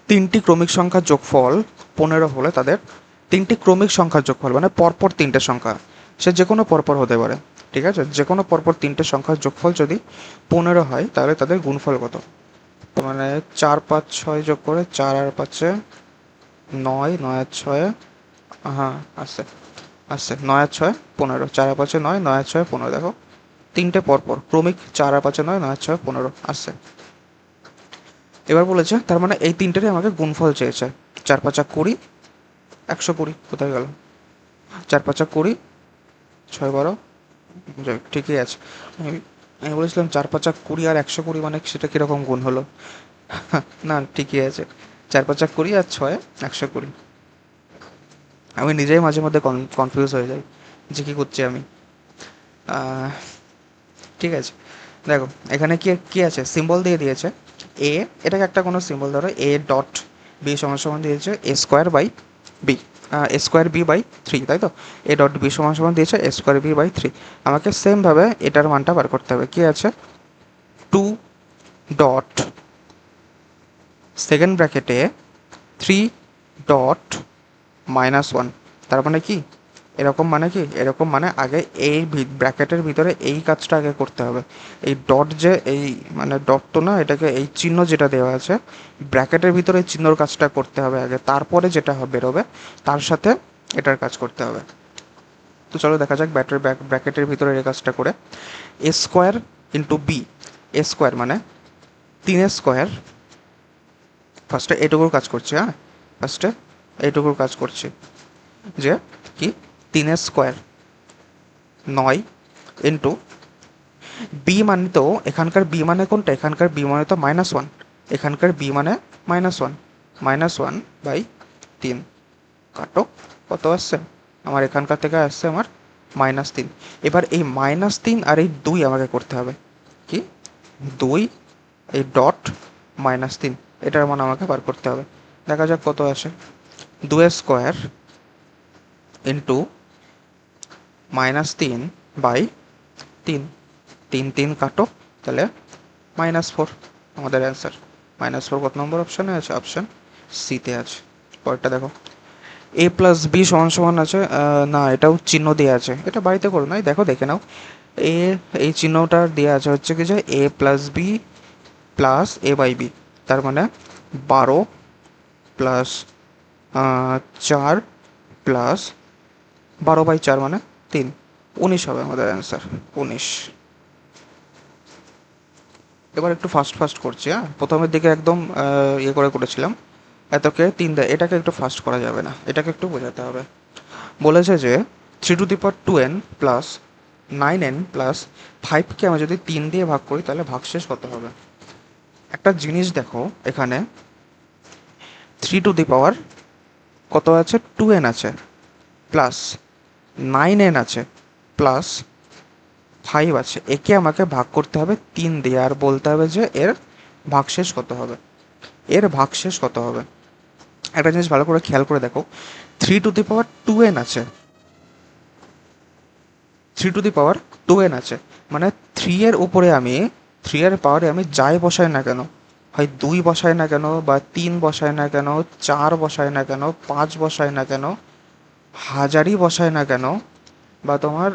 তিনটি ক্রমিক সংখ্যার যোগফল 15 হলে তাদের, তিনটি ক্রমিক সংখ্যার যোগফল মানে পরপর তিনটে সংখ্যা, সে যে কোনো পরপর হতে পারে, ঠিক আছে, যে কোনো পরপর তিনটে সংখ্যার যোগফল যদি 15 হয়, তাহলে তাদের গুণফল কত? মানে 4 5 6 যোগ করে 4 আর 5 9, 9 আর 6, হ্যাঁ আসছে আসছে, 9 আর 6 15, 4 আর 5 9, 9 আর 6 15, দেখো তিনটে পরপর ক্রমিক, 4 আর 5 9, 9 আর 6 15 আসছে। এবার বলেছে তার মানে এই তিনটেরই আমাকে গুণফল চেয়েছে। 4 5 20, 120, কোথায় গেল? 4 5 20, 6 12, যাক ঠিকই আছে। আমি আমি বলেছিলাম 4 5 20 আর 120, মানে সেটা কীরকম গুণ হলো? না ঠিকই আছে, 4 5 20 আর 6 120। আমি নিজেই মাঝে মধ্যে কনফিউজ হয়ে যাই যে কী করছি আমি। আহ, ঠিক আছে, দেখো এখানে কি কি আছে, সিম্বল দিয়ে দিয়েছে এ, এটাকে একটা কোনো সিম্বল ধরো, এ ডট বি সমান সমান দিয়েছে A square by B, A square B by 3, তাই তো? এ ডট বি সমান সমান দিয়েছে এ স্কোয়ার বি বাই 3। আমাকে সেমভাবে এটার মানটা বার করতে হবে, কি আছে, 2 ডট সেকেন্ড ব্র্যাকেটে 3 ডট -1, তার মানে কি এরকম, মানে কি এরকম, মানে আগে এই ব্র্যাকেটের ভিতরে এই কাজটা আগে করতে হবে, এই ডট যে এই মানে ডট তো না, এটাকে এই চিহ্ন যেটা দেওয়া আছে ব্র্যাকেটের ভিতরে এই চিহ্নর কাজটা করতে হবে আগে, তারপরে যেটা বেরোবে তার সাথে এটার কাজ করতে হবে। তো চলো দেখা যাক ব্র্যাকেটের ভিতরে এই কাজটা করে, এ square into B, A square মানে 3 স্কোয়ার, ফার্স্টে এটুকুর কাজ করছে, হ্যাঁ ফার্স্টে এইটুকুর কাজ করছি, যে কি 3 স্কোয়ার 9 ইন্টু বি মানে তো এখানকার বি মানে কোনটা, এখানকার বি মানে তো -1, এখানকার বি মানে -1, -1/3 কাটো, কত আসছে আমার এখানকার থেকে আসছে আমার -3। এবার এই -3 আর এই 2 আমাকে করতে হবে, কি 2 এই ডট -3, এটার মান আমাকে বার করতে হবে। দেখা যাক কত আসে। 2 স্কোয়ার ইন্টু -3/3, 3 কাটো, তাহলে -4 আমাদের অ্যান্সার। -4 কত নম্বর অপশানে আছে? অপশান সিতে আছে। পরেরটা দেখো, এ প্লাস বি সমান সমান আছে, না এটাও চিহ্ন দেওয়া আছে, এটা বাড়িতে করো নাই, দেখো দেখে নাও। এ এই চিহ্নটা দেওয়া আছে হচ্ছে কি যে এ প্লাস বি প্লাস a/b, তার মানে 12 প্লাস 4 প্লাস 12/4 মানে 3, 19 হবে আমাদের অ্যান্সার, 19। এবার একটু ফাস্ট ফাস্ট করছি, হ্যাঁ প্রথমের দিকে একদম ইয়ে করে করেছিলাম, এতকে 3 দেয়, এটাকে একটু ফাস্ট করা যাবে না, এটাকে একটু বোঝাতে হবে। বলেছে যে 3^2n প্লাস 9n প্লাস 5কে আমি যদি 3 দিয়ে ভাগ করি তাহলে ভাগশেষ কত হবে। একটা জিনিস দেখো, এখানে 3 কত আছে, 2n আছে, প্লাস 9n আছে, প্লাস 5 আছে, একে আমাকে ভাগ করতে হবে 3 দিয়ে, আর বলতে হবে যে এর ভাগশেষ কত হবে, এর ভাগশেষ কত হবে। একটা জিনিস ভালো করে খেয়াল করে দেখো, 3^2n আছে, 3^2n আছে, মানে 3 এর উপরে আমি 3 এর পাওয়ারে আমি যাই বসাই না কেন, হয় 2 বসাই না কেন, বা 3 বসাই না কেন, 4 বসাই না কেন, 5 বসাই না কেন, হাজারই বসায় না কেন, বা তোমার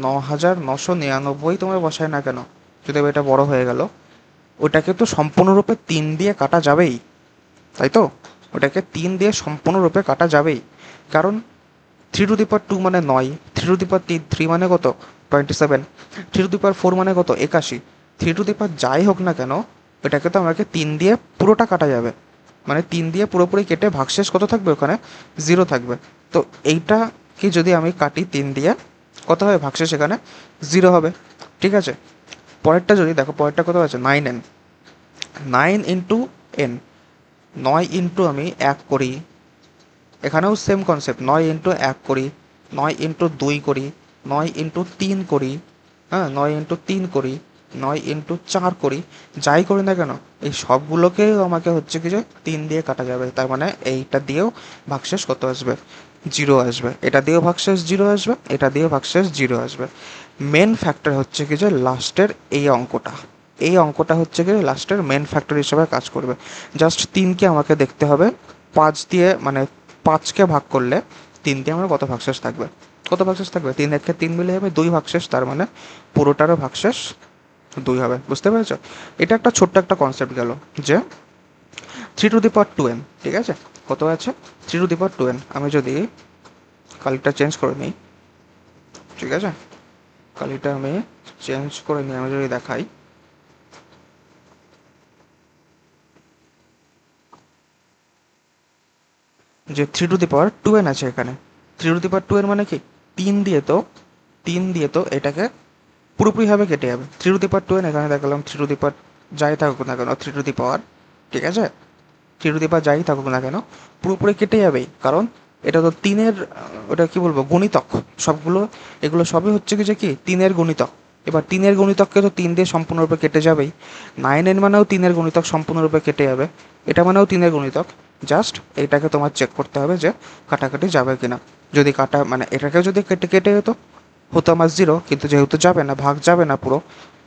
9,999 তোমার বসায় না কেন, যদি এটা বড় হয়ে গেল, ওটাকে তো সম্পূর্ণরূপে 3 দিয়ে কাটা যাবেই, তাই তো, ওটাকে 3 দিয়ে সম্পূর্ণরূপে কাটা যাবেই, কারণ 3^2 মানে 9, 3^3 মানে কত 27, 3^4 মানে কত 81, 3 যাই হোক না কেন, ওটাকে তো আমাকে 3 দিয়ে পুরোটা কাটা যাবে, মানে 3 দিয়ে পুরোপুরি কেটে ভাগশেষ কত থাকবে, ওখানে 0 থাকবে। তো এইটা কি যদি আমি কাটি 3 দিয়ে, কত হবে ভাগশেষ, এখানে 0 হবে, ঠিক আছে। পরেরটা যদি দেখো, পরেরটা কত আছে 9n, 9 ইন্টু এন, 9 ইন্টু আমি 1 করি, এখানেও সেম কনসেপ্ট, 9 ইন্টু 1 করি, 9 ইন্টু 2 করি, 9 ইন্টু 3 করি, হ্যাঁ 9 ইন্টু 3 করি, 9 ইন্টু 4 করি, যাই করি না কেন এই সবগুলোকেও আমাকে হচ্ছে কি যে 3 দিয়ে কাটা যাবে, তার মানে এইটা দিয়েও ভাগশেষ কত আসবে, 0 আসবে, এটা দিয়েও ভাগশেষ 0 আসবে, এটা দিয়েও ভাগশেষ 0 আসবে। মেন ফ্যাক্টর হচ্ছে কি যে লাস্টের এই অঙ্কটা, এই অঙ্কটা হচ্ছে কি লাস্টের মেন ফ্যাক্টর হিসেবে কাজ করবে। জাস্ট 3কে আমাকে দেখতে হবে 5 দিয়ে, মানে 5কে ভাগ করলে 3 দিয়ে আমার কত ভাগশেষ থাকবে, কত ভাগশেষ থাকবে, 3 একে 3 মিলে যাবে 2 ভাগশেষ, তার মানে পুরোটারও ভাগশেষ 2 হবে, বুঝতে পেরেছো। এটা একটা ছোট্ট একটা কনসেপ্ট গেল, যে 3^2n, ঠিক আছে, কত আছে 3^2n, আমি যদি কালিটা চেঞ্জ করে নিই, ঠিক আছে, কালিটা আমি চেঞ্জ করে নিই, আমি যদি দেখাই, যে 3^2n আছে এখানে, 3^2n মানে কি 3 দিয়ে তো, 3 দিয়ে তো এটাকে পুরোপুরিভাবে কেটে যাবে, 3^2n এখানে দেখালাম, যাই থাকুক না কেন 3, ঠিক আছে, 3 যাই থাকুক না কেন পুরোপুরি কেটে যাবেই, কারণ এটা তো 3-এর, ওটা কি বলবো গুণিতক, সবগুলো এগুলো সবই হচ্ছে কি যে কি 3-এর গুণিতক। এবার 3-এর গুণিতককে তো 3 দিয়ে সম্পূর্ণরূপে কেটে যাবেই, 9n মানেও 3-এর গুণিতক সম্পূর্ণরূপে কেটে যাবে, এটা মানেও 3-এর গুণিতক, জাস্ট এইটাকে তোমার চেক করতে হবে যে কাটাকাটি যাবে কিনা, যদি কাটা মানে এটাকে যদি কেটে কেটে হতো হতো আমার 0, কিন্তু যেহেতু যাবে না, ভাগ যাবে না, পুরো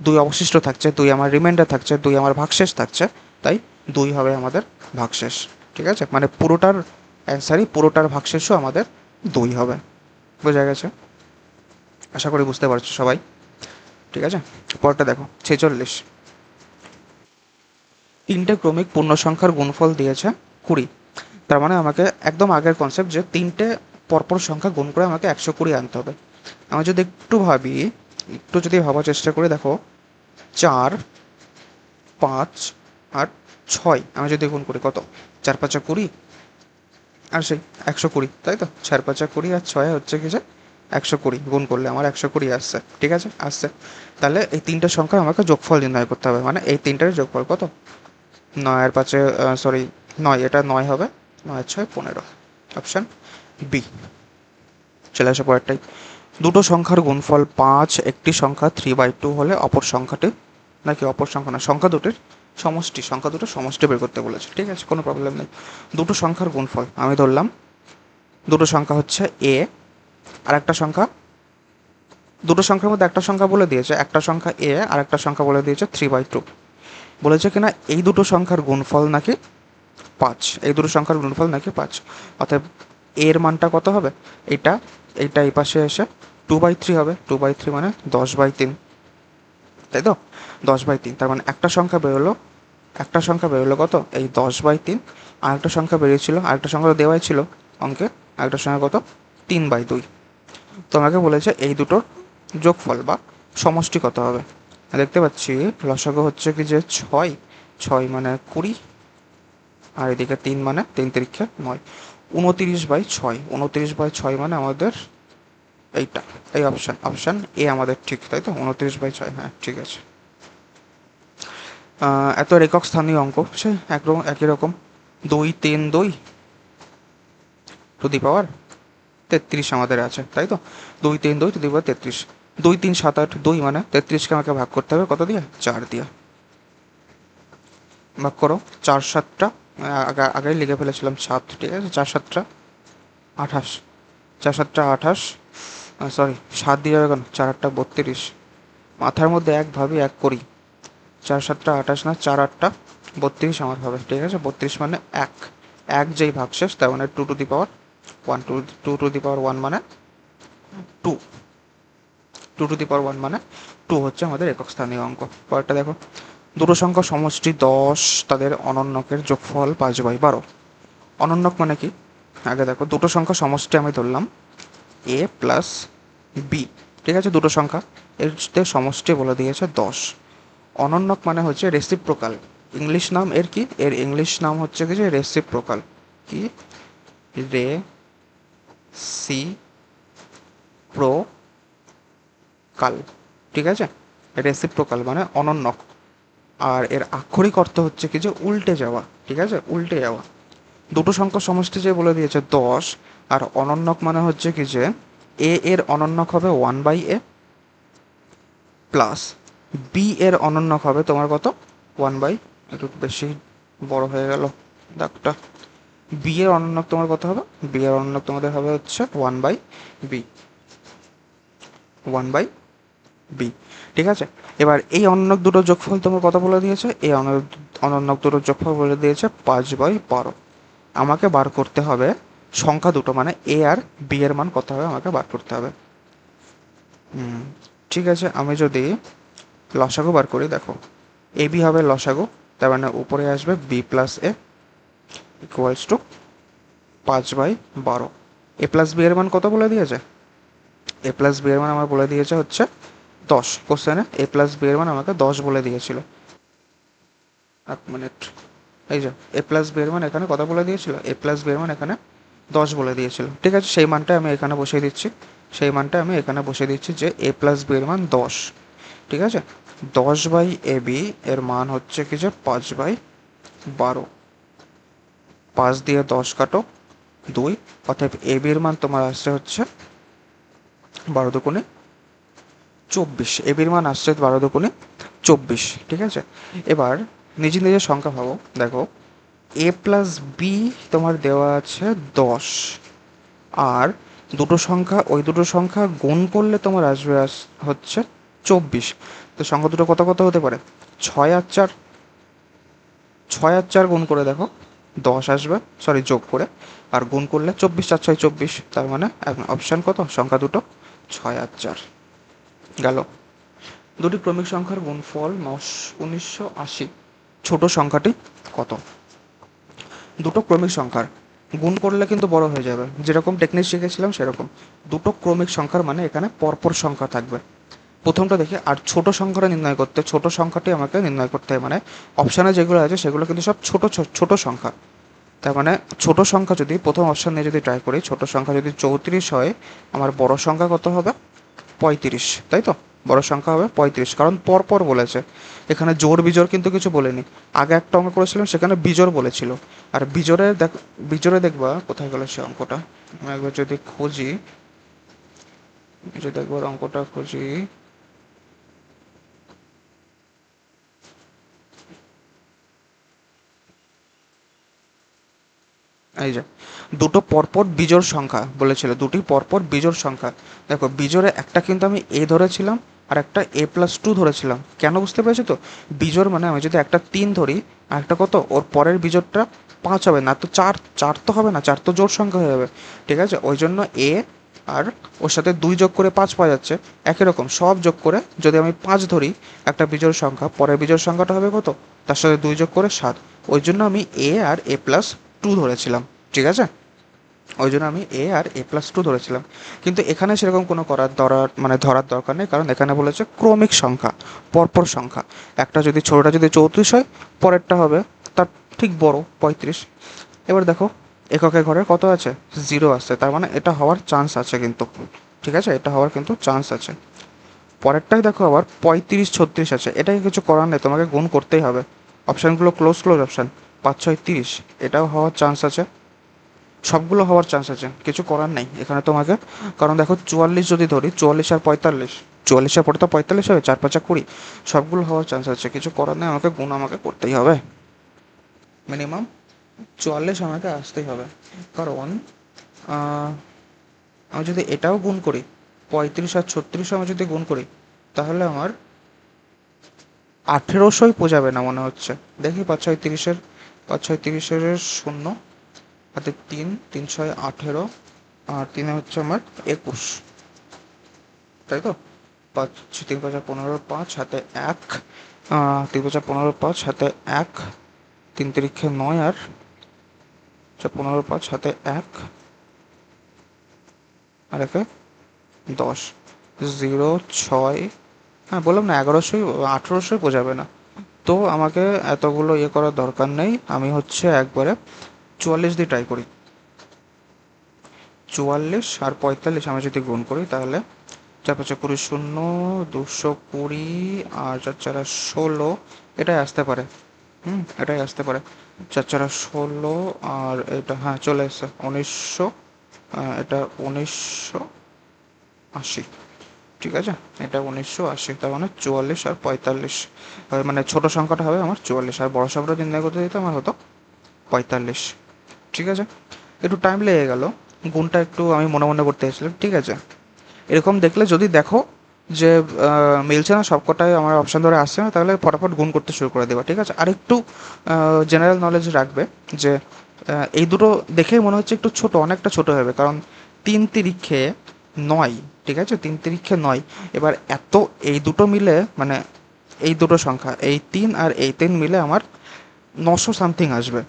2 অবশিষ্ট থাকছে, 2 আমার রিমাইন্ডার থাকছে, 2 আমার ভাগশেষ থাকছে, তাই 2 হবে আমাদের ভাগশেষ, ঠিক আছে, মানে পুরোটার অ্যান্সারই, পুরোটার ভাগশেষও আমাদের 2 হবে, বোঝা গেছে, আশা করি বুঝতে পারছো সবাই, ঠিক আছে। পরটা দেখো 46, 3টে ক্রমিক পূর্ণ সংখ্যার গুণফল দিয়েছে 20, তার মানে আমাকে একদম আগের কনসেপ্ট, যে 3টে পরপর সংখ্যা গুণ করে আমাকে 120 আনতে হবে। আমি যদি একটু ভাবি, একটু যদি ভাবার চেষ্টা করে দেখো, 4, 5 আর 6 আমি যদি গুণ করি কত, 4 5 20, আর সেই 120, তাই তো? 4×5 = 20, আর 6 হচ্ছে কি যে 120, গুণ করলে আমার 120 আসছে। ঠিক আছে, আসছে। তাহলে এই তিনটে সংখ্যার আমাকে যোগফল নির্ণয় করতে হবে, মানে এই তিনটার যোগফল কত? 9 আর 5, সরি 9, এটা 9 হবে, 9 আর 6 15, অপশান বি। চলে আসে পরেরটাই। দুটো সংখ্যার গুণফল 5, একটি সংখ্যা 3/2 হলে অপর সংখ্যাটি, নাকি অপর সংখ্যা না, সংখ্যা দুটির সমষ্টি, সংখ্যা দুটো সমষ্টি বের করতে বলেছে। ঠিক আছে, কোনো প্রবলেম নেই। দুটো সংখ্যার গুণফল আমি ধরলাম, দুটো সংখ্যা হচ্ছে এ, আর একটা সংখ্যা, দুটো সংখ্যার মধ্যে একটা সংখ্যা বলে দিয়েছে, একটা সংখ্যা এ আর একটা সংখ্যা বলে দিয়েছে 3/2। বলেছে কিনা এই দুটো সংখ্যার গুণফল নাকি 5, এই দুটো সংখ্যার গুণফল নাকি 5। অতএব এর মানটা কত হবে? এটা, এইটা এই পাশে এসে 2/3 হবে। 2/3 মানে 10/3, তাই তো? 10/3, তার মানে একটা সংখ্যা বেরোলো, একটা সংখ্যা বেরোলো কত? এই 10/3। আর একটা সংখ্যা বেরিয়েছিল, আরেকটা সংখ্যা তো দেওয়াই ছিল অঙ্কে, আরেকটা সংখ্যা কত? 3/2। তো আমাকে বলেছে এই দুটোর যোগফল বা সমষ্টি কত হবে। দেখতে পাচ্ছি লসাগু হচ্ছে কি যে 6, 6 মানে 20, আর এদিকে 3 মানে 3×3=9, 29/6, 29/6 মানে আমাদের এইটা, এই অপশান এ আমাদের ঠিক, তাই তো? 29/6, হ্যাঁ ঠিক আছে। এত একক স্থানীয় অঙ্ক, সে একরকম, একই রকম। 2, 3, 2 টু দি পাওয়ার 33 আমাদের আছে, তাই তো? 2, 3, 2 টু দি পাওয়ার 33, 2, 3, 7, 8, 2 মানে 33কে আমাকে ভাগ করতে হবে কত দিয়ে? 4 দিয়ে। ভাগ করো, 4 7টা, আগেই লিখে ফেলেছিলাম 7, ঠিক আছে? 4 7টা 28, 4 7টা 28, সরি 7 দিয়ে যাবে কেন? 4 8টা 32, মাথার মধ্যে এক ভাবি এক করি, 4 7টা 28 না, 4 8টা 32 আমার হবে। ঠিক আছে, 32 মানে এক, এক যেই ভাগশেষ, তার মানে 2 to the power 1, 2 to the পাওয়ার 1 মানে 2, 2 টু দি পাওয়ার 1 মানে 2 হচ্ছে আমাদের একক স্থানীয় অঙ্ক। পরেরটা দেখো, দুটো সংখ্যা সমষ্টি 10, তাদের অনন্যকের যোগফল 5/12। অনন্যক মানে কি? আগে দেখো, দুটো সংখ্যা সমষ্টি আমি ধরলাম এ প্লাস বি, ঠিক আছে? দুটো সংখ্যা, এর সমষ্টি বলে দিয়েছে 10। অনন্যক মানে হচ্ছে রেসিপ্রোকাল, ইংলিশ নাম এর কি? এর ইংলিশ নাম হচ্ছে কি যে রেসিপ্রোকাল। কি? রে সি প্রো কাল, ঠিক আছে? রেসিপ্রোকাল মানে অনন্যক, আর এর আক্ষরিক অর্থ হচ্ছে কি যে উল্টে যাওয়া, ঠিক আছে? উল্টে যাওয়া। দুটো সংখ্যা সমষ্টি যে বলে দিয়েছে 10, আর অনন্যক মানে হচ্ছে কি যে এ এর অনন্যক হবে 1/a, প্লাস বি এর অনন্যক হবে তোমার কত? 1/, একটু বেশি বড় হয়ে গেল দাগটা। বি এর অনন্যক তোমার কত হবে? বি এর অনন্যক তোমাদের হবে হচ্ছে 1/b, 1/b, ঠিক আছে? এবার এই অনন্যক দুটো যোগফল তোমার কত বলে দিয়েছে? এই অনন্যক দুটো যোগফল বলে দিয়েছে 5/12। আমাকে বার করতে হবে সংখ্যা দুটো, মানে এ আর বি এর মান কত হবে আমাকে বার করতে হবে। ঠিক আছে, আমি যদি লসাগু বার করি, দেখো এ বি হবে লসাগু, তার মানে উপরে আসবে B plus A equals to 5/12। A plus B এর মান কত বলে দিয়েছে? এ প্লাস বি এর মান আমার বলে দিয়েছে হচ্ছে 10। কোশ্চেনে এ প্লাস বি এর মান আমাকে 10 বলে দিয়েছিল। এক মিনিট, এই যে এ প্লাস বি এর মান এখানে কত বলে দিয়েছিল? এ প্লাস বি এর মান এখানে 10 বলে দিয়েছিল, ঠিক আছে? সেই মানটা আমি এখানে বসিয়ে দিচ্ছি, সেই মানটা আমি এখানে বসিয়ে দিচ্ছি যে এ প্লাস বি এর মান 10, ঠিক আছে? 10/ab এর মান হচ্ছে কি যে 5/12, 5 দিয়ে 10 কাটো 2, অর্থাৎ ab এর মান তোমার আসছে হচ্ছে 12×2 = 24, ab এর মান আসছে 12×2 = 24, ঠিক আছে? এবার নিজে নিজের সংখ্যা ভাবো, দেখো এ প্লাস বি তোমার দেওয়া আছে 10, আর দুটো সংখ্যা, ওই দুটো সংখ্যা গুণ করলে তোমার আসবে হচ্ছে 24। তো সংখ্যা দুটো কত কত হতে পারে? 6 আর 4, 6 আর 4 গুণ করে দেখো 10 আসবে, সরি যোগ করে, আর গুণ করলে 24, 4 6 24, তার মানে অপশান কত? সংখ্যা দুটো 6 আর 4 গেল। দুটি ক্রমিক সংখ্যার গুণফল 1980, ছোট সংখ্যাটি কত? দুটো ক্রমিক সংখ্যার গুণ করলে কিন্তু বড় হয়ে যাবে, যেরকম টেকনিক শিখেছিলাম সেরকম। দুটো ক্রমিক সংখ্যার মানে এখানে পরপর সংখ্যা থাকবে। প্রথমটা দেখি, আর ছোট সংখ্যাটা নির্ণয় করতে, ছোট সংখ্যাটি আমাকে নির্ণয় করতে হয়, মানে অপশানে যেগুলো আছে সেগুলো কিন্তু সব ছোট ছোট সংখ্যা। তার মানে ছোট সংখ্যা যদি প্রথম অপশান নিয়ে যদি ট্রাই করি, ছোট সংখ্যা যদি 34 হয়, আমার বড় সংখ্যা কত হবে? 35, তাই তো? বড় সংখ্যা হবে 35, কারণ পরপর বলেছে, এখানে জোড় বিজোড় কিন্তু কিছু বলেনি। আগে একটা অঙ্ক করেছিলাম সেখানে বিজোড় বলেছিল, আর বিজোড়ে দেখবা কোথায় গেল সে অঙ্কটা, আমি একবার যদি খুঁজি, যদি একবার অঙ্কটা খুঁজি, এই যে দুটো পরপর বিজোড় সংখ্যা বলেছিল, দুটি পরপর বিজোড় সংখ্যা। দেখো বিজোড়ে একটা কিন্তু আমি এ ধরেছিলাম আর একটা a+2 ধরেছিলাম, কেন বুঝতে পেরেছো তো? বিজোড় মানে আমি যদি একটা 3 ধরি আর একটা কত, ওর পরের বিজোড়টা 5 হবে না তো, 4 4 তো হবে না, 4 তো জোড় সংখ্যা হয়ে যাবে, ঠিক আছে? ওই জন্য এ আর ওর সাথে 2 যোগ করে 5 পাওয়া যাচ্ছে, একই রকম সব যোগ করে যদি আমি 5 ধরি একটা বিজোড় সংখ্যা, পরের বিজোড় সংখ্যাটা হবে কত, তার সাথে 2 যোগ করে 7। ওই জন্য আমি এ আর a+2 ধরেছিলাম, ঠিক আছে? ওই জন্য আমি a+2 ধরেছিলাম। কিন্তু এখানে সেরকম কোনো ধরার দরকার নেই, কারণ এখানে বলেছে ক্রমিক সংখ্যা, পরপর সংখ্যা। একটা যদি ছোটোটা যদি 34 হয়, পরেরটা হবে তার ঠিক বড় 35। এবার দেখো এককের ঘরে কত আছে? 0 আসছে, তার মানে এটা হওয়ার চান্স আছে কিন্তু, ঠিক আছে? এটা হওয়ার কিন্তু চান্স আছে। পরেরটাই দেখো আবার 35 36 আছে, এটাকে কিছু করার নেই, তোমাকে গুণ করতেই হবে। অপশানগুলো ক্লোজ ক্লোজ অপশান, 5 6 30, এটাও হওয়ার চান্স আছে, সবগুলো হওয়ার চান্স আছে, কিছু করার নেই এখানে তোমাকে। কারণ দেখো 44 যদি ধরি, 44 আর 45, 44-এর পরে তো 45 হবে, 4 5 20, সবগুলো হওয়ার চান্স আছে, কিছু করার নেই, আমাকে গুণ আমাকে করতেই হবে। মিনিমাম 44 আমাকে আসতেই হবে, কারণ আমি যদি এটাও গুণ করি, 35 আর 36 আমি যদি গুণ করি, তাহলে আমার 1800ই পোজাবে না মনে হচ্ছে। দেখি 5 6 30-এর, 5 6 30-এর শূন্য হাতে 3, 3 6 18, আর 3 হচ্ছে আমার 21, তাই তো? 5 3 5 15, 5 হাতে 1, 3 5 15, 5 হাতে 1, 3 তিরিক্ষে 9, আর 15 5 হাতে 1, আর একে 10, 0 6, হ্যাঁ বললাম না 1100, 1800 বোঝাবে না। তো আমাকে এতগুলো ইয়ে করার দরকার নেই, আমি হচ্ছে একবারে 44 দিয়ে ট্রাই করি। 44 আর 45 আমি যদি গুণ করি, তাহলে 4 5 20 শূন্য, 220, আর 4 4 16, এটাই আসতে পারে। এটাই আসতে পারে, 4 4 16, আর এটা হ্যাঁ চলে এসছে 1900, এটা 1980, ঠিক আছে? এটা 1980, তার মানে 44 আর 45, মানে ছোট সংখ্যাটা হবে আমার 44, আর বড় সংখ্যাটা নির্ণয় করতে দিতে আমার হতো 45, ঠিক আছে? একটু টাইম লেগে গেল, গুণটা একটু আমি মনে মনে করতে এসেছিলাম, ঠিক আছে? এরকম দেখলে যদি দেখো যে মিলছে না, সবকটাই আমার অপশান ধরে আসছে না, তাহলে ফটাফট গুণ করতে শুরু করে দেবা, ঠিক আছে? আর একটু জেনারেল নলেজ রাখবে যে এই দুটো দেখেই মনে হচ্ছে একটু ছোট, অনেকটা ছোট হবে, কারণ 3 তিরিক্ষে 9, ঠিক আছে? 3 তিরিক্ষে 9, এবার এই দুটো মিলে মানে এই দুটো সংখ্যা, এই 3 আর এই 3 মিলে আমার 900 সামথিং আসবে,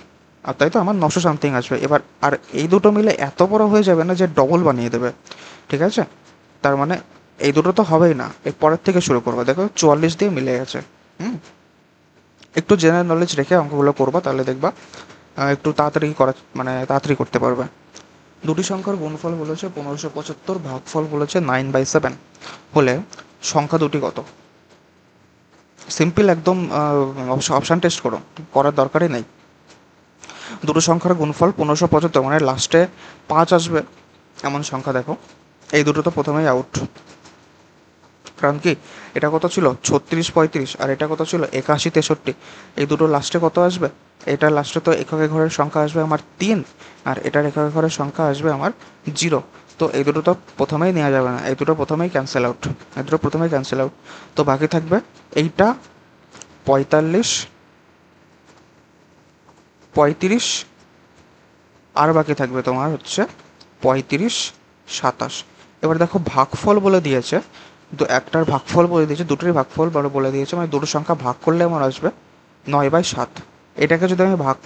আর তাই তো আমার 900 সামথিং আসবে। এবার আর এই দুটো মিলে এত বড় হয়ে যাবে না যে ডবল বানিয়ে দেবে, ঠিক আছে? তার মানে এই দুটো তো হবেই না, এর পরের থেকে শুরু করবো, দেখো 44 দিয়ে মিলে গেছে। হুম, একটু জেনারেল নলেজ রেখে অঙ্কগুলো করবা, তাহলে দেখবা একটু তাড়াতাড়ি করা, মানে তাড়াতাড়ি করতে পারবে। দুটি সংখ্যার গুণফল বলেছে 1575, ভাগফল বলেছে 9/7, হলে সংখ্যা দুটি কত? সিম্পল একদম, অপশান টেস্ট করো, করার দরকারই নেই। দুটো সংখ্যার গুণফল 1575, মানে লাস্টে 5 আসবে এমন সংখ্যা দেখো, এই দুটো তো প্রথমেই আউট। কারণ কি, এটা কত ছিল 36 35, আর এটা কত ছিল 81 63, এই দুটো লাস্টে কত আসবে? এটা লাস্টে তো এককের ঘরের সংখ্যা আসবে আমার 3, আর এটার এককের ঘরের সংখ্যা আসবে আমার 0। তো এই দুটো তো প্রথমেই নেওয়া যাবে না, এই দুটো প্রথমেই ক্যান্সেল আউট, এই দুটো প্রথমেই ক্যান্সেল আউট। তো বাকি থাকবে এইটা 45 35, আর বাকি থাকবে তোমার হচ্ছে 35 27। এবার দেখো ভাগফল বলে দিয়েছে, একটার ভাগফল বলে দিয়েছে, দুটোরই ভাগফল বলে দিয়েছে, মানে দুটো সংখ্যা ভাগ করলে আমার আসবে 9/7। এটাকে যদি আমি ভাগ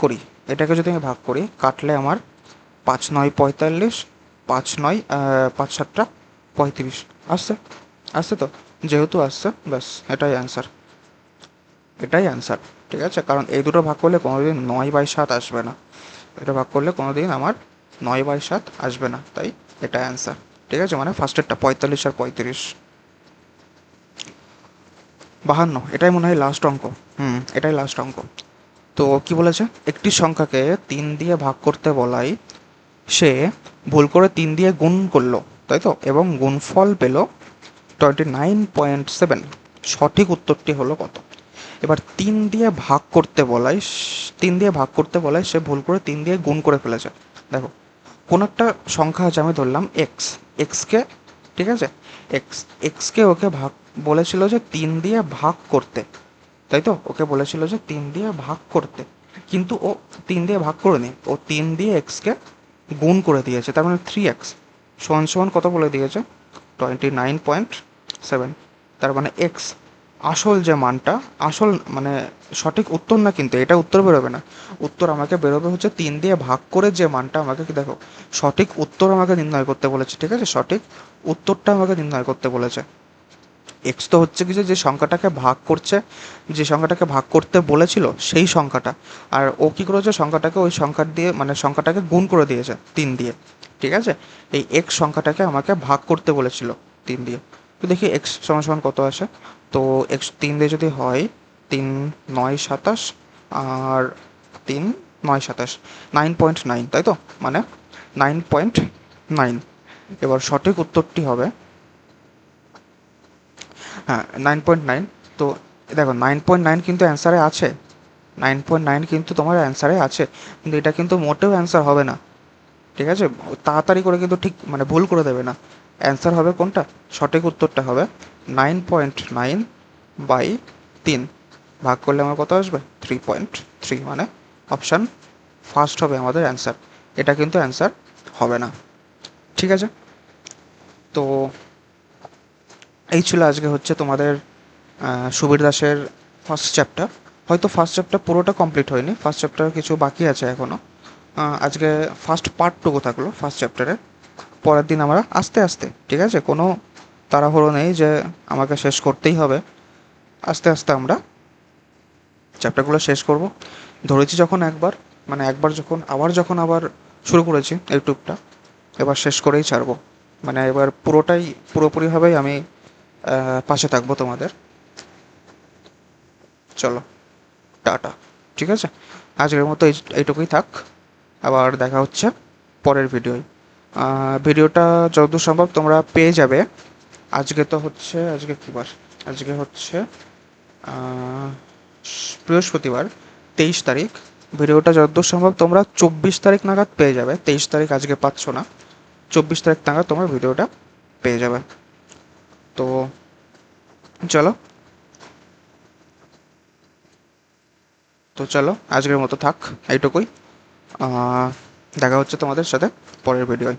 করি, কাটলে আমার 5 9 45, 5 9 5 7 35 আসছে, আসছে তো? যেহেতু আসছে, ব্যাস এটাই অ্যান্সার, এটাই অ্যান্সার, ঠিক আছে? কারণ এই দুটো ভাগ করলে কোনোদিন 9/7 আসবে না, এটা ভাগ করলে কোনো দিন আমার 9/7 আসবে না, তাই এটা অ্যান্সার। ঠিক আছে, মানে ফার্স্টেরটা 45 আর 35। 52, এটাই মনে হয় লাস্ট অঙ্ক। এটাই লাস্ট অঙ্ক। তো কি বলেছে, একটি সংখ্যাকে 3 দিয়ে ভাগ করতে বলায় সে ভুল করে 3 দিয়ে গুণ করলো, তাই তো, এবং গুণফল পেল 29.7। সঠিক উত্তরটি হলো কত? এবার 3 দিয়ে ভাগ করতে বলায় 3 দিয়ে ভাগ করতে বলায় সে ভুল করে 3 দিয়ে গুণ করে ফেলেছে। দেখো, কোনো একটা সংখ্যা আছে, আমি ধরলাম এক্স, এক্সকে, ঠিক আছে, এক্স এক্সকে ওকে ভাগ বলেছিল যে 3 দিয়ে ভাগ করতে, তাই তো, ওকে বলেছিল যে 3 দিয়ে ভাগ করতে, কিন্তু ও 3 দিয়ে ভাগ করেনি, ও 3 দিয়ে এক্সকে গুণ করে দিয়েছে, তার মানে 3x সমান সমান কত বলে দিয়েছে? 29.7। তার মানে এক্স আসল যে মানটা, আসল মানে সঠিক উত্তর না, কিন্তু এটা উত্তর বেরোবে না। উত্তর আমাকে বেরোবে হচ্ছে 3 দিয়ে ভাগ করে যে মানটা, আমাকে কি দেখো, সঠিক উত্তর আমাকে নির্ণয় করতে বলেছে, ঠিক আছে, সঠিক উত্তরটা আমাকে নির্ণয় করতে বলেছে। এক্স তো হচ্ছে কি, যে সংখ্যাটাকে ভাগ করছে, যে সংখ্যাটাকে ভাগ করতে বলেছিল সেই সংখ্যাটা, আর ও কী করেছে, সংখ্যাটাকে ওই সংখ্যা দিয়ে মানে সংখ্যাটাকে গুণ করে দিয়েছে 3 দিয়ে। ঠিক আছে, এই এক্স সংখ্যাটাকে আমাকে ভাগ করতে বলেছিল 3 দিয়ে। তো দেখি এক্স সমান সমান কত আসে। তো এক্স 3 দিয়ে যদি হয়, 3 9 27, আর 3 9 27, 9.9, তাই তো, মানে 9.9। এবার সঠিক উত্তরটি হবে, হ্যাঁ, 9.9। তো দেখো, 9.9 কিন্তু অ্যান্সারে আছে, 9.9 কিন্তু তোমার অ্যান্সারে আছে, কিন্তু এটা কিন্তু মোটেও অ্যান্সার হবে না। ঠিক আছে, তাড়াতাড়ি করে কিন্তু ঠিক মানে ভুল করে দেবে না। অ্যান্সার হবে কোনটা, সঠিক উত্তরটা হবে 9.9/3। ভাগ করলে আমার কত আসবে? 3.3, মানে অপশান ফার্স্ট হবে আমাদের অ্যান্সার। এটা কিন্তু অ্যান্সার হবে না। ঠিক আছে, তো এই ছিল আজকে হচ্ছে তোমাদের সুবীর দাসের ফার্স্ট চ্যাপ্টার। হয়তো ফার্স্ট চ্যাপ্টার পুরোটা কমপ্লিট হয়নি, ফার্স্ট চ্যাপ্টার কিছু বাকি আছে এখনও। আজকে ফার্স্ট পার্টটুকু থাকলো ফার্স্ট চ্যাপ্টারের। পরের দিন আমরা আস্তে আস্তে, ঠিক আছে, কোনো তাড়াহুড়ো নেই যে আমাকে শেষ করতেই হবে, আস্তে আস্তে আমরা চ্যাপ্টারগুলো শেষ করব। ধরেছি যখন একবার, মানে একবার যখন আবার শুরু করেছি ইউটিউবটা, এবার শেষ করেই ছাড়বো। মানে এবার পুরোপুরিভাবেই আমি পাশে থাকবো তোমাদের। চলো, টাটা। ঠিক আছে, আজকের মতো এইটুকুই থাক, আবার দেখা হচ্ছে পরের ভিডিওয়। ভিডিওটা যতদূর সম্ভব তোমরা পেয়ে যাবে। আজকে তো হচ্ছে, আজকে কী বার? আজকে হচ্ছে বৃহস্পতিবার, 23 তারিখ। ভিডিওটা যতদূর সম্ভব তোমরা 24 তারিখ নাগাদ পেয়ে যাবে। 23 তারিখ আজকে পাচ্ছ না, 24 তারিখ নাগাদ তোমরা ভিডিওটা পেয়ে যাবে। তো চলো, আজকের মতো থাক এইটুকুই। দেখা হচ্ছে তোমাদের সাথে পরের ভিডিওয়।